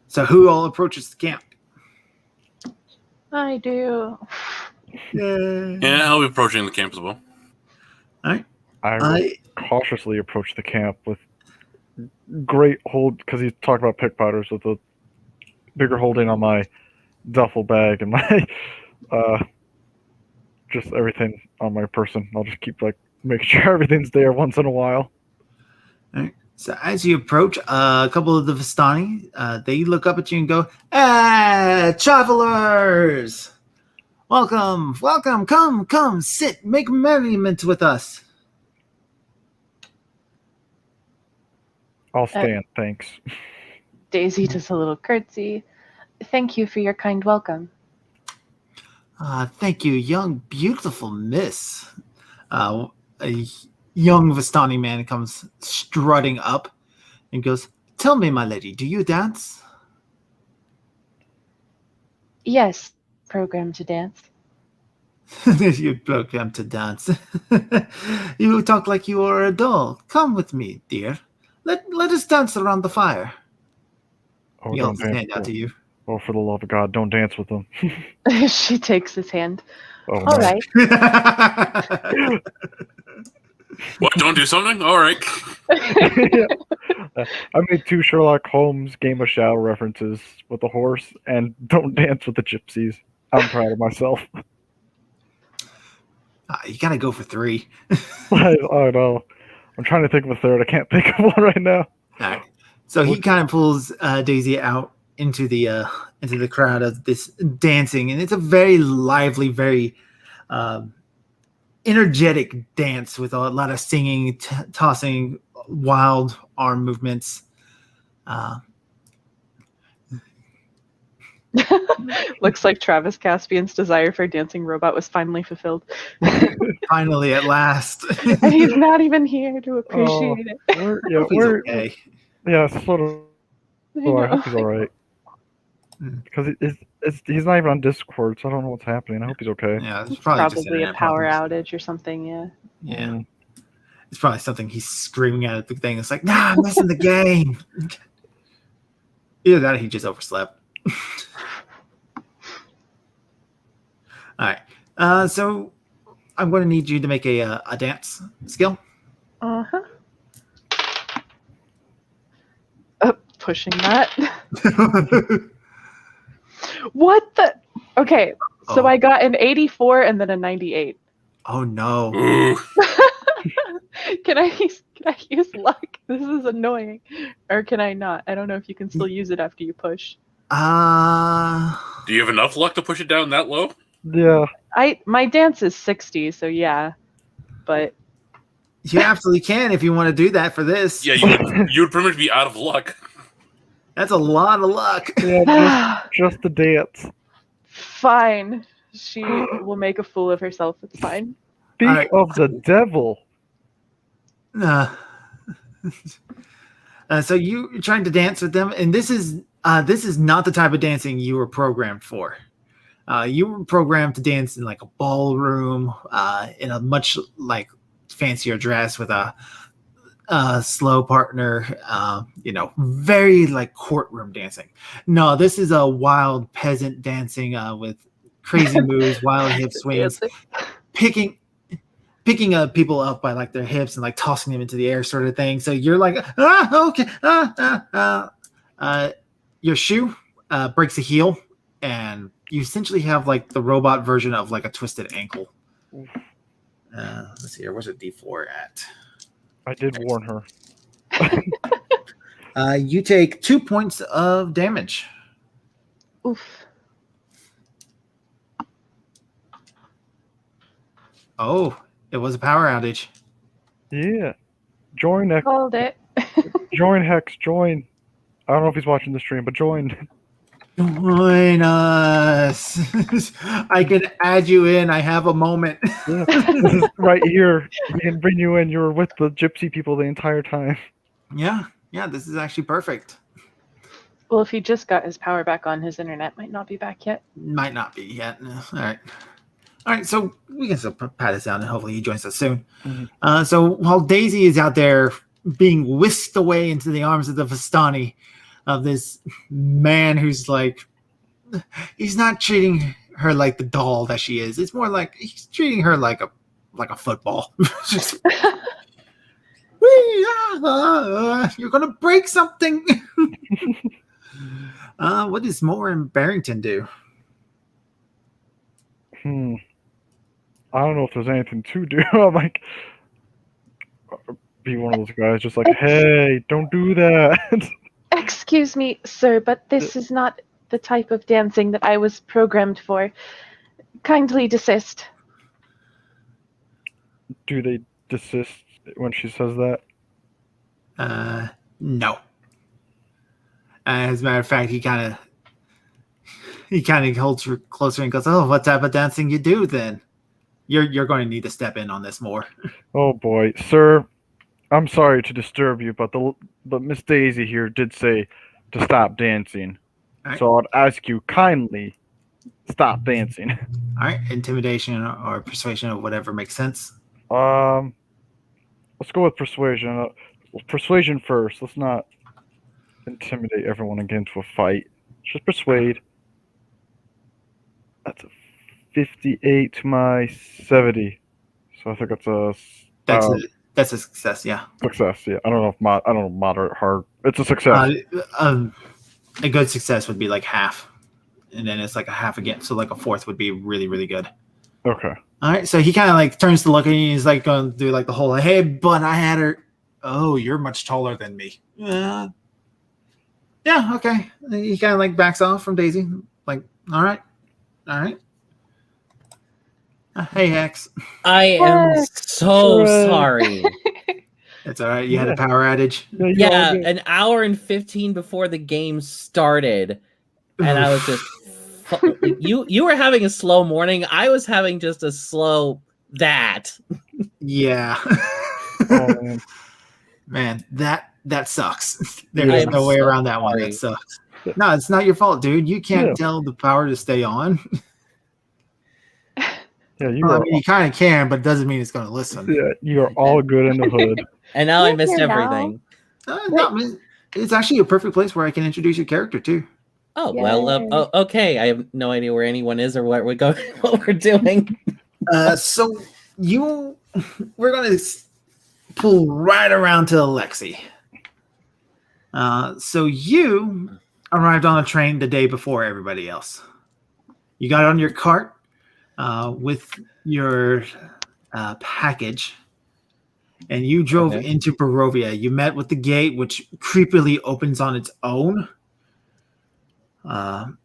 So who all approaches the camp? I do. Yeah, I'll be approaching the camp as well. All right. I cautiously approach the camp with great hold, because he's talking about pickpocketers, with a bigger holding on my duffel bag and my just everything on my person. I'll just keep making sure everything's there once in a while. All right. So as you approach, a couple of the Vistani, they look up at you and go, travelers! Welcome, welcome, come, sit, make merriment with us. I'll stand, thanks. Daisy does a little curtsy. Thank you for your kind welcome. Thank you, young, beautiful miss. A young Vistani man comes strutting up and goes, tell me, my lady, do you dance? Yes, program to dance. You program to dance. You talk like you are a doll. Come with me, dear. Let us dance around the fire. Oh, He don't holds his dance. hand out to you. Oh, for the love of God, don't dance with them. She takes his hand. Oh, All no. right. What? Don't do something? All right. I made 2 Sherlock Holmes Game of Shadow references with the horse and don't dance with the gypsies. I'm proud of myself. You gotta go for 3. I know. I'm trying to think of a third. I can't think of one right now. All right. So he kind of pulls Daisy out into the crowd of this dancing, and it's a very lively, very energetic dance with a lot of singing, tossing, wild arm movements. Looks like Travis Caspian's desire for a dancing robot was finally fulfilled. Finally, at last. And he's not even here to appreciate it. He's okay. Yeah, sort of. Oh, I hope he's all right. Because he's not even on Discord, so I don't know what's happening. I hope he's okay. Yeah, it's It's probably, probably a power outage or something, yeah. Yeah. It's probably something he's screaming at the thing. It's like, nah, I'm missing the game. Either that or he just overslept. All right. So I'm going to need you to make a dance skill. Uh-huh. Pushing that. What the? Okay, so I got an 84 and then a 98. Oh, no. Ooh. Can I use luck? This is annoying. Or can I not? I don't know if you can still use it after you push. Do you have enough luck to push it down that low? Yeah. My dance is 60, so yeah. But you absolutely can if you want to do that for this. Yeah, you would pretty much be out of luck. That's a lot of luck. Yeah, just the dance. fine. She will make a fool of herself. It's fine. Speak of the devil. So you're trying to dance with them, and this is not the type of dancing you were programmed for. You were programmed to dance in like a ballroom, in a much like fancier dress with a slow partner. Very like courtroom dancing. No, this is a wild peasant dancing with crazy moves, wild hip swings, picking people up by like their hips and like tossing them into the air, sort of thing. So you're like, okay, your shoe breaks a heel, and you essentially have like the robot version of like a twisted ankle. Let's see here. Where's a D4 at? I did warn her. You take 2 points of damage. Oof. Oh, it was a power outage. Yeah. Join Hex. Hold it. Join Hex. Join. I don't know if he's watching the stream, but join. Join us. I can add you in. I have a moment. Yeah, this is right here. We can bring you in. You were with the gypsy people the entire time. Yeah, this is actually perfect. Well, if he just got his power back on, his internet might not be back yet. Might not be yet. No. All right. So we can still pat this down, and hopefully he joins us soon. Mm-hmm. So while Daisy is out there being whisked away into the arms of the Vistani, of this man who's like, he's not treating her like the doll that she is. It's more like he's treating her like a football. Just, you're gonna break something. What does Moore and Barrington do? I don't know if there's anything to do. I'm like, be one of those guys just like, hey, don't do that. Excuse me, sir, but this is not the type of dancing that I was programmed for. Kindly desist. Do they desist when she says that? No. As a matter of fact, he kind of holds her closer and goes, "Oh, what type of dancing you do then? You're going to need to step in on this more." Oh boy, sir, I'm sorry to disturb you, but Miss Daisy here did say to stop dancing. All right. So I'd ask you kindly stop dancing. All right, intimidation or persuasion or whatever makes sense. Let's go with persuasion. Persuasion first. Let's not intimidate everyone into a fight. Just persuade. That's a 58 to my 70. So I think it's a That's a success. Yeah. success. Yeah, I don't know moderate, hard. It's a success. A good success would be like half, and then it's like a half again. So like a fourth would be really, really good. Okay. All right. So he kind of like turns to look at you. And he's like going to do like the whole, hey, but I had her. Oh, you're much taller than me. Yeah. Okay. He kind of like backs off from Daisy. Like, all right. Hey, Hex. I am Hex. so sorry. It's all right. You had a power outage. Yeah, an hour and 15 before the game started, and I was just you were having a slow morning. I was having just a slow that. Yeah. Oh, man, that sucks. There's no way so around that one. sorry. That sucks. No, it's not your fault, dude. You can't tell the power to stay on. Yeah, I mean, you kind of can, but it doesn't mean it's going to listen. Yeah, you are all good in the hood. And now I Yeah, missed you know. everything. No, I mean, it's actually a perfect place where I can introduce your character too. Oh Yay. well, okay. I have no idea where anyone is or what we're going, what we're doing. So we're going to pull right around to Alexi. So you arrived on a train the day before everybody else. You got on your cart with your package, and you drove into Barovia. You met with the gate, which creepily opens on its own. And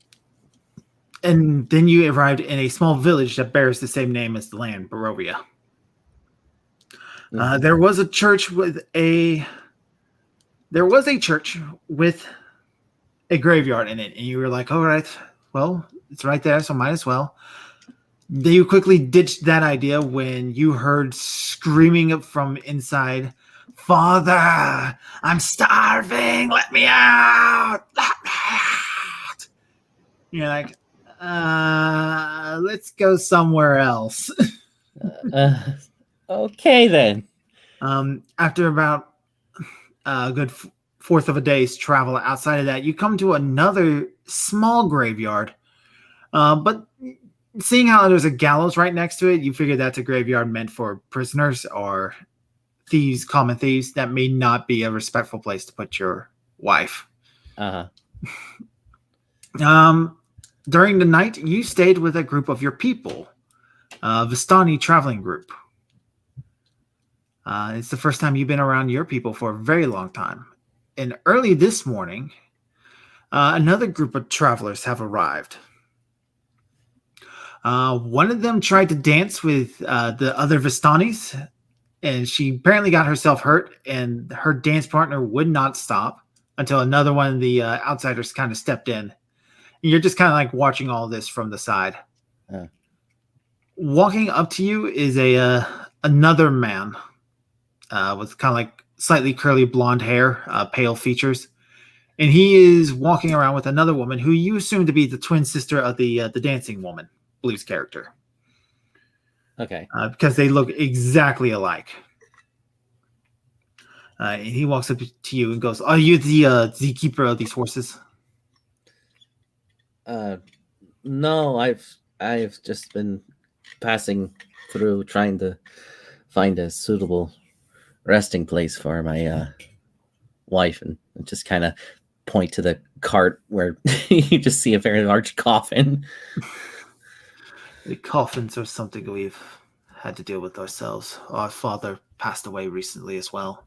then you arrived in a small village that bears the same name as the land, Barovia. There was a church with a graveyard in it, and you were like, all right, well, it's right there, so might as well. Then you quickly ditched that idea when you heard screaming from inside, "Father, I'm starving, let me out, let me out." You're like, let's go somewhere else. Okay then. After about a good fourth of a day's travel outside of that, you come to another small graveyard. But seeing how there's a gallows right next to it, you figure that's a graveyard meant for prisoners or thieves, common thieves. That may not be a respectful place to put your wife. During the night, you stayed with a group of your people, Vistani traveling group. It's the first time you've been around your people for a very long time. And early this morning, another group of travelers have arrived. One of them tried to dance with the other Vistanis, and she apparently got herself hurt, and her dance partner would not stop until another one of the outsiders kind of stepped in. And you're just kind of like watching all this from the side. Walking up to you is another man with kind of like slightly curly blonde hair, pale features. And he is walking around with another woman who you assume to be the twin sister of the dancing woman, Blue's character. Okay. Because they look exactly alike. And he walks up to you and goes, "Are you the keeper of these horses?" No, I've just been passing through trying to find a suitable resting place for my wife, and just kind of point to the cart where you just see a very large coffin. The coffins are something we've had to deal with ourselves. Our father passed away recently as well.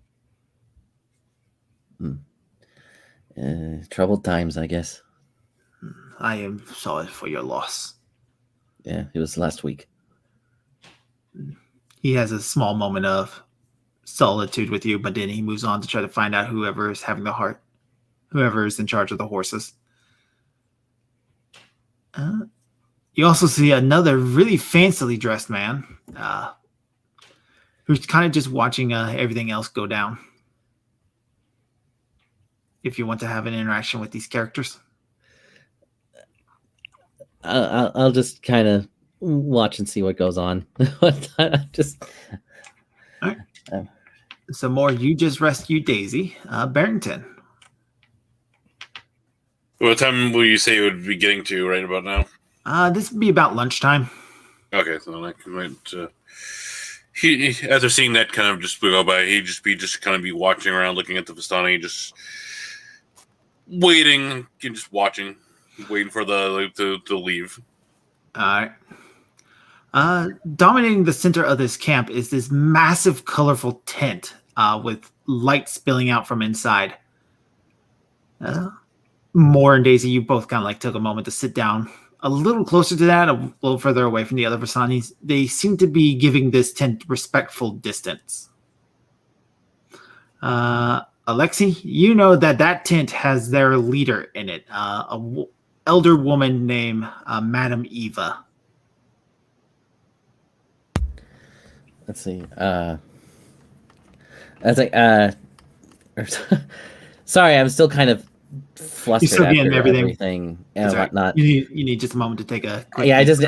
Troubled times, I guess. I am sorry for your loss. Yeah, it was last week. He has a small moment of solitude with you, but then he moves on to try to find out whoever is having the heart, whoever is in charge of the horses. You also see another really fancily dressed man who's kind of just watching everything else go down. If you want to have an interaction with these characters. I'll just kind of watch and see what goes on. Just. All right. Some more. You just rescued Daisy, Barrington. What time will you say it would be getting to right about now? This would be about lunchtime. Okay, so I might. He after seeing that kind of just go by, he'd just kind of be watching around, looking at the Vistani, just waiting, just watching, waiting for the to leave. All right. Dominating the center of this camp is this massive, colorful tent with light spilling out from inside. Moore and Daisy, you both kind of like took a moment to sit down a little closer to that, a little further away from the other Versanis. They seem to be giving this tent respectful distance. Alexi, you know that tent has their leader in it, a elder woman named Madame Eva. Let's see. I was like, sorry, I'm still kind of flustered. You're still getting after everything and right. whatnot. You need just a moment to take a quick I just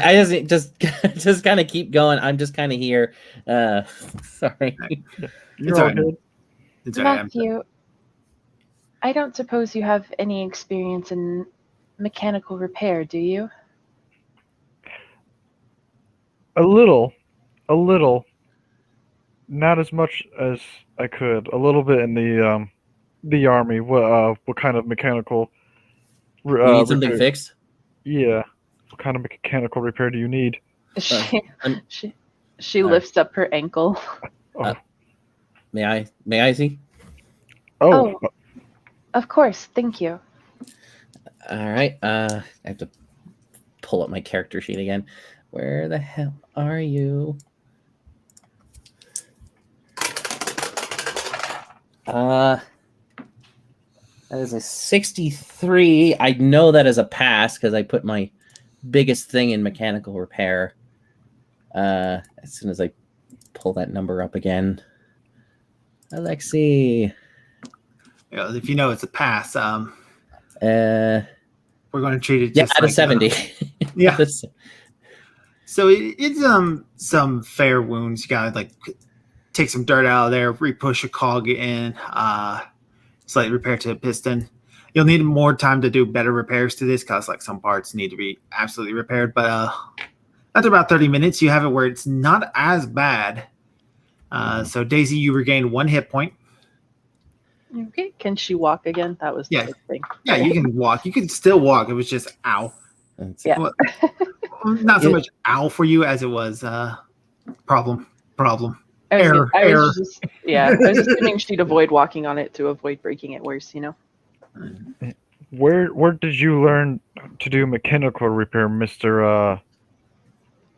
kind of keep going. I'm just kind of here. Sorry. It's all good. It's all right. Matthew, I don't suppose you have any experience in mechanical repair, do you? A little. Not as much as I could. A little bit in the army. What kind of mechanical? You need something repair? fixed? Yeah. What kind of mechanical repair do you need? She lifts up her ankle. May I see? Oh, of course. Thank you. All right. I have to pull up my character sheet again. Where the hell are you? That is a 63. I know that is a pass because I put my biggest thing in mechanical repair. As soon as I pull that number up again. Alexi. Yeah, if you know it's a pass, We're going to treat it just out of 70. Yeah. So it's some fair wounds. You gotta like take some dirt out of there, re-push a cog in, slightly repair to a piston. You'll need more time to do better repairs to this because like some parts need to be absolutely repaired. But after about 30 minutes, you have it where it's not as bad. So Daisy, you regained 1 hit point. Okay. Can she walk again? That was the big thing. Yeah, you can walk. You can still walk. It was just ow. Yeah. Well, not so much ow for you as it was problem. I Error. was assuming she'd avoid walking on it to avoid breaking it worse, you know? Where did you learn to do mechanical repair, Mr.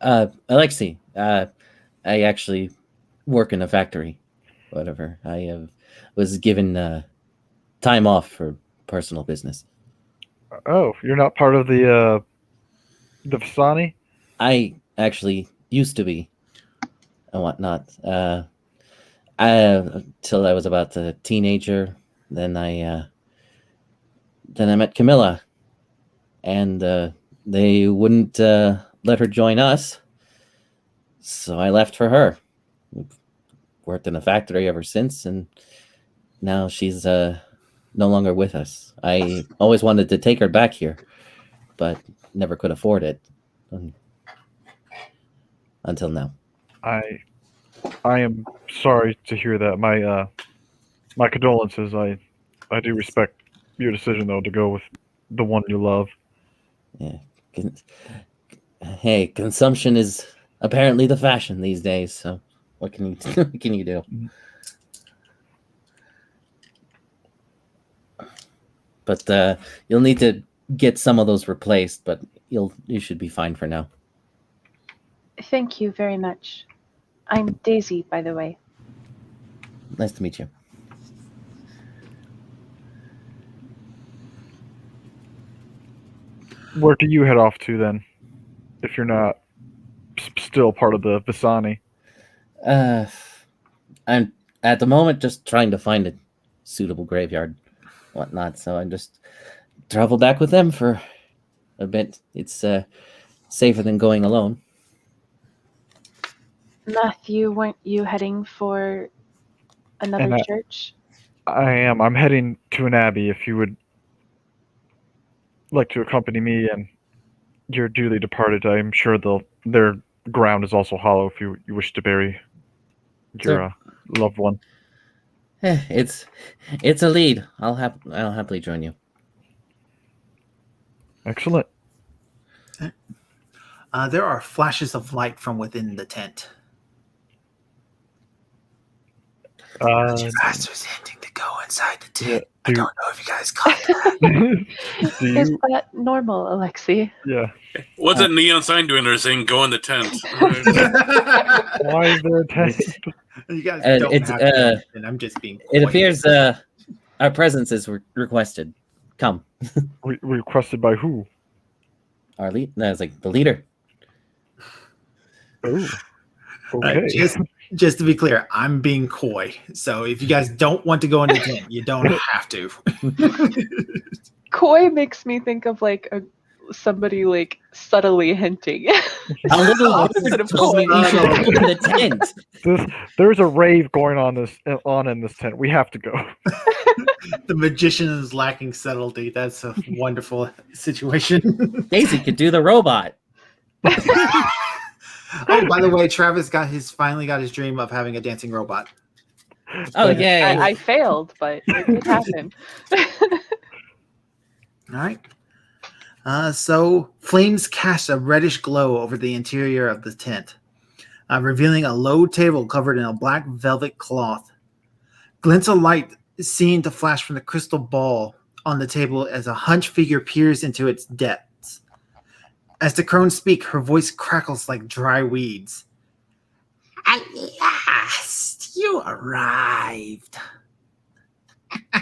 Alexi, I actually work in a factory. Whatever. I was given time off for personal business. Oh, you're not part of the Vasani? I actually used to be and whatnot. Till I was about a teenager. Then I met Camilla, and they wouldn't let her join us, so I left for her. We've worked in a factory ever since, and now she's no longer with us. I always wanted to take her back here, but never could afford it until now. I am sorry to hear that. My condolences. I do respect your decision though to go with the one you love. Yeah. Hey, consumption is apparently the fashion these days. So what can you do? but you'll need to get some of those replaced. But you should be fine for now. Thank you very much. I'm Daisy, by the way. Nice to meet you. Where do you head off to then, if you're not still part of the Visani? I'm at the moment just trying to find a suitable graveyard, whatnot. So I just travel back with them for a bit. It's safer than going alone. Matthew, weren't you heading for another church? I am. I'm heading to an abbey. If you would like to accompany me and your dearly departed, I'm sure their ground is also hollow if you wish to bury your loved one. It's a lead. I'll happily join you. Excellent. There are flashes of light from within the tent. You guys was hinting to go inside the tent. I don't know if you guys caught that. Is that normal, Alexi? Yeah. What's that neon sign doing there saying go in the tent? Why is there a tent? You guys don't have to, and I'm just being It appears our presence is requested. Come. Requested by who? Our lead? No, it's like the leader. Oh. Okay. Just to be clear, I'm being coy. So if you guys don't want to go into the tent, you don't have to. Coy makes me think of like somebody like subtly hinting. A little Opposite of coy. in the tent. There's a rave going on in this tent. We have to go. The magician is lacking subtlety. That's a wonderful situation. Daisy could do the robot. Oh, by the way, Travis finally got his dream of having a dancing robot. Oh, yeah. I failed, but it did happen. All right. So flames cast a reddish glow over the interior of the tent, revealing a low table covered in a black velvet cloth. Glints of light seen to flash from the crystal ball on the table as a hunched figure peers into its depths. As the crones speak, her voice crackles like dry weeds. At last, you arrived. I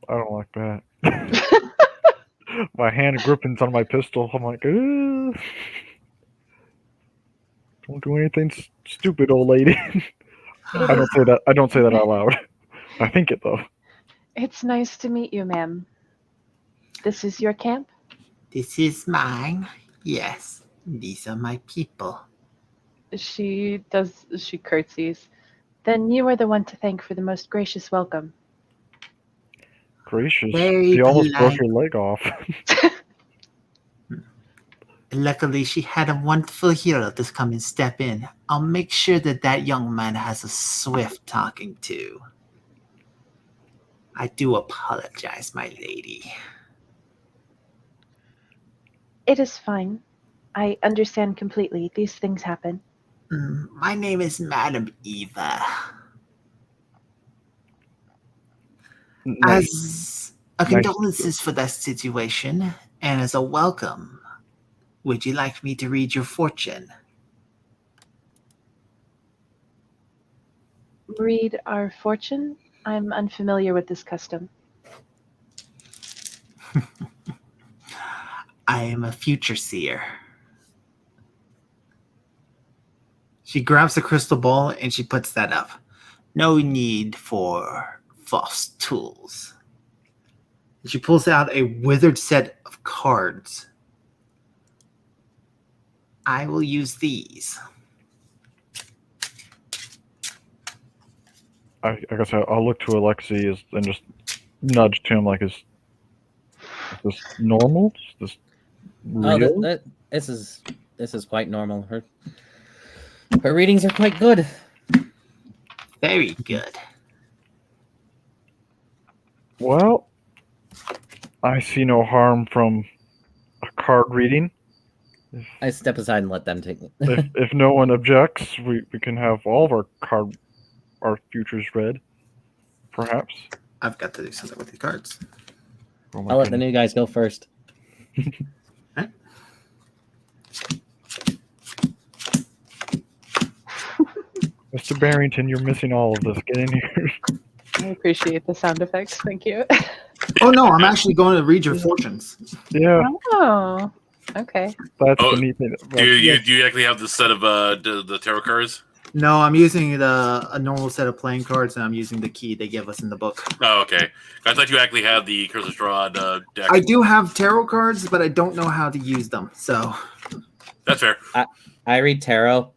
don't like that. My hand gripping's on my pistol. I'm like, don't do anything stupid, old lady. I don't say that out loud. I think it though. It's nice to meet you, ma'am. This is your camp? This is mine. Yes, these are my people. She curtsies. Then you are the one to thank for the most gracious welcome. Gracious. Very You almost broke polite. your leg off. Luckily, she had a wonderful hero to come and step in. I'll make sure that young man has a swift talking to. I do apologize, my lady. It is fine. I understand completely. These things happen. My name is Madam Eva. As a condolences for that situation, and as a welcome, would you like me to read your fortune? Read our fortune? I'm unfamiliar with this custom. I am a future seer. She grabs the crystal ball and she puts that up. No need for false tools. She pulls out a withered set of cards. I will use these. I guess I'll look to Alexi and just nudge to him like, is this normal? Is this real? Oh, this is quite normal. Her readings are quite good. Very good. Well, I see no harm from a card reading. I step aside and let them take it. If no one objects, we can have all of our card our futures read, perhaps. I've got to do something with these cards. Oh my I'll let the goodness. new guys go first. Right? Mr. Barrington, you're missing all of this. Get in here. I appreciate the sound effects. Thank you. Oh no, I'm actually going to read your fortunes. Yeah, Oh, okay. that's Oh, the neat thing. Do you actually have the set of the tarot cards? No, I'm using a normal set of playing cards, and I'm using the key they give us in the book. Oh, okay. I thought you actually had the Curse Draw deck. I do have tarot cards, but I don't know how to use them. So That's fair. I read tarot.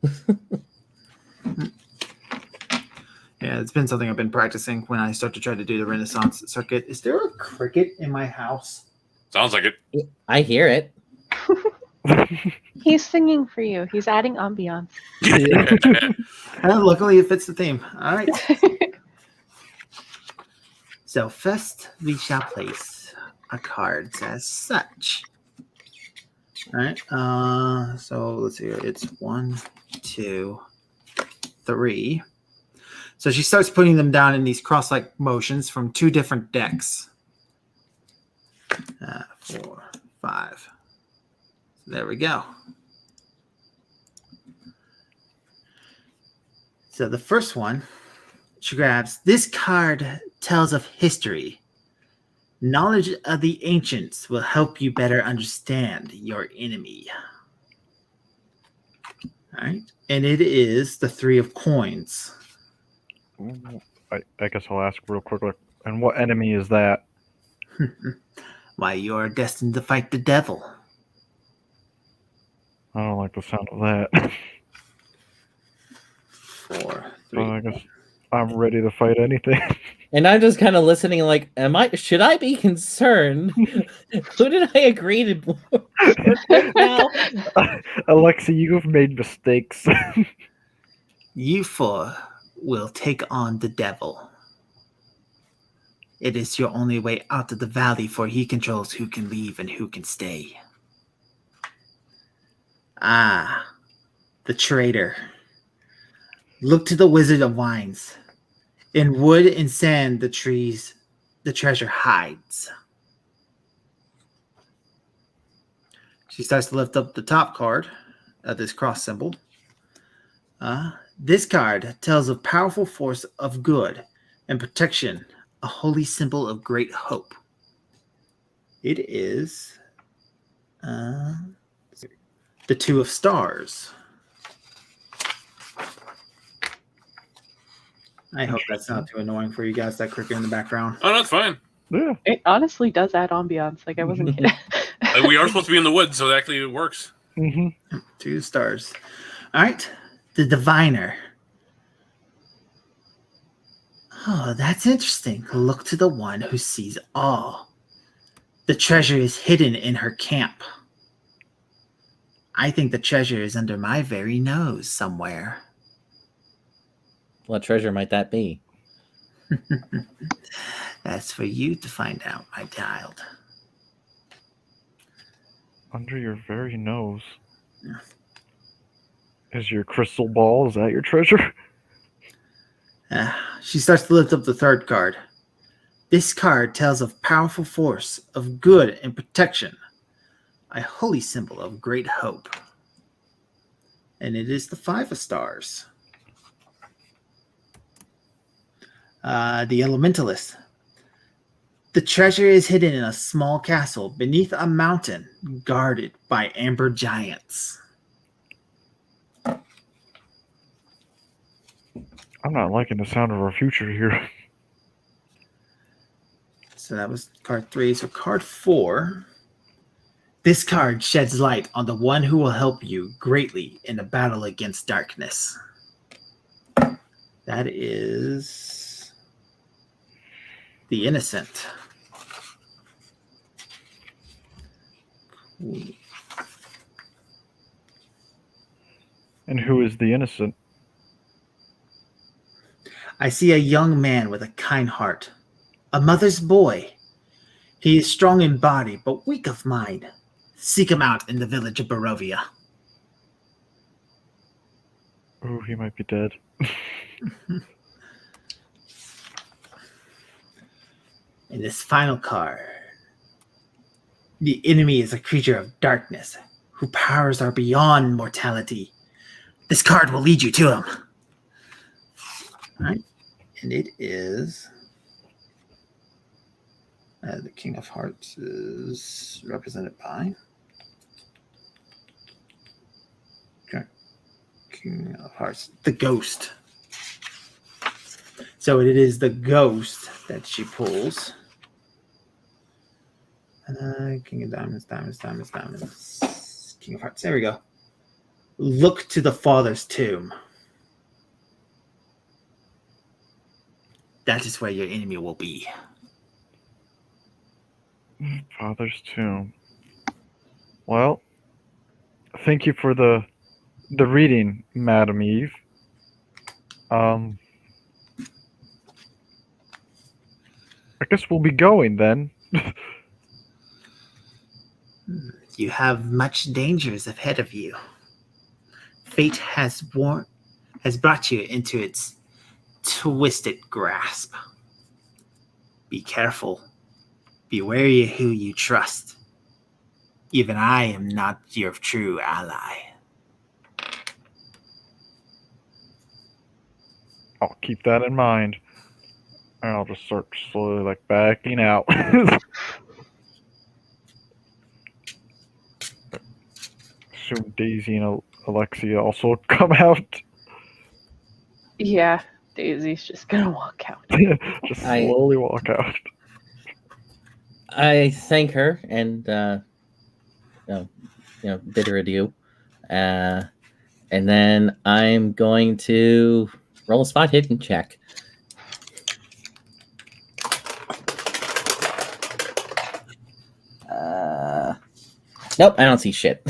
yeah, it's been something I've been practicing when I start to try to do the Renaissance circuit. Is there a cricket in my house? Sounds like it. I hear it. He's singing for you. He's adding ambiance. Luckily, it fits the theme. All right. So first, we shall place our cards as such. All right. So let's see. It's 1, 2, 3. So she starts putting them down in these cross-like motions from 2 different decks. 4, 5. There we go. So the first one, she grabs, this card tells of history. Knowledge of the ancients will help you better understand your enemy. All right. And it is the 3 of coins. I guess I'll ask real quickly. And what enemy is that? Why, you are destined to fight the devil. I don't like the sound of that. 4, 3. I guess I'm ready to fight anything. And I'm just kind of listening like, should I be concerned? Who did I agree to now? Alexa, you've made mistakes. You 4 will take on the devil. It is your only way out of the valley, for he controls who can leave and who can stay. Ah, the traitor. Look to the Wizard of Wines. In wood and sand, the treasure hides. She starts to lift up the top card of this cross symbol. This card tells of powerful force of good and protection, a holy symbol of great hope. It is the 2 of stars. I hope that's not too annoying for you guys, that cricket in the background. Oh, that's fine. Yeah. It honestly does add ambiance. Like, I wasn't kidding. We are supposed to be in the woods, so actually it works. Mm-hmm. 2 stars. All right. The diviner. Oh, that's interesting. Look to the one who sees all. The treasure is hidden in her camp. I think the treasure is under my very nose somewhere. What treasure might that be? That's for you to find out, my child. Under your very nose. Yeah. Is your crystal ball, is that your treasure? She starts to lift up the 3rd card. This card tells of powerful force, of good and protection, a holy symbol of great hope. And it is the 5 of stars. The Elementalist. The treasure is hidden in a small castle beneath a mountain guarded by amber giants. I'm not liking the sound of our future here. So that was card 3. So card 4. This card sheds light on the one who will help you greatly in the battle against darkness. That is the Innocent. Cool. And who is the innocent? I see a young man with a kind heart, a mother's boy. He is strong in body, but weak of mind. Seek him out in the village of Barovia. Oh, he might be dead. In this final card, the enemy is a creature of darkness whose powers are beyond mortality. This card will lead you to him. All right. And it is the King of Hearts is represented by King of Hearts, the Ghost. So it is the Ghost that she pulls. King of Diamonds. King of Hearts. There we go. Look to the Father's tomb. That is where your enemy will be. Father's tomb. Well, thank you for the reading, Madam Eve. I guess we'll be going then. You have much dangers ahead of you. Fate has brought you into its twisted grasp. Be careful. Be wary of who you trust. Even I am not your true ally. I'll keep that in mind. And I'll just start slowly backing out. Assume Daisy and Alexia also come out. Yeah, Daisy's just gonna walk out. Just slowly walk out. I thank her and bid her adieu. And then I'm going to roll a spot hidden check. Nope, I don't see shit.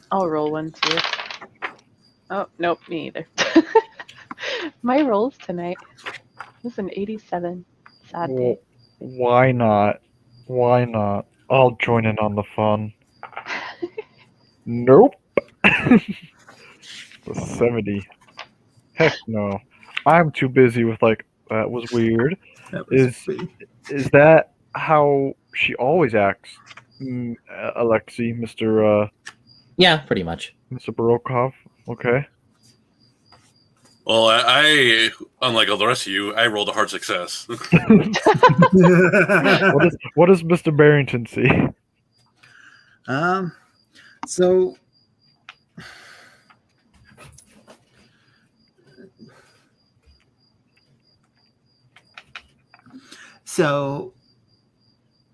I'll roll one too. Oh, nope, me either. My rolls tonight was an 87. Sad day. Why not? Why not? I'll join in on the fun. Nope. The 70. Heck no. I'm too busy with that was weird. That was Is that how she always acts, Alexei, Mr. Yeah, pretty much. Mr. Barokov? Okay. Well, I unlike all the rest of you, I rolled a hard success. What does Mr. Barrington see? So,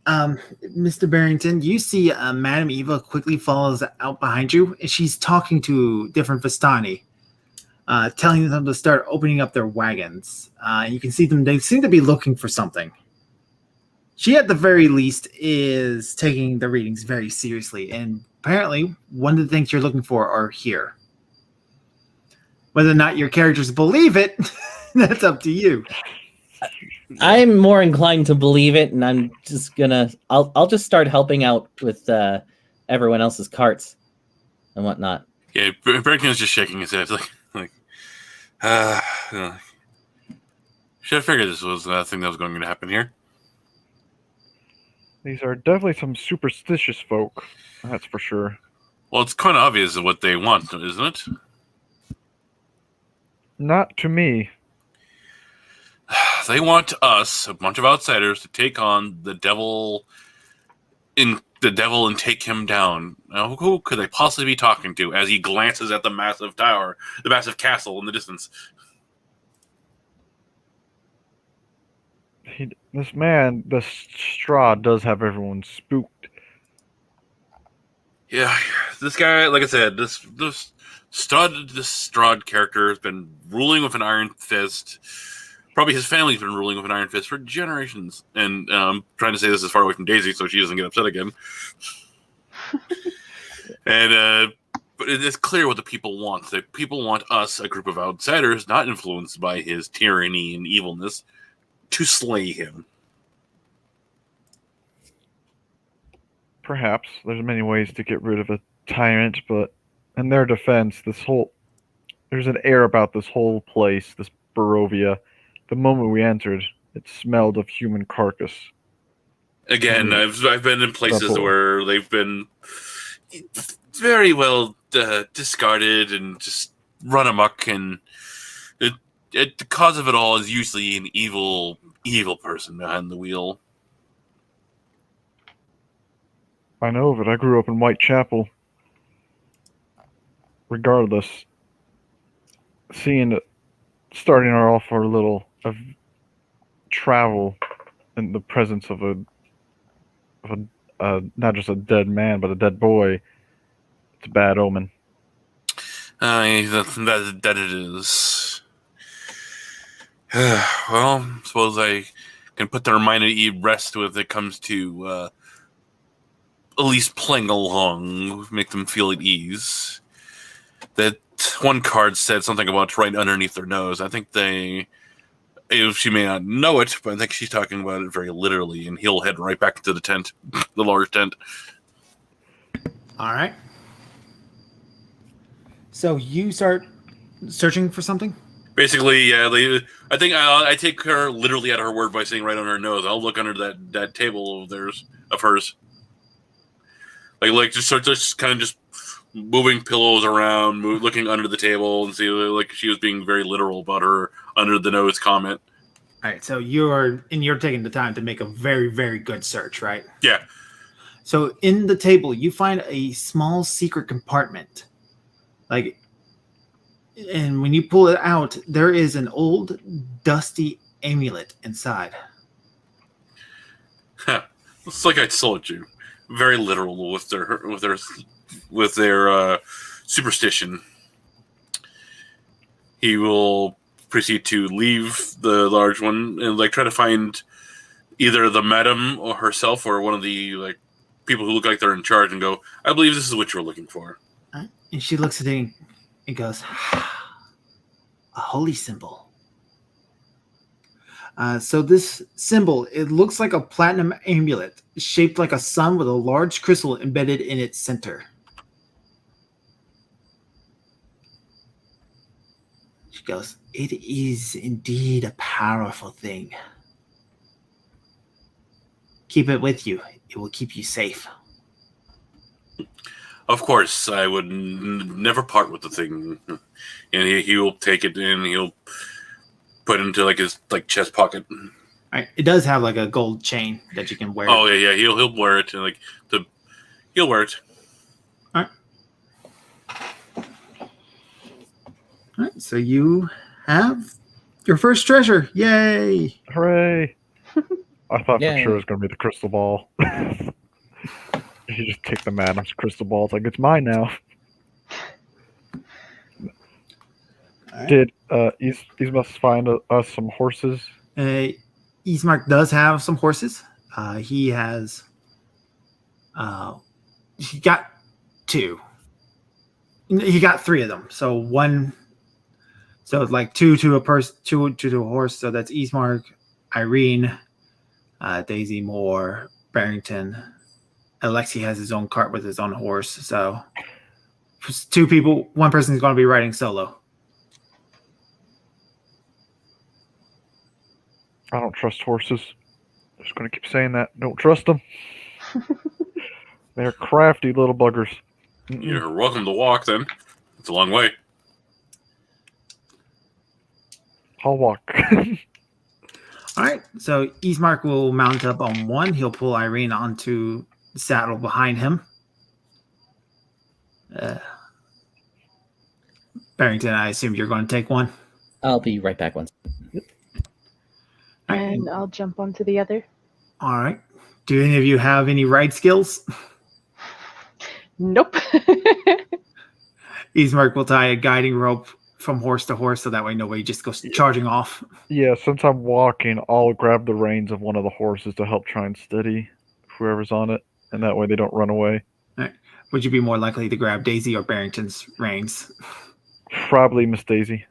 Mr. Barrington, you see Madame Eva quickly follows out behind you, and she's talking to different Vistani, telling them to start opening up their wagons. You can see them; they seem to be looking for something. She, at the very least, is taking the readings very seriously, and apparently, one of the things you're looking for are here. Whether or not your characters believe it, that's up to you. I'm more inclined to believe it, and I'm just gonna. I'll just start helping out with everyone else's carts and whatnot. Yeah, Barrington's just shaking his head, should have figured this was a thing that was going to happen here. These are definitely some superstitious folk, that's for sure. Well, it's kind of obvious what they want, isn't it? Not to me. They want us, a bunch of outsiders, to take on the devil and take him down. Now, who could they possibly be talking to as he glances at the massive tower, the massive castle in the distance? This man, the Strahd, does have everyone spooked. Yeah, this guy, like I said, this Strahd character has been ruling with an iron fist. Probably his family's been ruling with an iron fist for generations. And I'm trying to say this as far away from Daisy so she doesn't get upset again. But it is clear what the people want. The people want us, a group of outsiders, not influenced by his tyranny and evilness, to slay him. Perhaps. There's many ways to get rid of a tyrant, but in their defense, there's an air about this whole place, this Barovia. The moment we entered, It smelled of human carcass. Again, I've been in places Double. where they've been very well discarded and just run amok, and the cause of it all is usually an evil person behind the wheel. I know, but I grew up in Whitechapel. Regardless, starting off our little travel in the presence of not just a dead man, but a dead boy, it's a bad omen. That it is. Well, suppose I can put their mind at rest when it comes to at least playing along, make them feel at ease. That one card said something about right underneath their nose. I think she may not know it, but I think she's talking about it very literally, and he'll head right back to the tent, the large tent. All right. So you start searching for something? Basically, yeah. I think I take her literally at her word by saying right on her nose. I'll look under that table of hers. Like just kind of just moving pillows around, looking under the table, and see like she was being very literal about her under the nose comment. All right, so you're taking the time to make a very, very good search, right? Yeah. So in the table, you find a small secret compartment. And when you pull it out, there is an old, dusty amulet inside. It's like I told you. Very literal with their superstition. He will proceed to leave the large one and try to find either the madam or herself or one of the people who look like they're in charge and go, I believe this is what you're looking for. And she looks at it and goes, a holy symbol. So this symbol, it looks like a platinum amulet shaped like a sun with a large crystal embedded in its center. She goes, it is indeed a powerful thing. Keep it with you. It will keep you safe. Of course, I would never part with the thing. And he will take it and he'll put it into his chest pocket. All right. It does have a gold chain that you can wear. Oh yeah. He'll wear it and he'll wear it. All right. So you have your first treasure. Yay! Hooray! I thought for Yay. sure it was going to be the crystal ball. You just take the madam's crystal ball. It's it's mine now. Right. Did Ismas find us some horses? Ismark does have some horses. He has. He got 2. He got 3 of them. So one. So it's 2 to a person, 2 to a horse. So that's Ismark, Irene, Daisy Moore, Barrington. Alexi has his own cart with his own horse. So 2 people, one person is going to be riding solo. I don't trust horses. I'm just going to keep saying that. Don't trust them. They're crafty little buggers. Mm-mm. You're welcome to walk then. It's a long way. I'll walk. All right. So Ismark will mount up on 1. He'll pull Irene onto the saddle behind him. Barrington, I assume you're going to take 1. I'll be right back once. And I'll jump onto the other. All right. Do any of you have any ride skills? Nope. Ismark will tie a guiding rope from horse to horse so that way nobody just goes charging off. Yeah, since I'm walking, I'll grab the reins of one of the horses to help try and steady whoever's on it, and that way they don't run away. All right. Would you be more likely to grab Daisy or Barrington's reins? Probably Miss Daisy.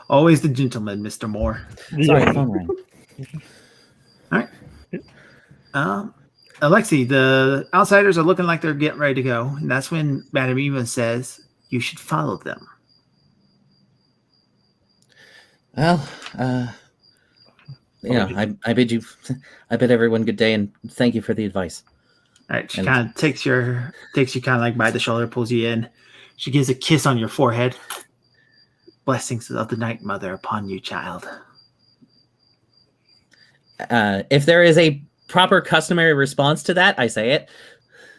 Always the gentleman, Mr. Moore. Sorry, Yeah. phone rang. All right. Alexi, the outsiders are looking like they're getting ready to go. And that's when Madame Eva says, you should follow them. Well, Yeah, I bid you, I bid everyone good day and thank you for the advice. All right, she And- kind of takes you kind of like by the shoulder, pulls you in. She gives a kiss on your forehead. Blessings of the Night Mother upon you, child. If there is a proper customary response to that, I say it.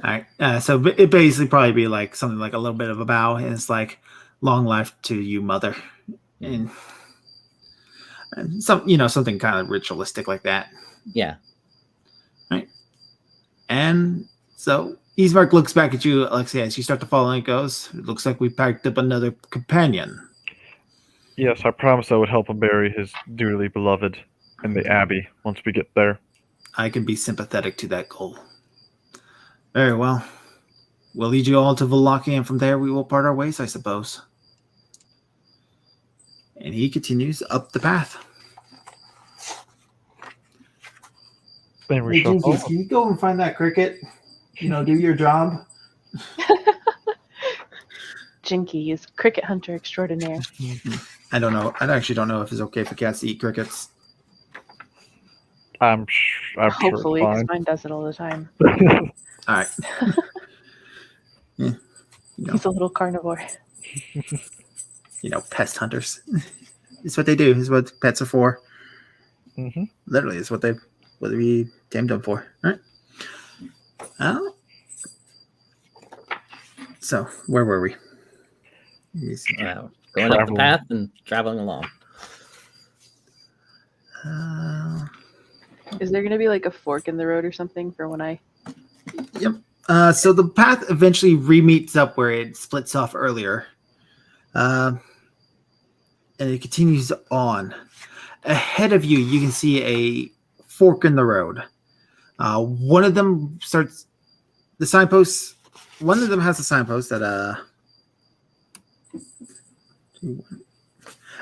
All right, so it basically probably be like something like a little bit of a bow, and it's like, "Long life to you, mother," and something kind of ritualistic like that. Yeah. Right. And so Ismark looks back at you, Alexia, as you start to follow and goes, "It looks like we packed up another companion." Yes, I promised I would help him bury his dearly beloved in the Abbey once we get there. I can be sympathetic to that goal. Very well. We'll lead you all to Vallaki, and from there we will part our ways, I suppose. And he continues up the path. Then we Hey, shall Jinkies, follow. can you go and find that cricket? Do your job. Jinky is cricket hunter extraordinaire. I don't know. I actually don't know if it's okay for cats to eat crickets. I'm sure Hopefully, it's because fine. mine does it all the time. All right. Yeah. He's a little carnivore. Pest hunters. It's what they do. It's what pets are for. Mhm. Literally, it's what we tamed them for. All right. So, where were we? Going up the path and traveling along. Is there going to be like a fork in the road or something for when I... Yep. So the path eventually re-meets up where it splits off earlier. And it continues on. Ahead of you, you can see a fork in the road. One of them starts... The signposts... One of them has a signpost that...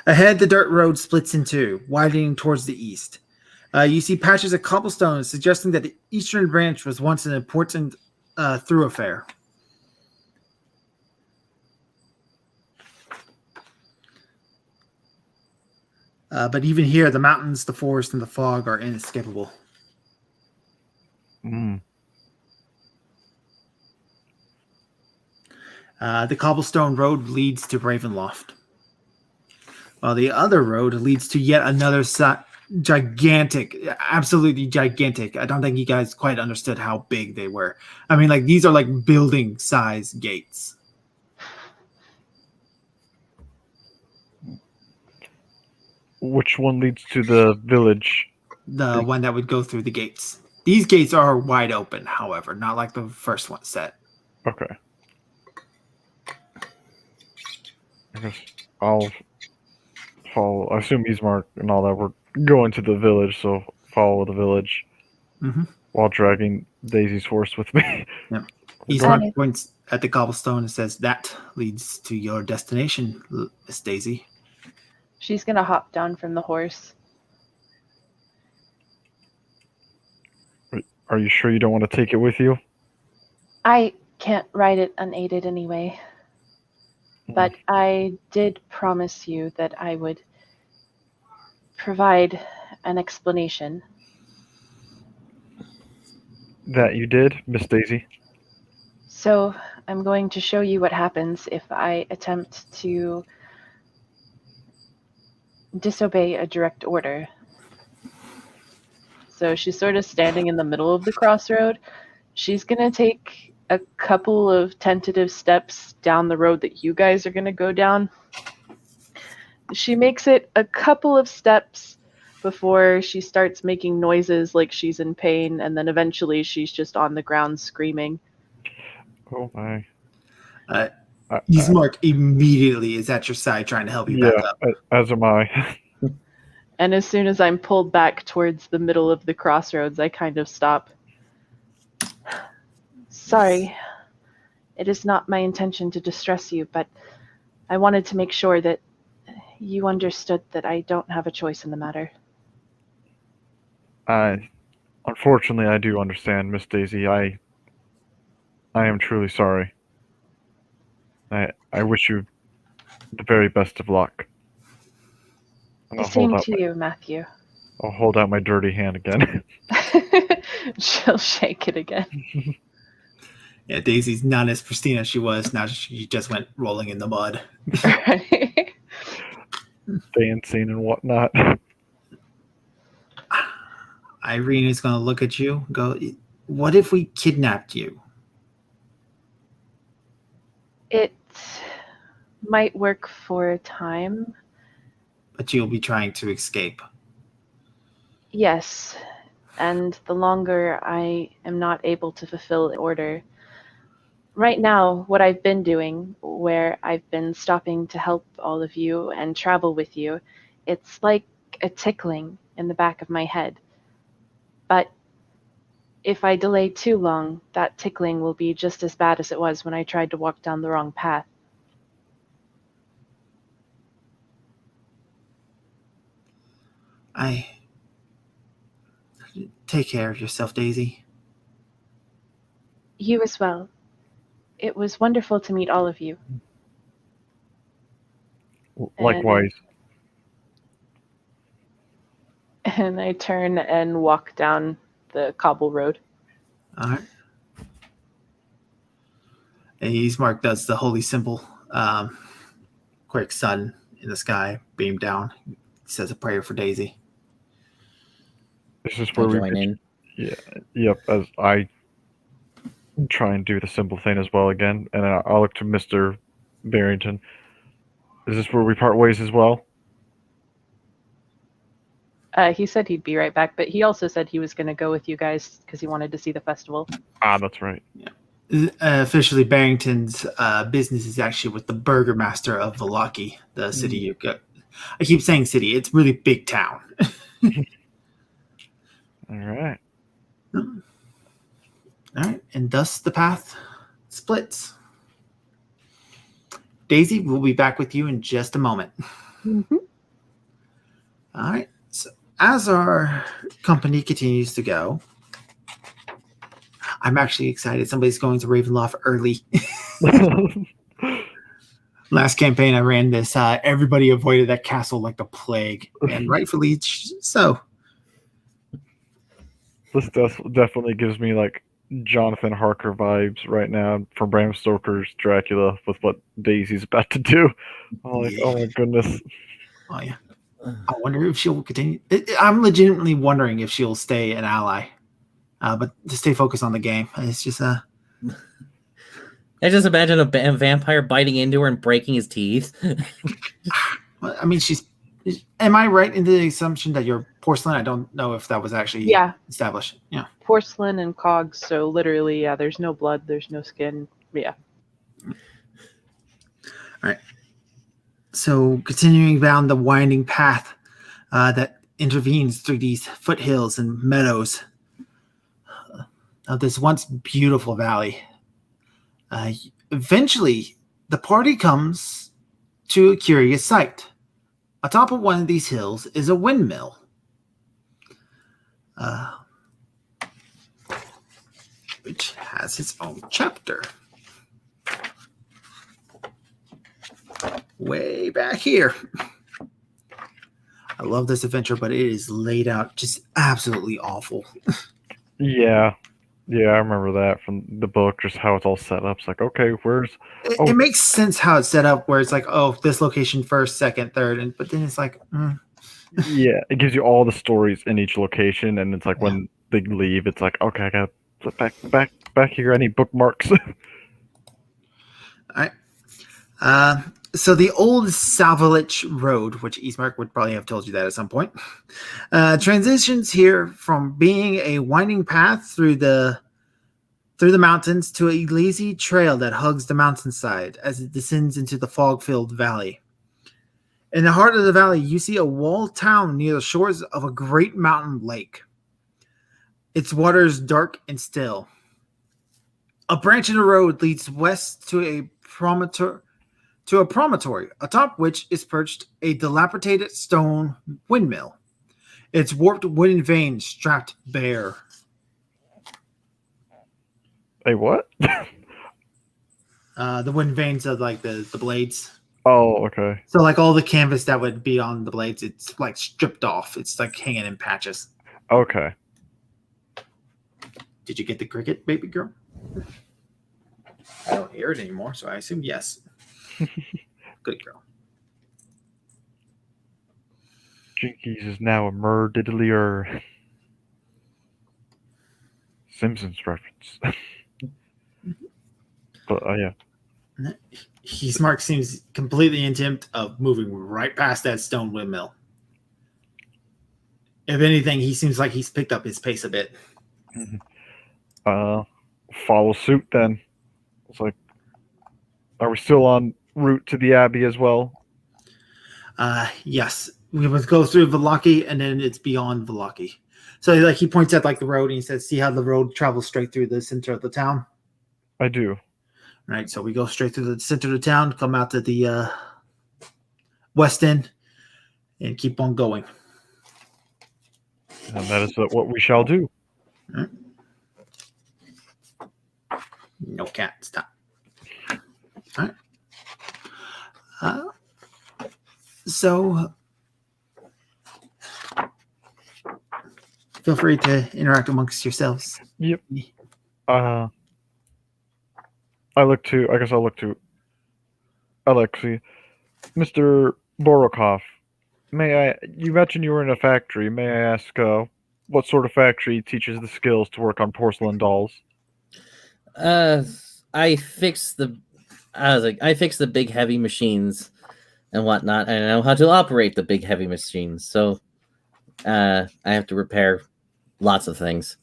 Ahead, the dirt road splits in two, widening towards the east. You see patches of cobblestone suggesting that the eastern branch was once an important thoroughfare. But even here, the mountains, the forest, and the fog are inescapable. Mm. The cobblestone road leads to Ravenloft, while the other road leads to yet another gigantic, absolutely gigantic. I don't think you guys quite understood how big they were. I mean, like, these are like building size gates. Which one leads to the village? The one that would go through the gates. These gates are wide open, however, not like the first one set. Okay. I guess I'll follow. I assume Ismark and all that were going to the village, so follow the village while dragging Daisy's horse with me. Yep. Ismark points at the cobblestone and says, "That leads to your destination, Miss Daisy." She's going to hop down from the horse. Are you sure you don't want to take it with you? I can't ride it unaided anyway. But I did promise you that I would provide an explanation. That you did, Miss Daisy? So I'm going to show you what happens if I attempt to disobey a direct order. So she's sort of standing in the middle of the crossroad. She's going to take a couple of tentative steps down the road that you guys are going to go down. She makes it a couple of steps before she starts making noises like she's in pain, and then eventually she's just on the ground screaming. Oh my. Ismark immediately is at your side trying to help you back up. As am I. And as soon as I'm pulled back towards the middle of the crossroads, I kind of stop. Sorry, it is not my intention to distress you, but I wanted to make sure that you understood that I don't have a choice in the matter. Unfortunately, I do understand, Miss Daisy. I am truly sorry. I wish you the very best of luck. The same to you, Matthew. I'll hold out my dirty hand again. She'll shake it again. Yeah, Daisy's not as pristine as she was. Now she just went rolling in the mud. Right. Dancing and whatnot. Irene is going to look at you and go, what if we kidnapped you? It might work for a time. But you'll be trying to escape. Yes. And the longer I am not able to fulfill the order. Right now, what I've been doing, where I've been stopping to help all of you and travel with you, it's like a tickling in the back of my head. But if I delay too long, that tickling will be just as bad as it was when I tried to walk down the wrong path. Take care of yourself, Daisy. You as well. It was wonderful to meet all of you. Likewise. And I turn and walk down the cobble road. All right. And Ismark does the holy symbol. Quick sun in the sky, beam down. Says a prayer for Daisy. This is where I'll we join in. Yeah. Yep. As I try and do the symbol thing as well again, and I'll look to Mr. Barrington. Is this where we part ways as well? He said he'd be right back, but he also said he was going to go with you guys because he wanted to see the festival. Ah, that's right. Officially, Barrington's business is actually with the burgomaster of Valaki, the city you got. I keep saying city. It's really big town. All right. All right. And thus the path splits. Daisy, we'll be back with you in just a moment. Mm-hmm. All right. So as our company continues to go, I'm actually excited. Somebody's going to Ravenloft early. Last campaign I ran this, everybody avoided that castle like the plague, and rightfully so. This definitely gives me like Jonathan Harker vibes right now from Bram Stoker's Dracula with what Daisy's about to do. I'm like, oh my goodness. Oh yeah. I wonder if she'll continue. I'm legitimately wondering if she'll stay an ally, but to stay focused on the game. It's just I just imagine a vampire biting into her and breaking his teeth. I mean, am I right in the assumption that you're porcelain? I don't know if that was actually established. Yeah. Porcelain and cogs, so literally, yeah, there's no blood, there's no skin. Yeah. All right. So continuing down the winding path that intervenes through these foothills and meadows of this once beautiful valley. Eventually, the party comes to a curious sight. Atop of one of these hills is a windmill. Which has its own chapter. Way back here. I love this adventure, but it is laid out just absolutely awful. Yeah. Yeah, I remember that from the book, just how it's all set up. It's like, okay, where's... It makes sense how it's set up, where it's like, oh, this location first, second, third, but then it's like... Yeah, it gives you all the stories in each location, and it's like when they leave, it's like, okay, I gotta flip back here. I need bookmarks. All right. So the old Salvalich Road, which Ismark would probably have told you that at some point, transitions here from being a winding path through the mountains to a lazy trail that hugs the mountainside as it descends into the fog-filled valley. In the heart of the valley, you see a walled town near the shores of a great mountain lake. Its waters dark and still. A branch of the road leads west to a promontory, atop which is perched a dilapidated stone windmill, its warped wooden vanes strapped bare. Hey, what? The wooden vanes of like the blades. Oh, okay. So like all the canvas that would be on the blades, it's like stripped off. It's like hanging in patches. Okay. Did you get the cricket, baby girl? I don't hear it anymore, so I assume yes. Good girl. Jinkies is now a murdiddlier. Simpsons reference. But yeah. He's seems completely intent of moving right past that stone windmill. If anything, he seems like he's picked up his pace a bit. Follow suit then. It's like, are we still en route to the Abbey as well? Yes. We must go through Valaki and then it's beyond Valaki. So like he points at like the road and he says, see how the road travels straight through the center of the town? I do. Right, so we go straight through the center of the town, come out to the west end, and keep on going. And that is what we shall do. Right. No cat, stop. All right. So, feel free to interact amongst yourselves. Yep. I guess I'll look to Alexei. Mr. Borokov, you mentioned you were in a factory. May I ask what sort of factory teaches the skills to work on porcelain dolls? I fix the big heavy machines and whatnot. I know how to operate the big heavy machines. So I have to repair lots of things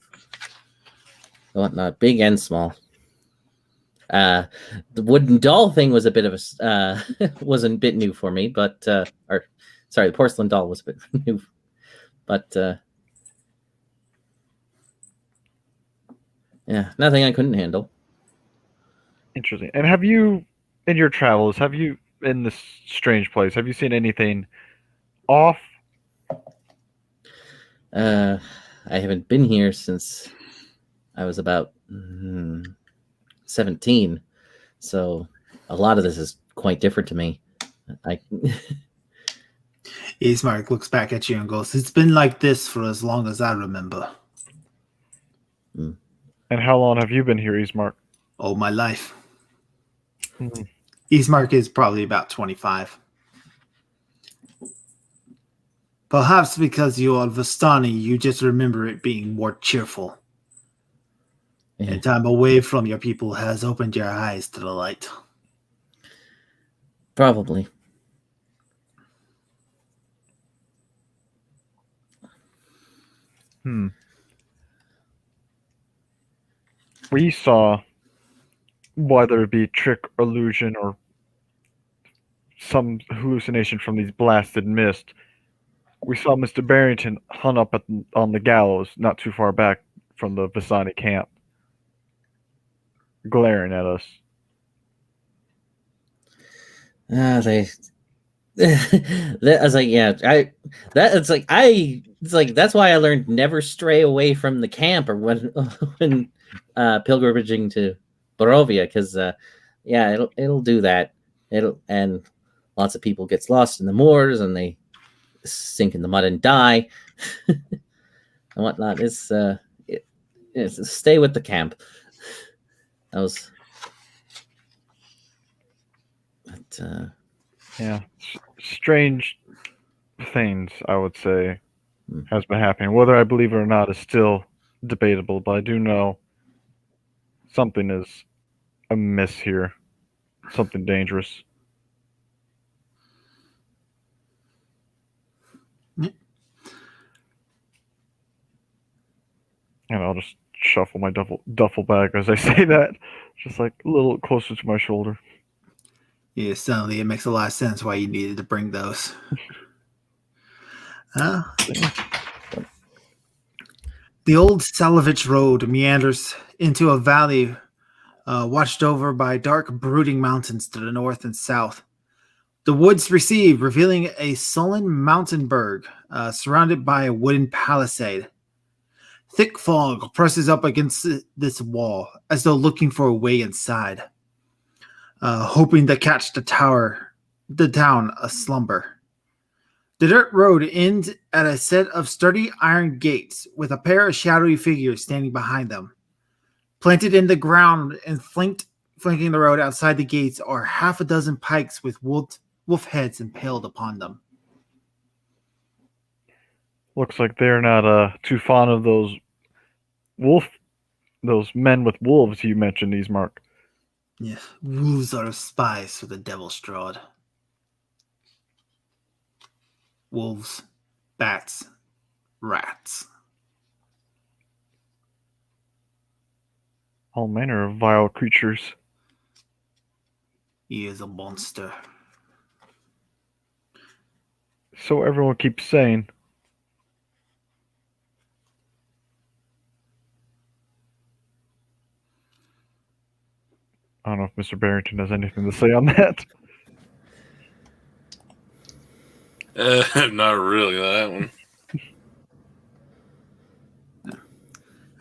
and whatnot, big and small. The wooden doll thing was a bit of a wasn't a bit new for me, but the porcelain doll was a bit new, but yeah, nothing I couldn't handle. Interesting. And have you, in your travels, in this strange place, have you seen anything off? I haven't been here since I was about 17, so a lot of this is quite different to me. Ismark looks back at you and goes, it's been like this for as long as I remember. And how long have you been here, Ismark? All my life. Ismark is probably about 25. Perhaps because you are Vistani, you just remember it being more cheerful. Yeah. And time away from your people has opened your eyes to the light. Probably. We saw, whether it be trick, illusion, or some hallucination from these blasted mist, we saw Mr. Barrington hung up on the gallows not too far back from the Visani camp, glaring at us. I was like, yeah, that's why I learned never stray away from the camp or when pilgrimaging to Barovia, because it'll do that. And lots of people gets lost in the moors and they sink in the mud and die and whatnot. It's stay with the camp. That was, but yeah, strange things, I would say, has been happening. Whether I believe it or not is still debatable, but I do know something is amiss here. Something dangerous. And I'll just shuffle my duffel bag as I say that, just like a little closer to my shoulder. Yeah, suddenly it makes a lot of sense why you needed to bring those. The old Salovich Road meanders into a valley watched over by dark, brooding mountains to the north and south. The woods recede, revealing a sullen mountain berg surrounded by a wooden palisade. Thick fog presses up against this wall, as though looking for a way inside. Hoping to catch the tower the town a slumber. The dirt road ends at a set of sturdy iron gates with a pair of shadowy figures standing behind them. Planted in the ground and flanking the road outside the gates are half a dozen pikes with wolf heads impaled upon them. Looks like they're not too fond of those men with wolves you mentioned, Ismark. Yeah, wolves are spies for the Devil's Strahd. Wolves, bats, rats. All manner of vile creatures. He is a monster. So everyone keeps saying. I don't know if Mr. Barrington has anything to say on that. Not really that one.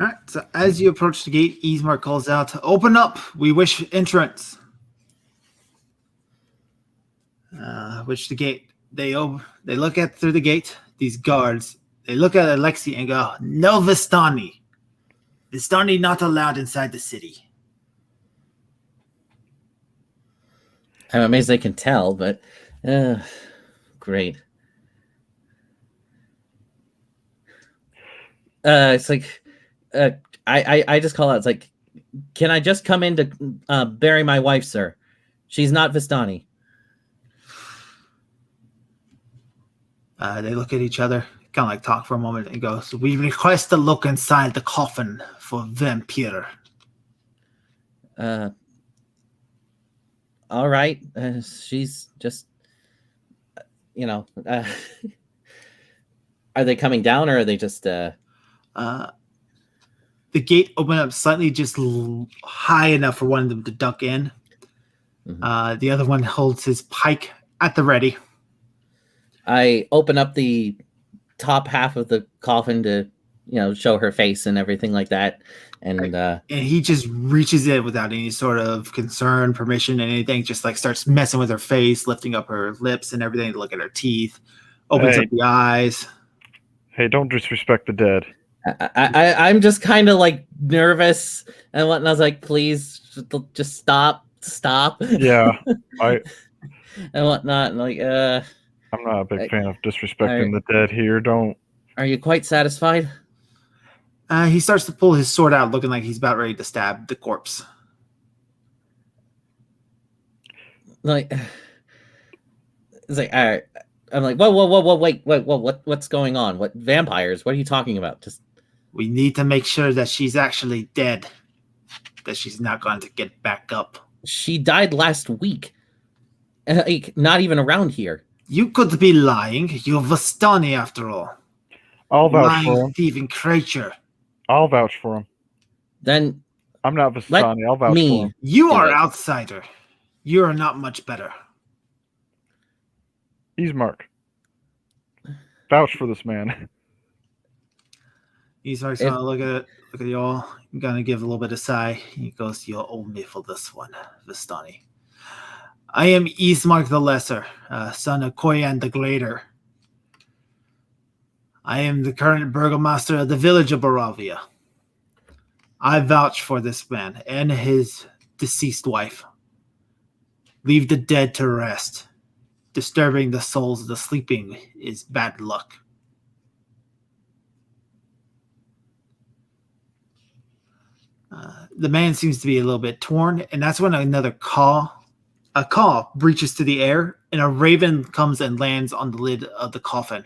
All right, so as you approach the gate, Ismark calls out, "Open up! We wish entrance." Which the gate, they look at through the gate, these guards, they look at Alexi and go, "No Vistani. Vistani not allowed inside the city." I'm amazed they can tell, but great. It's like I just call out. It's like, can I just come in to bury my wife, sir? She's not Vistani. They look at each other, kind of like talk for a moment, and go, "So we request a look inside the coffin for vampire." All right. She's just, are they coming down or are they just? The gate opened up slightly, just high enough for one of them to duck in. Mhm. The other one holds his pike at the ready. I open up the top half of the coffin to, show her face and everything like that. And And he just reaches in without any sort of concern, permission, anything. Just like starts messing with her face, lifting up her lips and everything to look at her teeth. Opens up the eyes. Hey, don't disrespect the dead. I'm just kind of like nervous and whatnot. I was like, please just stop. Yeah, and whatnot. And like, I'm not a big fan of disrespecting the dead here. Don't. Are you quite satisfied? He starts to pull his sword out, looking like he's about ready to stab the corpse. Like, it's like, all right. I'm like, whoa, wait, what's going on? What vampires? What are you talking about? Just, we need to make sure that she's actually dead, that she's not going to get back up. She died last week. Like, not even around here. You could be lying. You're Vistani after all. I'll vouch for him. Thieving creature. I'll vouch for him. Then I'm not Vistani. I'll vouch for him. You are outsider. You are not much better. Ismark. Vouch for this man. Ismark's gonna look at y'all. I'm gonna give a little bit of sigh. He goes, "You'll owe me for this one, Vistani. I am Ismark the Lesser, son of Koyan the Greater. I am the current burgomaster of the village of Barovia. I vouch for this man and his deceased wife. Leave the dead to rest. Disturbing the souls of the sleeping is bad luck." The man seems to be a little bit torn, and that's when a caw breaches to the air, and a raven comes and lands on the lid of the coffin.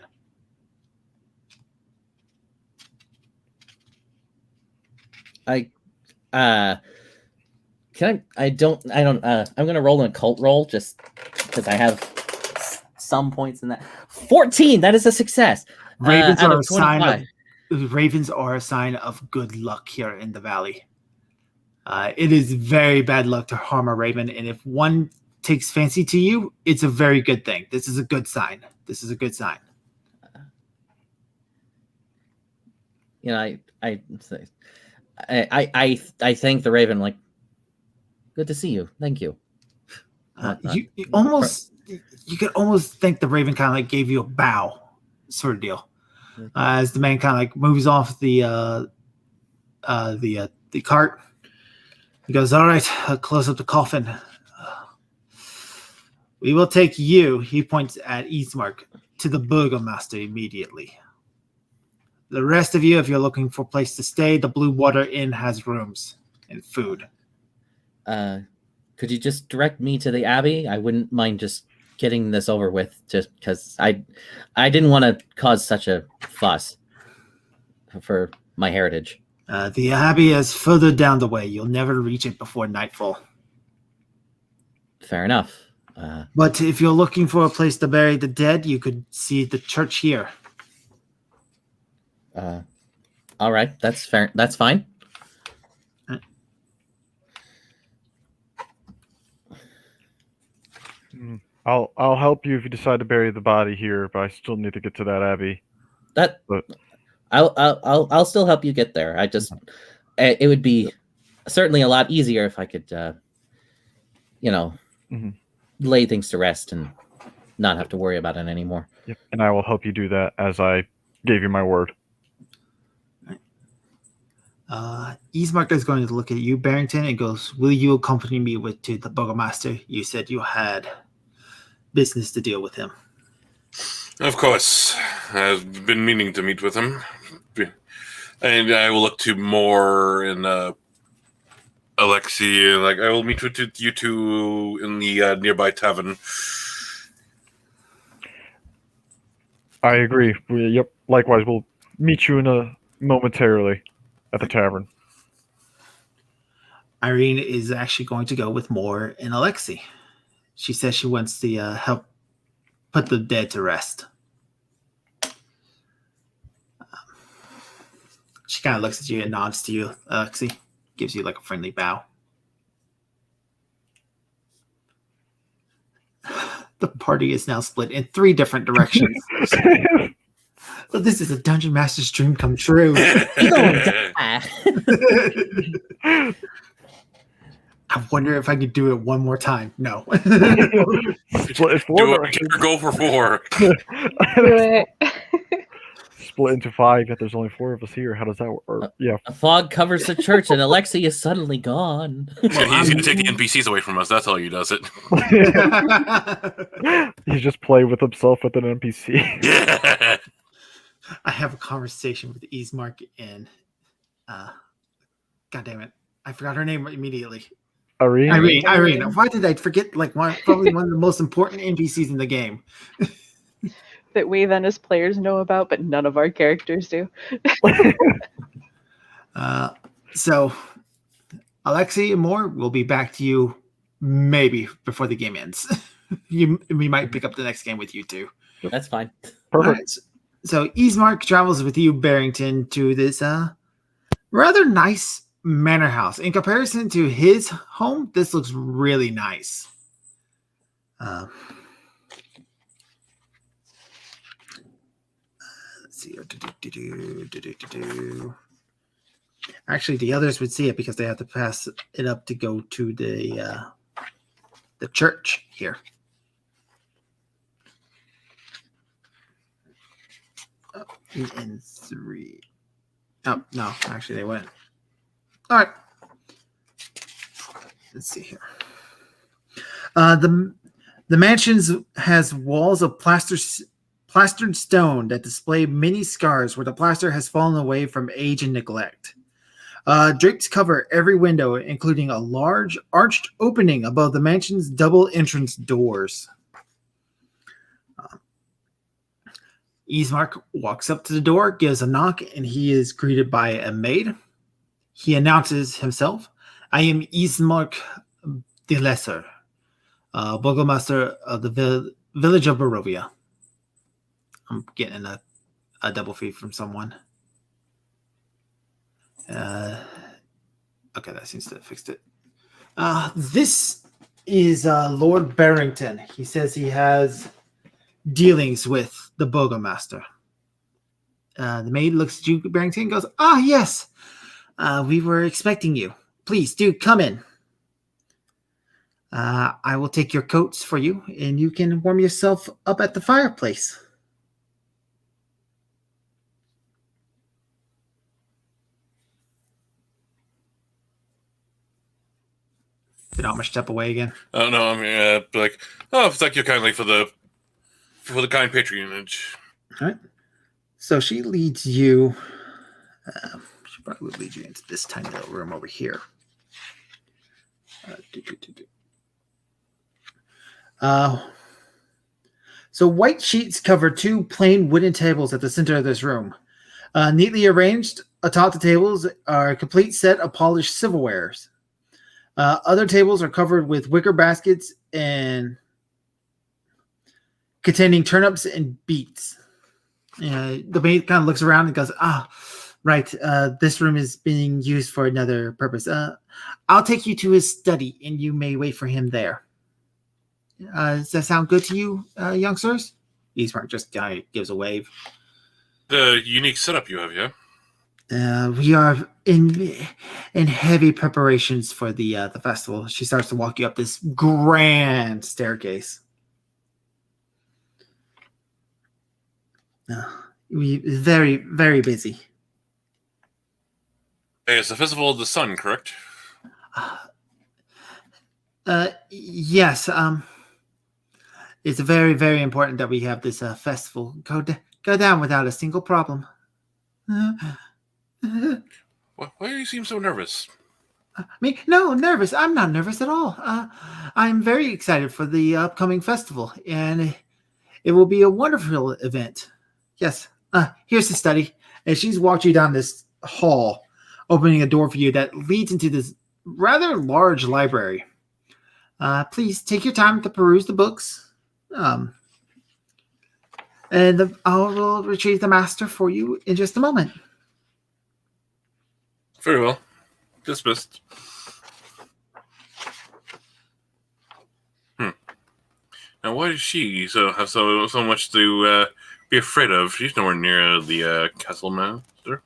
I'm gonna roll an occult roll just because I have some points in that. 14, that is a success. Ravens are a sign of good luck here in the valley. It is very bad luck to harm a raven, and if one takes fancy to you, it's a very good thing. This is a good sign. I thank the raven, like, good to see you. Thank you. you could almost think the raven kind of like gave you a bow, sort of deal, as the man kind of like moves off the cart. He goes, "All right, close up the coffin. We will take you," he points at Eastmark, "to the Burgomaster immediately. The rest of you, if you're looking for a place to stay, the Blue Water Inn has rooms and food." Could you just direct me to the Abbey? I wouldn't mind just getting this over with, just because I didn't want to cause such a fuss for my heritage. The Abbey is further down the way. You'll never reach it before nightfall. Fair enough. But if you're looking for a place to bury the dead, you could see the church here. All right, that's fair. That's fine. I'll help you if you decide to bury the body here, but I still need to get to that abbey. But I'll still help you get there. It would be certainly a lot easier if I could, lay things to rest and not have to worry about it anymore. Yep. And I will help you do that, as I gave you my word. Eastmark is going to look at you, Barrington, and goes, "Will you accompany me to the Burgomaster? You said you had business to deal with him." Of course. I've been meaning to meet with him. And I will look to more in Alexei. Like, I will meet with you two in the nearby tavern. I agree. Yep. Likewise, we'll meet you momentarily at the tavern. Irene is actually going to go with more in Alexei. She says she wants to help put the dead to rest. She kind of looks at you and nods to you, Alexei. Gives you like a friendly bow. The party is now split in 3 different directions. Well, this is a Dungeon Master's dream come true. I wonder if I could do it one more time. No. Split in 4. Go for 4. Do it. Split into 5, yet there's only 4 of us here. How does that work? Yeah. A fog covers the church, and Alexei is suddenly gone. Well, he's going to take the NPCs away from us. That's how he does it. He just play with himself with an NPC. Yeah. I have a conversation with Eastmark and God damn it. I forgot her name immediately. Irene. Why did I forget probably one of the most important NPCs in the game? That we then as players know about, but none of our characters do. So Alexei and more will be back to you maybe before the game ends. We might pick up the next game with you too. That's fine. Perfect. Right, so Eastmark travels with you, Barrington, to this rather nice manor house. In comparison to his home, this looks really nice. Let's see. Actually, the others would see it because they have to pass it up to go to the church here. And 3. Oh, no. Actually, they went. All right. Let's see here. The mansions has walls of plastered stone that display many scars where the plaster has fallen away from age and neglect. Drapes cover every window, including a large arched opening above the mansion's double entrance doors. Eastmark walks up to the door, gives a knock, and he is greeted by a maid. He announces himself. "I am Eastmark the Lesser, Burgomaster of the village of Barovia." I'm getting a double feed from someone. Okay, that seems to have fixed it. This is Lord Barrington. He says he has dealings with the Burgomaster. The maid looks at you, Barrington, and goes, "Ah, yes. We were expecting you. Please do come in." I will take your coats for you, and you can warm yourself up at the fireplace. Did Amish step away again? Oh no, I mean, like, oh, thank you kindly for the kind patronage. All right. So she leads you. She probably would lead you into this tiny little room over here. So white sheets cover two plain wooden tables at the center of this room. Neatly arranged atop the tables are a complete set of polished silverwares. Other tables are covered with wicker baskets and containing turnips and beets. The maid kind of looks around and goes, right, this room is being used for another purpose. I'll take you to his study, and you may wait for him there. Does that sound good to you, youngsters? Eastmark just kind of gives a wave. The unique setup you have, yeah? We are in heavy preparations for the festival. She starts to walk you up this grand staircase. We very, very busy. Hey, it's the Festival of the Sun, correct? Yes. It's very, very important that we have this festival go down without a single problem. Why do you seem so nervous? Me? No, nervous. I'm not nervous at all. I'm very excited for the upcoming festival, and it will be a wonderful event. Yes. Here's the study. And she's walked you down this hall, opening a door for you that leads into this rather large library. Please take your time to peruse the books. I will retrieve the master for you in just a moment. Very well. Dismissed. Now, why does she have so much to be afraid of? She's nowhere near the castle master.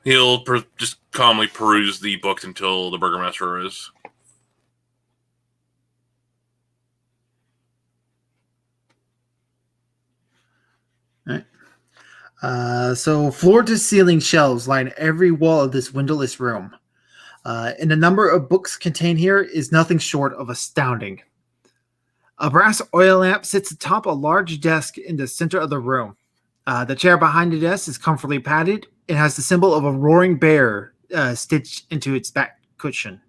He'll just calmly peruse the book until the burgomaster is. All right. So floor-to-ceiling shelves line every wall of this windowless room. And the number of books contained here is nothing short of astounding. A brass oil lamp sits atop a large desk in the center of the room. The chair behind the desk is comfortably padded. It has the symbol of a roaring bear stitched into its back cushion.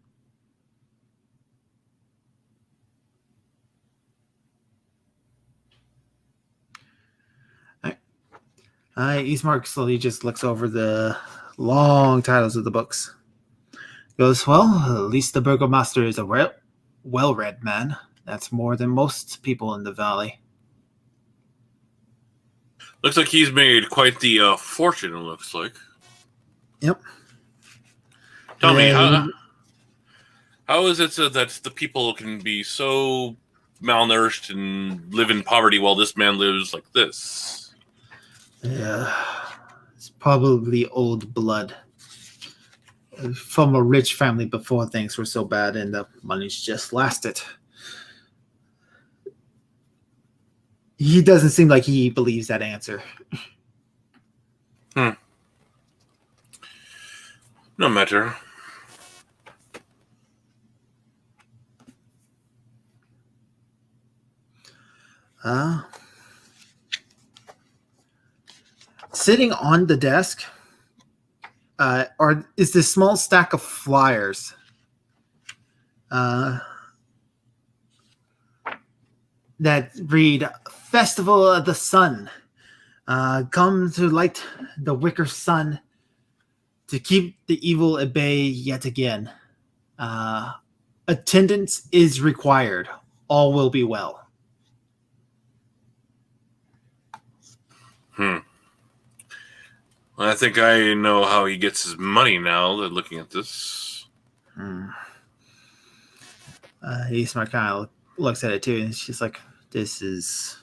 Eastmark slowly just looks over the long titles of the books. Goes, well, at least the burgomaster is a well-read man. That's more than most people in the valley. Looks like he's made quite the fortune, it looks like. Yep. Tell me, how is it that the people can be so malnourished and live in poverty while this man lives like this? Yeah, it's probably old blood from a rich family before things were so bad and the money's just lasted. He doesn't seem like he believes that answer. No matter. Sitting on the desk is this small stack of flyers. That read Festival of the Sun. Come to light the wicker sun to keep the evil at bay yet again. Attendance is required. All will be well. I think I know how he gets his money now, looking at this. Eastmark kind of looks at it too, and she's like, this is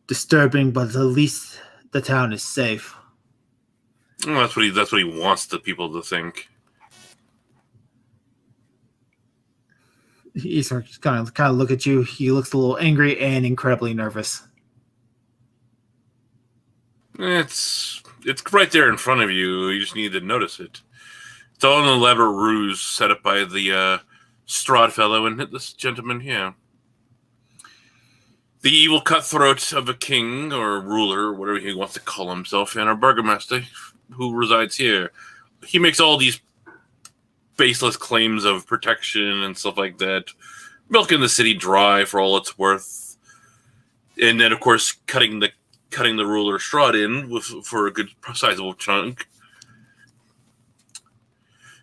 disturbing, but at least the town is safe. Well, that's what he wants the people to think. He sort of just kind of look at you. He looks a little angry and incredibly nervous. It's right there in front of you. You just need to notice it. It's all an elaborate ruse set up by the Strahd fellow and this gentleman here. The evil cutthroat of a king or ruler, whatever he wants to call himself, and our burgomaster who resides here. He makes all these baseless claims of protection and stuff like that, milking the city dry for all it's worth, and then of course cutting the ruler Strahd in for a good sizable chunk,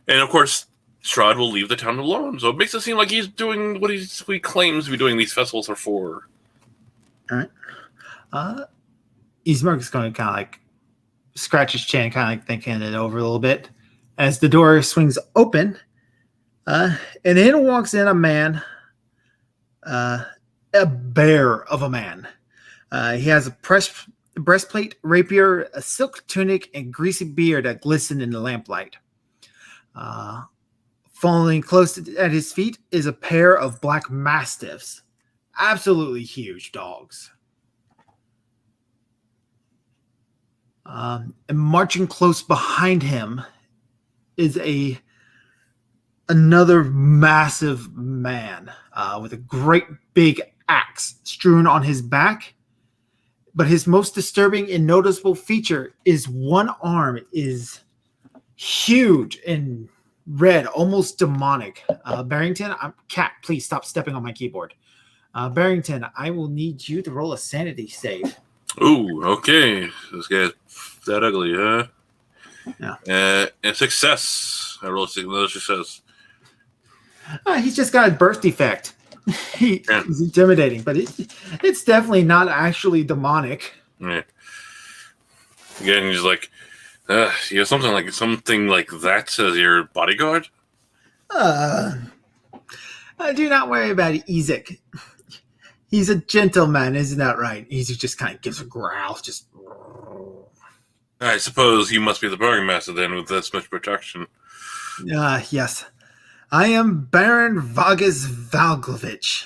and of course Strahd will leave the town alone. So it makes it seem like he's doing what he claims to be doing. These festivals are for. All right. Ismark is going to kind of like scratch his chin, kind of like thinking it over a little bit. As the door swings open, and in walks in a man, a bear of a man. He has a breastplate, rapier, a silk tunic, and greasy beard that glisten in the lamplight. Following close at his feet is a pair of black mastiffs. Absolutely huge dogs. And marching close behind him is another massive man with a great big axe strewn on his back. But his most disturbing and noticeable feature is one arm is huge and red, almost demonic. Barrington, Cat, please stop stepping on my keyboard. Barrington, I will need you to roll a sanity save. Ooh, okay. This guy's that ugly, huh? Yeah. And success. I rolled another success. He's just got a birth defect. He's intimidating, but it's definitely not actually demonic. Yeah. Again, he's like, you have something like that as your bodyguard? Do not worry about Ezek. He's a gentleman, isn't that right? He just kind of gives a growl, just. I suppose you must be the burgomaster then with this much protection. Yes. I am Baron Vagas Valgovich.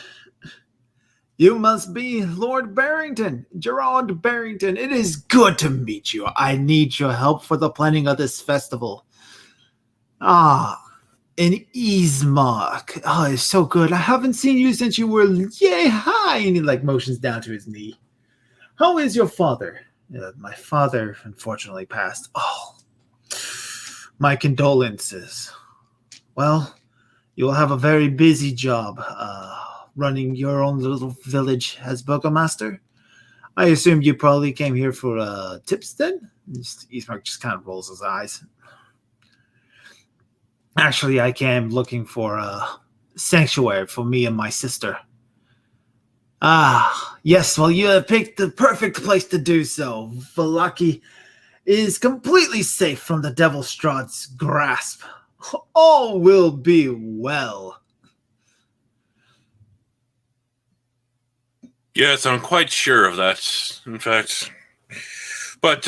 You must be Lord Barrington, Gerard Barrington. It is good to meet you. I need your help for the planning of this festival. In Ismark. Oh, it's so good. I haven't seen you since you were yay high. And he like motions down to his knee. How is your father? My father unfortunately passed. Oh, my condolences. Well, you'll have a very busy job running your own little village as burgomaster. I assume you probably came here for tips then? Ismark just kind of rolls his eyes. Actually, I came looking for a sanctuary for me and my sister. Yes, well, you have picked the perfect place to do so. Vallaki is completely safe from the Devil Strahd's grasp. All will be well. Yes, I'm quite sure of that, in fact. But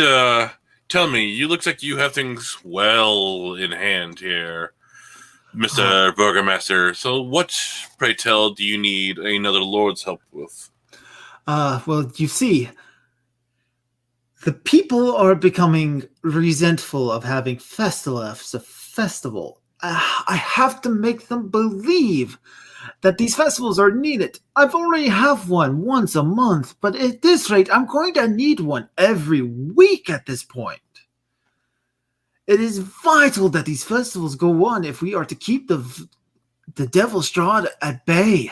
tell me, you look like you have things well in hand here, Mr. Burgomaster. So what, pray tell, do you need another lord's help with? Well, you see, the people are becoming resentful of having festival after festival. I have to make them believe that these festivals are needed. I've already have one once a month, but at this rate, I'm going to need one every week at this point. It is vital that these festivals go on if we are to keep the Devil Strahd at bay.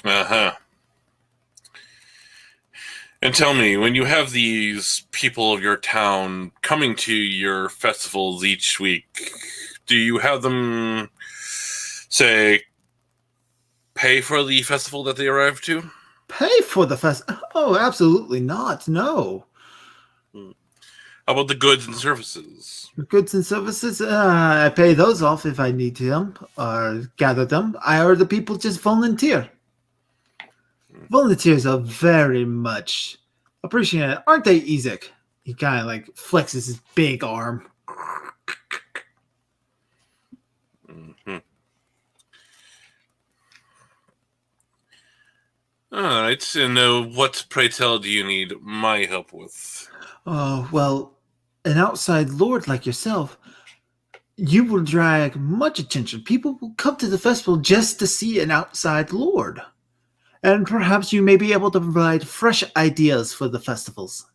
Uh-huh. And tell me, when you have these people of your town coming to your festivals each week, do you have them, say, pay for the festival that they arrive to? Pay for the festival? Oh, absolutely not. No. How about the goods and services? Goods and services? I pay those off if I need them or gather them. Or the people just volunteer. Volunteers are very much appreciated, aren't they, Ezek? He kind of like flexes his big arm. Mhm. All right, and what, pray tell, do you need my help with? Oh, well, an outside lord like yourself, you will drag much attention. People will come to the festival just to see an outside lord. And perhaps you may be able to provide fresh ideas for the festivals.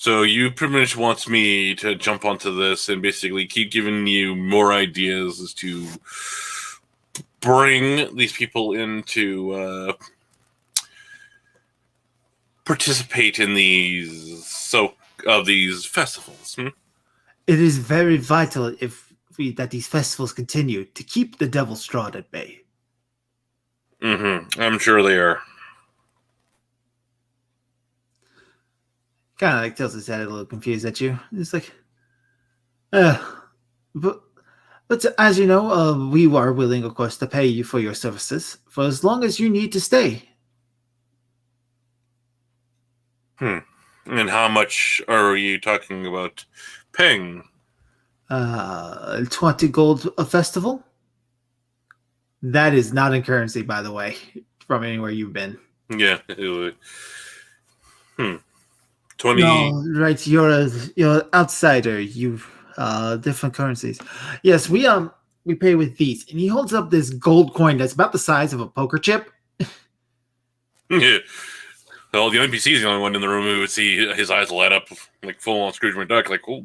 So you pretty much want me to jump onto this and basically keep giving you more ideas as to bring these people in to participate in these festivals. It is very vital that these festivals continue to keep the Devil's Strahd at bay. I'm sure they are. Kind of like tilts his head a little confused at you. It's like, but as you know, we are willing, of course, to pay you for your services for as long as you need to stay. And how much are you talking about paying? 20 gold a festival? That is not in currency, by the way, from anywhere you've been. Yeah. 20. No, right. You're an outsider. You different currencies. Yes, we pay with these, and he holds up this gold coin that's about the size of a poker chip. Yeah. Well, the NPC is the only one in the room who would see his eyes light up like full on Scrooge McDuck, like, oh.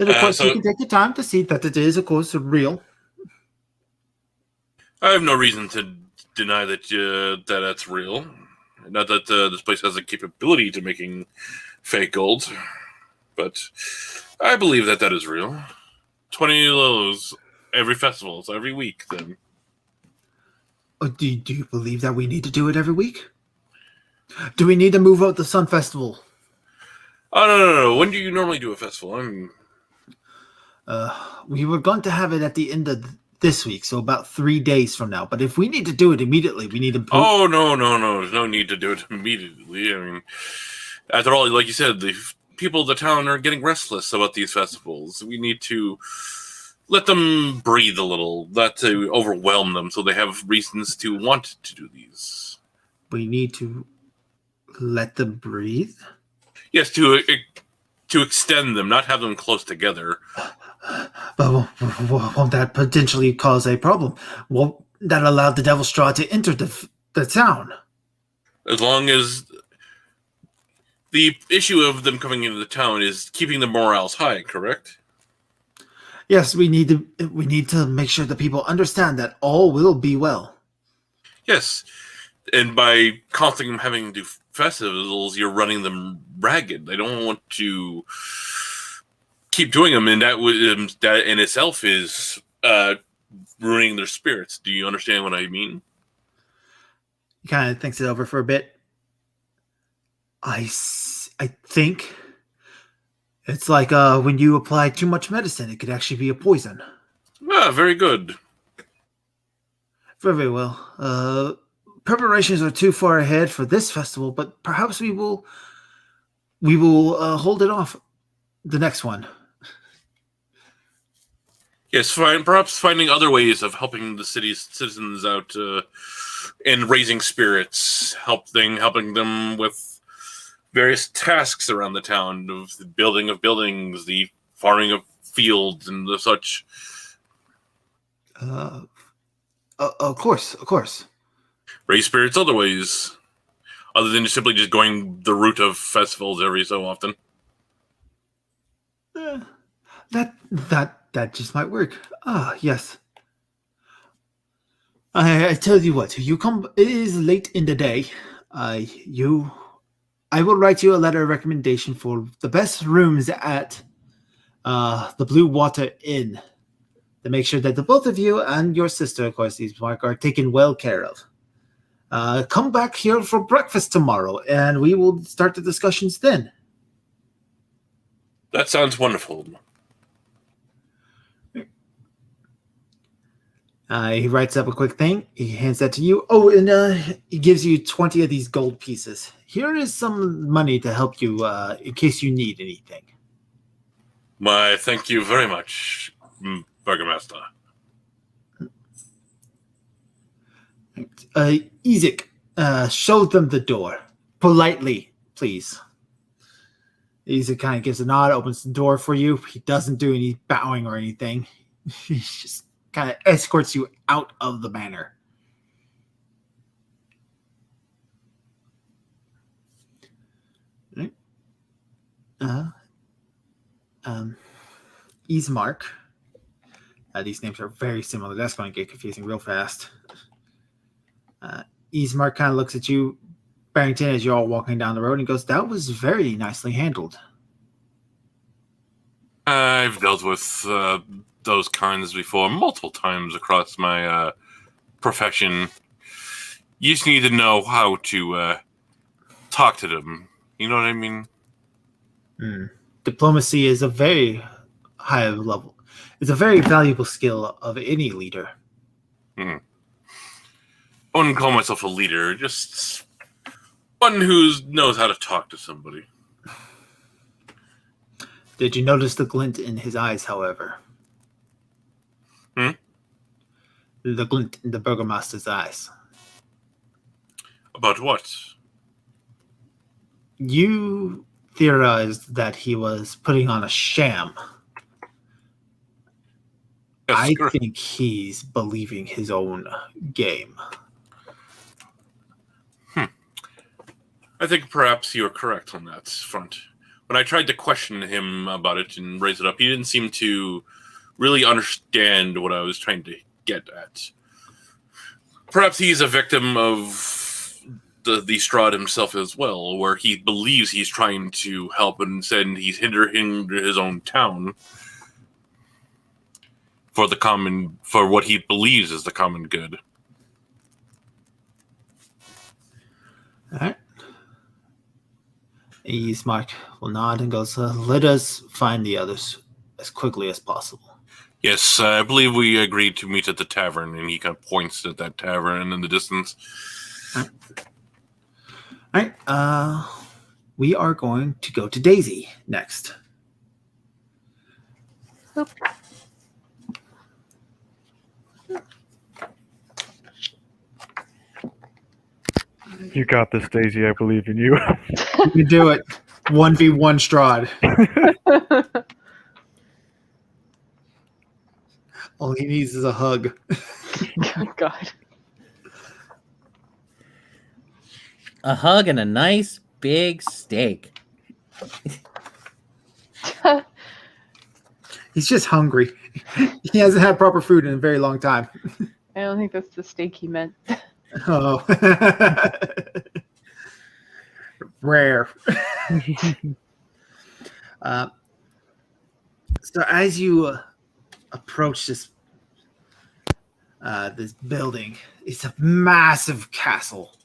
And of course, you can take your time to see that it is, of course, real. I have no reason to deny that that's real. Not that this place has a capability to making fake gold, but I believe that is real. 20 of those every festival, so every week, then. Do you believe that we need to do it every week? Do we need to move out the Sun Festival? Oh, no. When do you normally do a festival? We were going to have it at the end of this week, so about 3 days from now. But if we need to do it immediately, we need to... Oh, no. There's no need to do it immediately. I mean, after all, like you said, the people of the town are getting restless about these festivals. We need to let them breathe a little, not to overwhelm them, so they have reasons to want to do these. We need to let them breathe? Yes, to extend them, not have them close together. But won't that potentially cause a problem? Won't that allow the Devil's Straw to enter the town? As long as the issue of them coming into the town is keeping the morals high, correct? Yes, we need to make sure that people understand that all will be well. Yes, and by constantly having to do festivals, you're running them ragged. They don't want to keep doing them, and that in itself is ruining their spirits. Do you understand what I mean? He kind of thinks it over for a bit. I think it's like when you apply too much medicine, it could actually be a poison. Ah, very good. Very well. Preparations are too far ahead for this festival, but perhaps we will hold it off the next one. Yes, perhaps finding other ways of helping the city's citizens out and raising spirits, helping them with various tasks around the town, of the building of buildings, the farming of fields, and the such. Of course. Raise spirits other ways, other than simply just going the route of festivals every so often. That just might work. Yes. I tell you what, you come. It is late in the day. I will write you a letter of recommendation for the best rooms at the Blue Water Inn to make sure that the both of you and your sister, of course, these Mark, are taken well care of. Come back here for breakfast tomorrow, and we will start the discussions then. That sounds wonderful. He writes up a quick thing. He hands that to you. Oh, and he gives you 20 of these gold pieces. Here is some money to help you in case you need anything. Why, thank you very much, Burgermaster. Ezek, show them the door. Politely, please. Ezek kind of gives a nod, opens the door for you. He doesn't do any bowing or anything. He just kind of escorts you out of the manor. Right. Ismark. These names are very similar. That's going to get confusing real fast. Ismark kind of looks at you, Barrington, as you're all walking down the road, and goes, "That was very nicely handled." I've dealt with those kinds before multiple times across my profession. You just need to know how to talk to them. You know what I mean? Diplomacy is a very high level. It's a very valuable skill of any leader. I wouldn't call myself a leader, just one who knows how to talk to somebody. Did you notice the glint in his eyes, however? The glint in the Burgomaster's eyes. About what? You theorized that he was putting on a sham. Yes, I correct. think he's believing his own game. I think perhaps you're correct on that front. When I tried to question him about it and raise it up, he didn't seem to really understand what I was trying to get at. Perhaps he's a victim of the Strahd himself as well, where he believes he's trying to help and instead he's hindering his own town for what he believes is the common good. All right. Ismark will nod and goes, "Let us find the others as quickly as possible." Yes, I believe we agreed to meet at the tavern, and he kind of points at that tavern in the distance. All right. We are going to go to Daisy next. Oop. You got this, Daisy. I believe in you. You can do it. 1v1 Strahd. All he needs is a hug. Oh, God. A hug and a nice big steak. He's just hungry. He hasn't had proper food in a very long time. I don't think that's the steak he meant. Oh. Rare. So as you approach this building, it's a massive castle.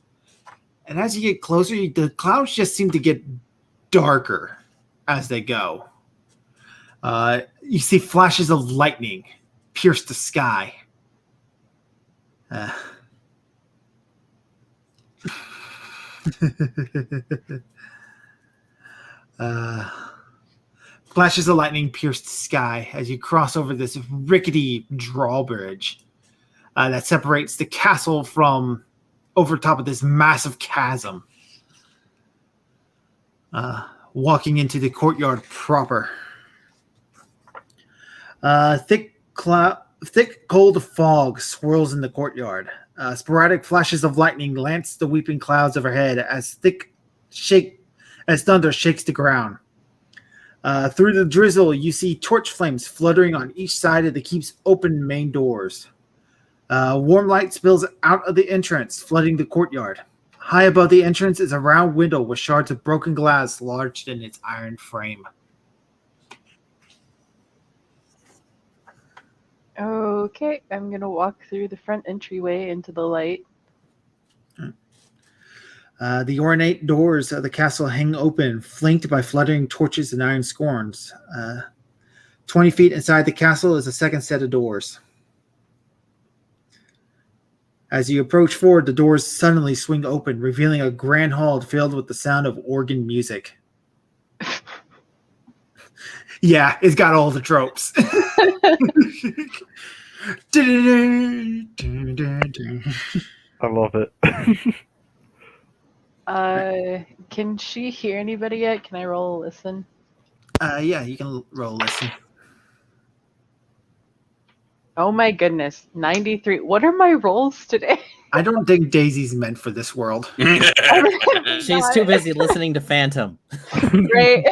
And as you get closer, the clouds just seem to get darker as they go. You see flashes of lightning pierce the sky. Flashes of lightning pierce the sky as you cross over this rickety drawbridge that separates the castle from over top of this massive chasm. Walking into the courtyard proper. Thick cold fog swirls in the courtyard. Sporadic flashes of lightning lance the weeping clouds overhead as thunder shakes the ground. Through the drizzle, you see torch flames fluttering on each side of the keep's open main doors. Warm light spills out of the entrance, flooding the courtyard. High above the entrance is a round window with shards of broken glass lodged in its iron frame. Okay, I'm going to walk through the front entryway into the light. The ornate doors of the castle hang open, flanked by fluttering torches and iron scorns. 20 feet inside the castle is a second set of doors. As you approach forward, the doors suddenly swing open, revealing a grand hall filled with the sound of organ music. Yeah, it's got all the tropes. I love it. Can she hear anybody yet? Can I roll a listen? Yeah, you can roll listen. Oh my goodness, 93. What are my rolls today? I don't think Daisy's meant for this world. She's too busy listening to Phantom. Right.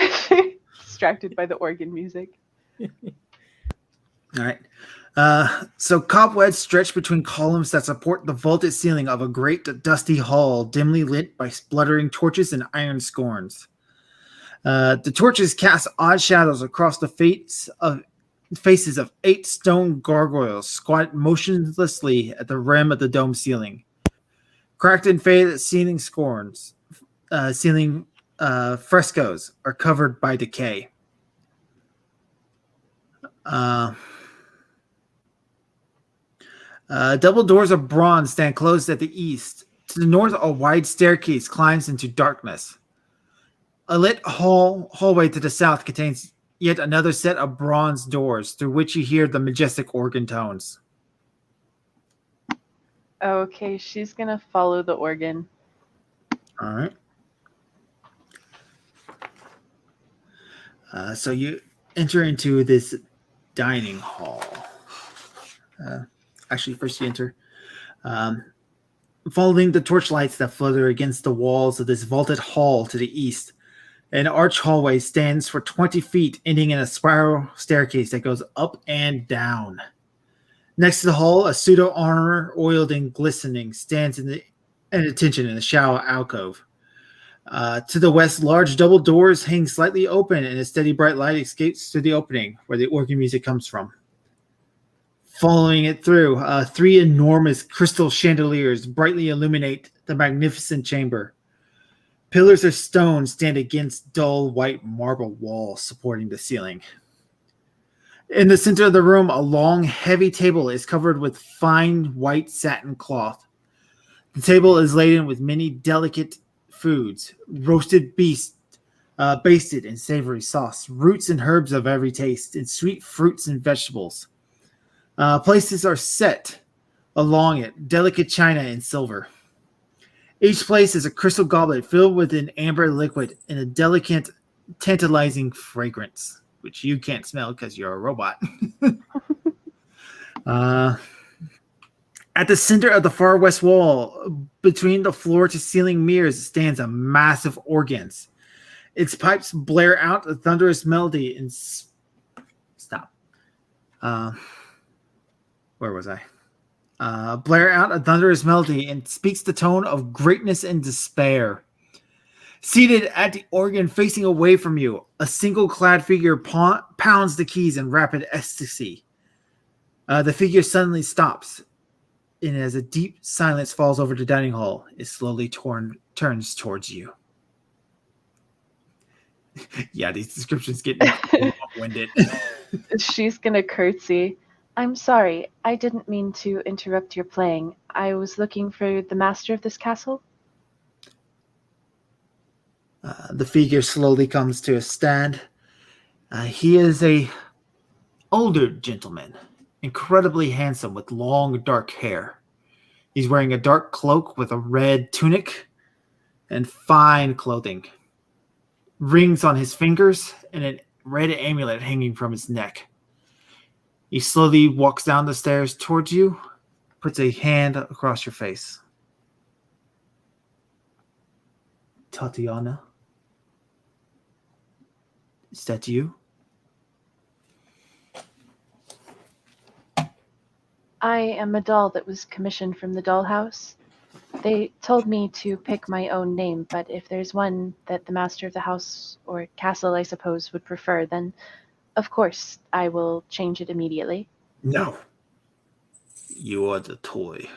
Distracted by the organ music. All right. So cobwebs stretch between columns that support the vaulted ceiling of a great dusty hall, dimly lit by spluttering torches and iron scorns. The torches cast odd shadows across the faces of 8 stone gargoyles squatted motionlessly at the rim of the dome ceiling. Cracked and faded ceiling frescoes are covered by decay. Double doors of bronze stand closed at the east. To the north, a wide staircase climbs into darkness. A lit hallway to the south contains yet another set of bronze doors through which you hear the majestic organ tones. Okay, she's gonna follow the organ. All right. So you enter into this dining hall. Actually, first you enter. Following the torchlights that flutter against the walls of this vaulted hall to the east, an arch hallway stands for 20 feet, ending in a spiral staircase that goes up and down. Next to the hall, a pseudo-armor, oiled and glistening, stands at attention in a shallow alcove. To the west, large double doors hang slightly open, and a steady bright light escapes through the opening where the organ music comes from. Following it through, 3 enormous crystal chandeliers brightly illuminate the magnificent chamber. Pillars of stone stand against dull white marble walls supporting the ceiling. In the center of the room, a long, heavy table is covered with fine white satin cloth. The table is laden with many delicate foods, roasted beef, basted in savory sauce, roots and herbs of every taste, and sweet fruits and vegetables. Places are set along it, delicate china and silver. Each place is a crystal goblet filled with an amber liquid and a delicate, tantalizing fragrance, which you can't smell because you're a robot. At the center of the far west wall, between the floor to ceiling mirrors, stands a massive organ. Its pipes blare out a thunderous melody and stop. Where was I? Blare out a thunderous melody and speaks the tone of greatness and despair. Seated at the organ facing away from you, a single-clad figure pounds the keys in rapid ecstasy. The figure suddenly stops, and as a deep silence falls over the dining hall, it slowly turns towards you. Yeah, these descriptions get long-winded. She's gonna curtsy. I'm sorry, I didn't mean to interrupt your playing. I was looking for the master of this castle. The figure slowly comes to a stand. He is a older gentleman, incredibly handsome with long dark hair. He's wearing a dark cloak with a red tunic and fine clothing. Rings on his fingers and a red amulet hanging from his neck. He slowly walks down the stairs towards you, puts a hand across your face. Tatiana? Is that you? I am a doll that was commissioned from the dollhouse. They told me to pick my own name, but if there's one that the master of the house, or castle I suppose, would prefer, then of course I will change it immediately. No. You are the toy.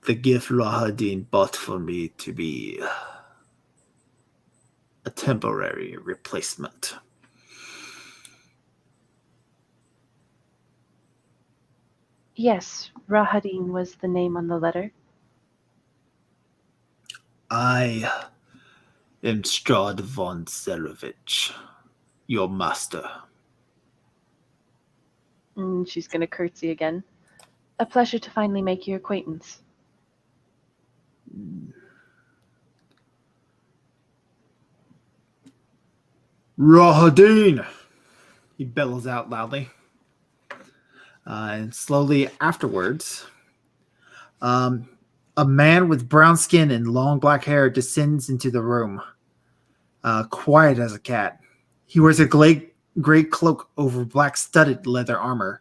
The gift Rahadin bought for me to be a temporary replacement. Yes, Rahadin was the name on the letter. I am Strahd von Zarovich, your master. And she's going to curtsy again. A pleasure to finally make your acquaintance. Rahadin! He bellows out loudly. And slowly afterwards, a man with brown skin and long black hair descends into the room, quiet as a cat. He wears a gray cloak over black studded leather armor,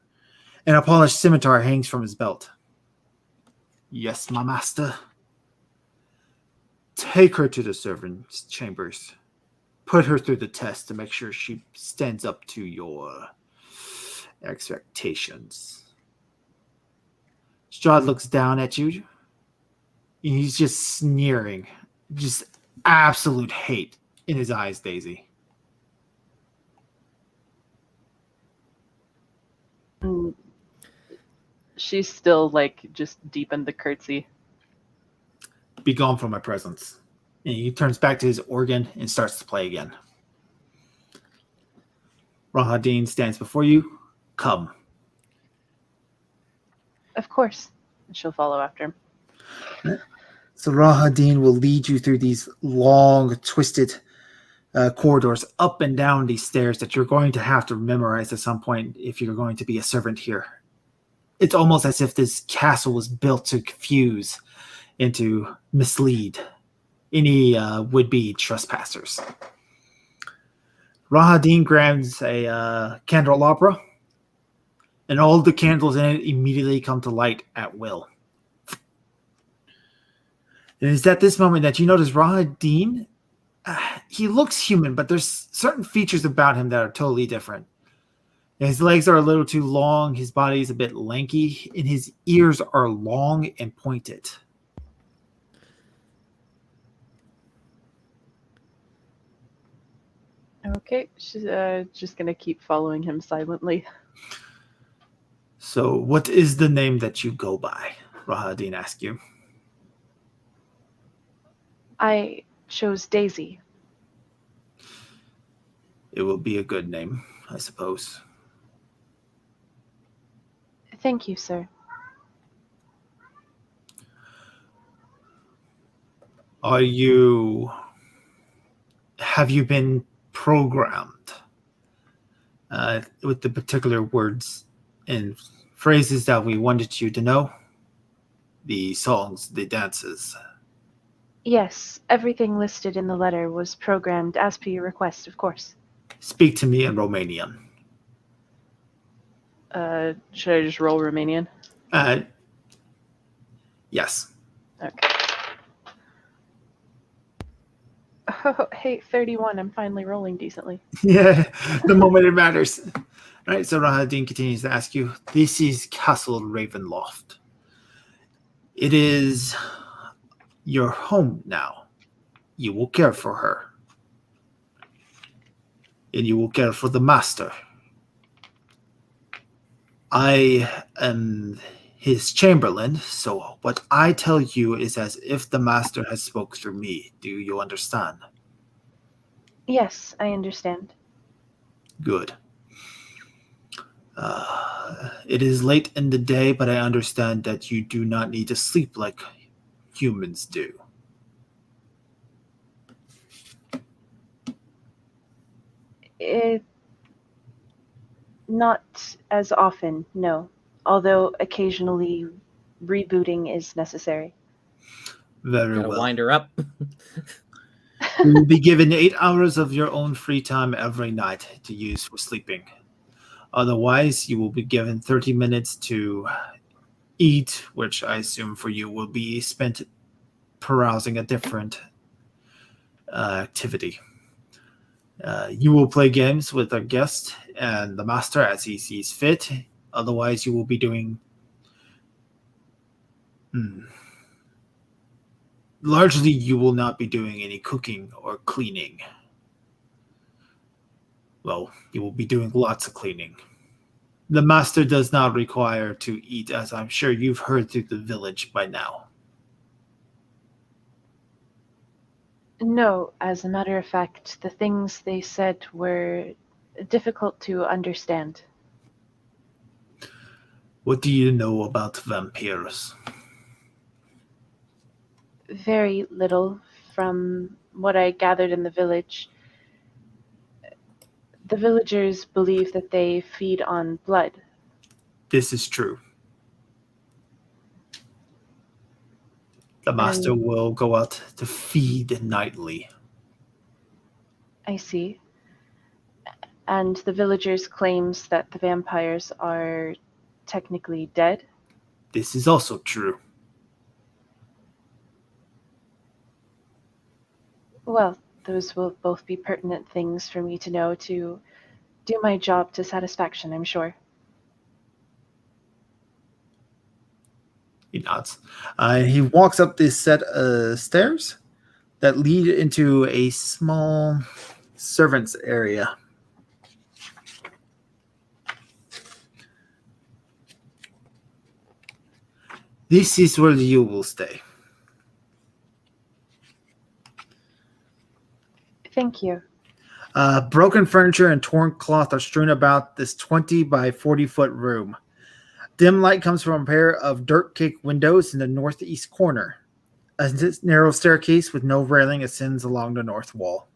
and a polished scimitar hangs from his belt. Yes, my master. Take her to the servants' chambers. Put her through the test to make sure she stands up to your expectations. Strahd looks down at you. He's just sneering. Just absolute hate in his eyes, Daisy. She's still just deep in the curtsy. Be gone from my presence. And he turns back to his organ and starts to play again. Rahadin stands before you. Come. Of course. She'll follow after him. So Rahadin will lead you through these long, twisted corridors up and down these stairs that you're going to have to memorize at some point if you're going to be a servant here. It's almost as if this castle was built to confuse and to mislead any would-be trespassers. Rahadin grabs a candelabra, and all the candles in it immediately come to light at will. And it's at this moment that you notice Rahadin, he looks human, but there's certain features about him that are totally different. His legs are a little too long, his body is a bit lanky, and his ears are long and pointed. Okay, she's just going to keep following him silently. So, what is the name that you go by? Rahadin asks you. I chose Daisy. It will be a good name, I suppose. Thank you, sir. Have you been programmed with the particular words and phrases that we wanted you to know? The songs, the dances. Yes, everything listed in the letter was programmed as per your request, of course. Speak to me in Romanian. Should I just roll Romanian? Yes. Okay. Oh, hey, 31. I'm finally rolling decently. Yeah, the moment it matters. All right, so Rahadin continues to ask you, this is Castle Ravenloft. It is your home now. You will care for her. And you will care for the master. I am his chamberlain, so what I tell you is as if the master has spoke through me. Do you understand? Yes, I understand. Good. It is late in the day, but I understand that you do not need to sleep like humans do. Not as often, no. Although occasionally rebooting is necessary. Very Gotta well. wind her up. You will be given 8 hours of your own free time every night to use for sleeping. Otherwise, you will be given 30 minutes to eat, which I assume for you will be spent perusing a different activity. You will play games with our guest and the master as he sees fit. Otherwise, you will be doing... Largely, you will not be doing any cooking or cleaning. Well, you will be doing lots of cleaning. The master does not require to eat, as I'm sure you've heard through the village by now. No, as a matter of fact, the things they said were difficult to understand. What do you know about vampires? Very little from what I gathered in the village. The villagers believe that they feed on blood. This is true. The master will go out to feed nightly. I see. And the villagers claims that the vampires are technically dead. This is also true. Well, those will both be pertinent things for me to know to do my job to satisfaction, I'm sure. He nods. He walks up this set of stairs that lead into a small servants area. This is where you will stay. Thank you. Broken furniture and torn cloth are strewn about this 20 by 40-foot room. Dim light comes from a pair of dirt-caked windows in the northeast corner. A narrow staircase with no railing ascends along the north wall.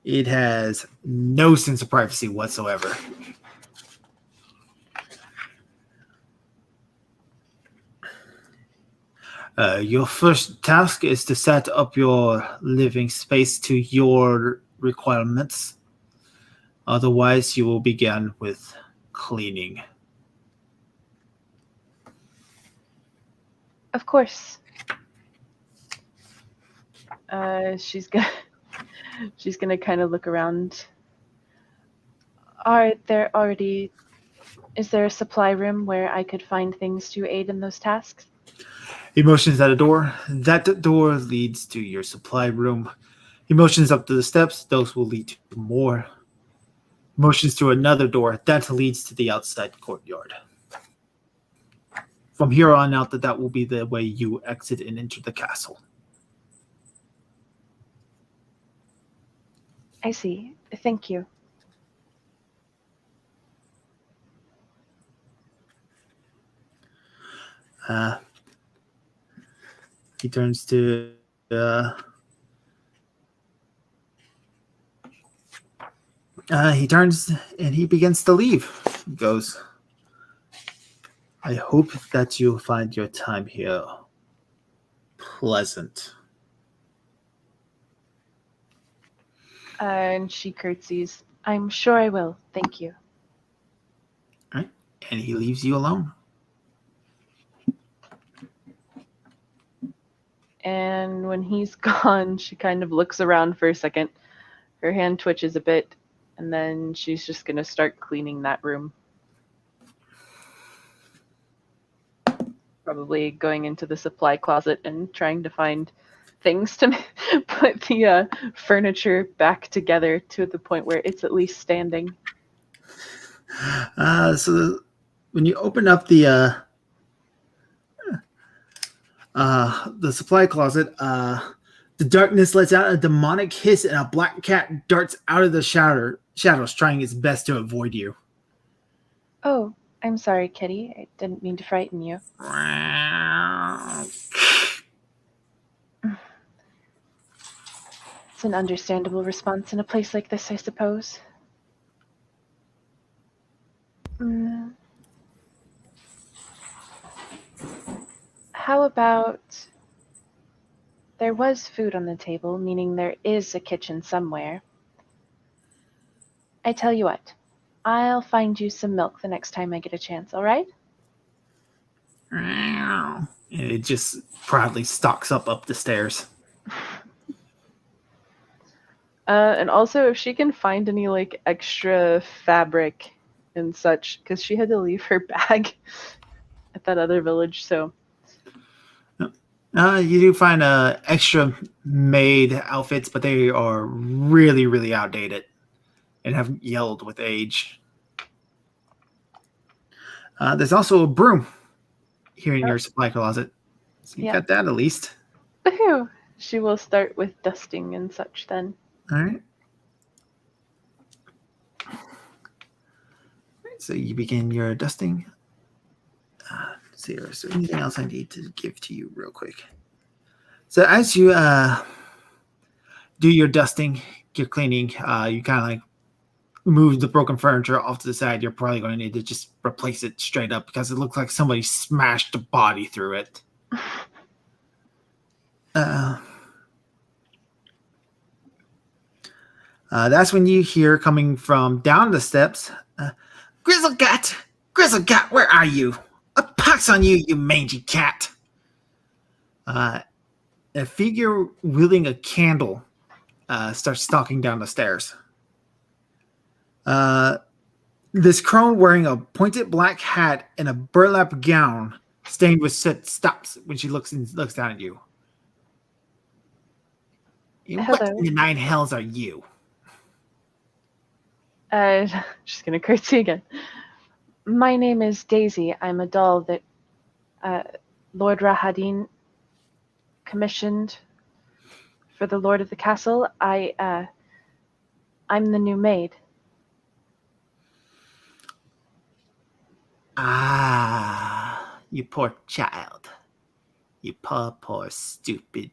It has no sense of privacy whatsoever. Your first task is to set up your living space to your requirements. Otherwise, you will begin with cleaning. Of course. She's gonna kind of look around. Is there a supply room where I could find things to aid in those tasks? He motions at a door. That door leads to your supply room. He motions up to the steps. Those will lead to more. Motions to another door. That leads to the outside courtyard. From here on out, that will be the way you exit and enter the castle. I see. Thank you. He turns to he turns and he begins to leave. He goes, I hope that you find your time here pleasant. And she curtsies. I'm sure I will. Thank you. All right. And he leaves you alone. And when he's gone, she kind of looks around for a second. Her hand twitches a bit, and then she's just going to start cleaning that room. Probably going into the supply closet and trying to find things to put the furniture back together to the point where it's at least standing. So when you open up the supply closet, the darkness lets out a demonic hiss and a black cat darts out of the shadows, trying its best to avoid you. Oh, I'm sorry, Kitty. I didn't mean to frighten you. It's an understandable response in a place like this, I suppose. How about... There was food on the table, meaning there is a kitchen somewhere. I tell you what, I'll find you some milk the next time I get a chance, all right? And it just proudly stalks up the stairs. And also, if she can find any, like, extra fabric and such, because she had to leave her bag at that other village, so... You do find extra made outfits, but they are really, really outdated and have yellowed with age. There's also a broom here in your supply closet. So you Yeah. got that at least. Woohoo! She will start with dusting and such then. All right. So you begin your dusting. Let's see, is there anything else I need to give to you real quick? So as you do your dusting, your cleaning, you kind of like move the broken furniture off to the side. You're probably going to need to just replace it straight up because it looks like somebody smashed a body through it. That's when you hear coming from down the steps, Grizzlegat! Grizzlegat, where are you? A pox on you, you mangy cat! A figure wielding a candle starts stalking down the stairs. This crone wearing a pointed black hat and a burlap gown stained with soot stops when she looks down at you. What Hello. in the nine hells are you? Just gonna curtsy again. My name is Daisy. I'm a doll that Lord Rahadin commissioned for the Lord of the Castle. I'm the new maid. Ah, you poor child. You poor, stupid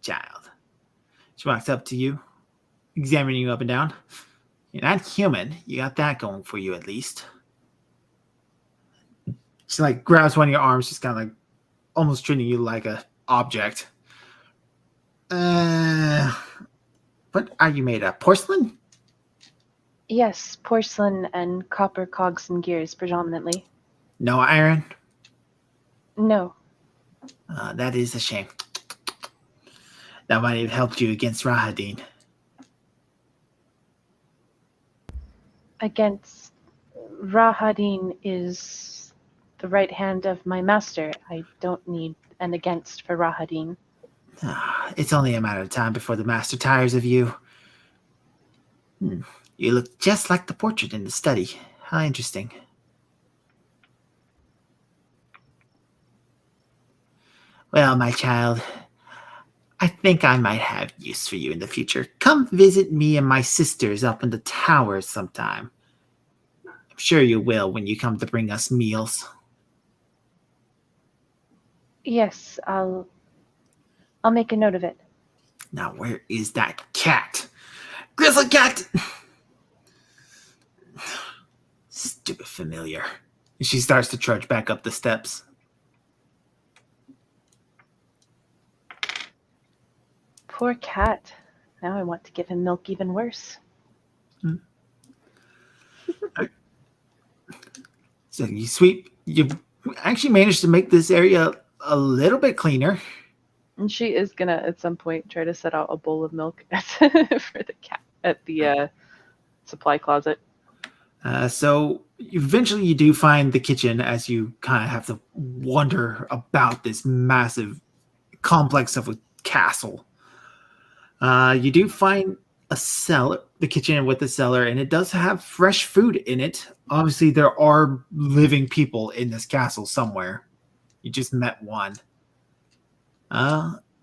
child. She walks up to you, examining you up and down. You're not human. You got that going for you, at least. She like grabs one of your arms, just kind of like almost treating you like a object. What are you made of? Porcelain? Yes, porcelain and copper cogs and gears predominantly. No iron? No. That is a shame. That might have helped you against Rahadin. Against Rahadin is the right hand of my master. I don't need an against for Rahadin. It's only a matter of time before the master tires of you. You look just like the portrait in the study. How interesting. Well, my child, I think I might have use for you in the future. Come visit me and my sisters up in the towers sometime. I'm sure you will when you come to bring us meals. Yes, I'll make a note of it. Now, where is that cat? Grizzly cat! Stupid familiar. And she starts to trudge back up the steps. Poor cat. Now I want to give him milk even worse. So you actually managed to make this area a little bit cleaner. And she is gonna at some point try to set out a bowl of milk for the cat at the supply closet. So eventually you do find the kitchen as you kind of have to wonder about this massive complex of a castle. You do find a cellar, the kitchen with the cellar, and it does have fresh food in it. Obviously, there are living people in this castle somewhere. You just met one.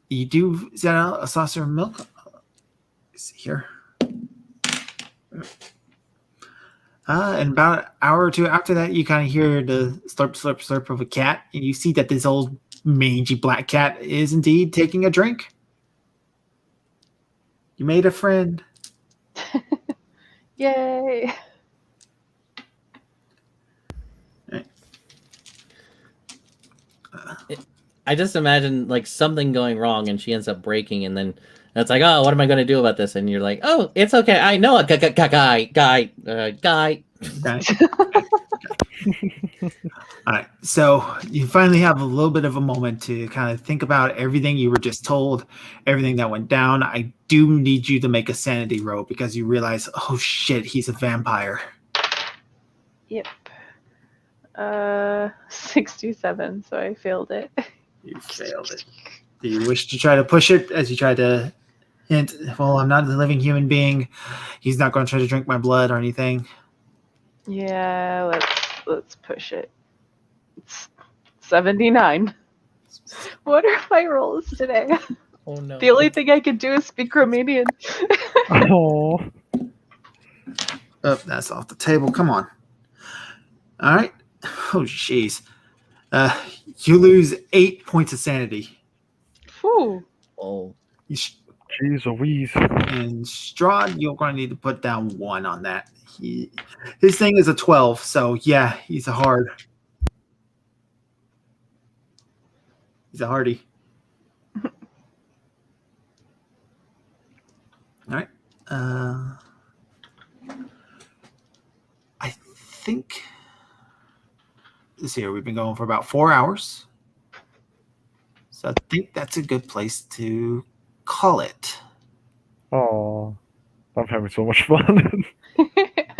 You do set out a saucer of milk. Let's see here. And about an hour or two after that, you kind of hear the slurp, slurp, slurp of a cat, and you see that this old mangy black cat is indeed taking a drink. You made a friend. Yay! I just imagine like something going wrong and she ends up breaking, and then it's like, oh, what am I going to do about this? And you're like, oh, it's okay. I know a guy. Okay. All right. So you finally have a little bit of a moment to kind of think about everything you were just told, everything that went down. I do need you to make a sanity roll because you realize, oh shit, he's a vampire. Yep. 67, so I failed it. You failed it. Do you wish to try to push it as you try to hint, well, I'm not a living human being. He's not going to try to drink my blood or anything. Yeah, let's push it. It's 79. What are my rolls today? Oh no. The only thing I can do is speak Romanian. Oh, Oh, that's off the table. Come on. All right. Oh, jeez. You lose 8 points of sanity. Whew. Oh. You jeez Louise. And Strahd, you're going to need to put down 1 on that. His thing is a 12, so yeah, he's a hard. He's a hardy. All right. I think this here, we've been going for about 4 hours. So I think that's a good place to call it. Oh, I'm having so much fun.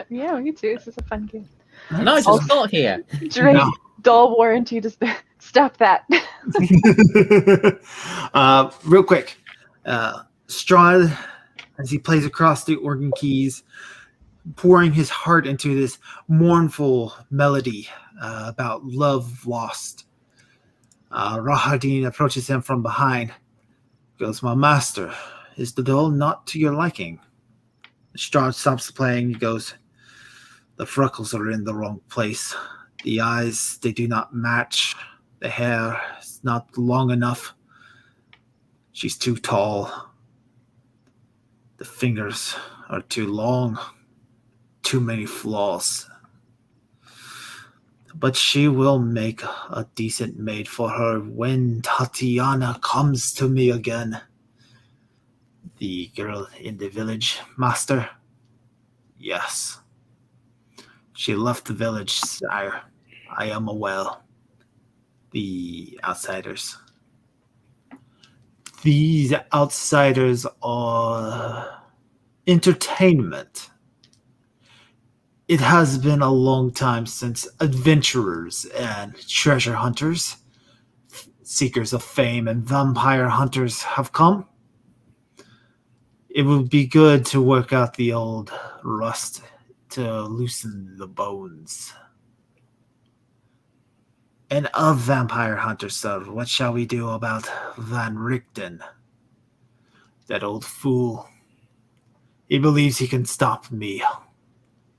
Yeah, me too. This is a fun game. No, it's just not here. Drake, No. dull warranty to stop that. Real quick, Strahd, as he plays across the organ keys, pouring his heart into this mournful melody about love lost. Rahadin approaches him from behind. Goes, my master, is the doll not to your liking? Strahd stops playing. He goes, the freckles are in the wrong place. The eyes, they do not match. The hair is not long enough. She's too tall. The fingers are too long. Too many flaws. But she will make a decent maid for her when Tatiana comes to me again. The girl in the village, master? Yes. She left the village, sire. I am aware. The outsiders. These outsiders are entertainment. It has been a long time since adventurers and treasure hunters, seekers of fame and vampire hunters have come. It would be good to work out the old rust to loosen the bones. And of vampire hunters, sir, what shall we do about Van Richten? That old fool. He believes he can stop me.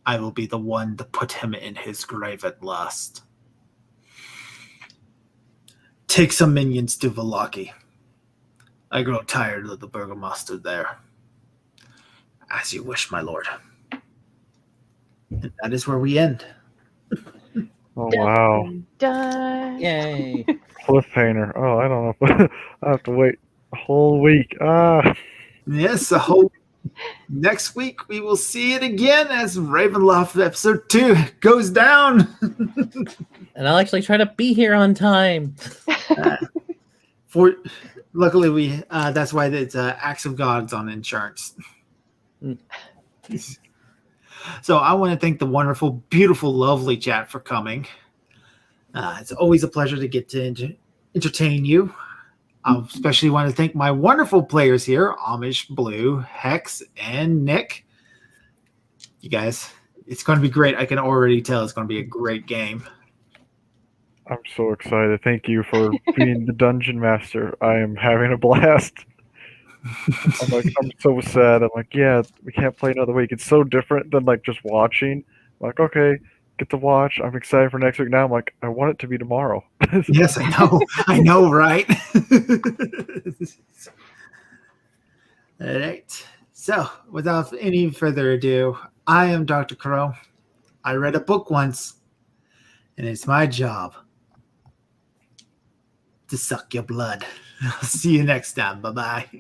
I will be the one to put him in his grave at last. Take some minions to Vallaki. I grow tired of the burgomaster there. As you wish, my lord. And that is where we end. Oh wow, Dun. Yay. cliffhanger. Oh, I don't know. I have to wait a whole week. Yes, I hope next week we will see it again as Ravenloft episode 2 goes down. And I'll actually try to be here on time. Luckily we that's why it's Acts of Gods on insurance. Mm. So I want to thank the wonderful, beautiful, lovely chat for coming. It's always a pleasure to get to entertain you. I especially want to thank my wonderful players here, Amish, Blue, Hex, and Nick. You guys, it's going to be great. I can already tell it's going to be a great game. I'm so excited. Thank you for being the dungeon master. I am having a blast. I'm so sad. I'm like, yeah, we can't play another week. It's so different than like just watching. I'm like, okay, get to watch. I'm excited for next week. Now I'm like, I want it to be tomorrow. Yes, I know. I know, right? All right. So, without any further ado, I am Dr. Crow. I read a book once, and it's my job to suck your blood. I'll see you next time. Bye-bye.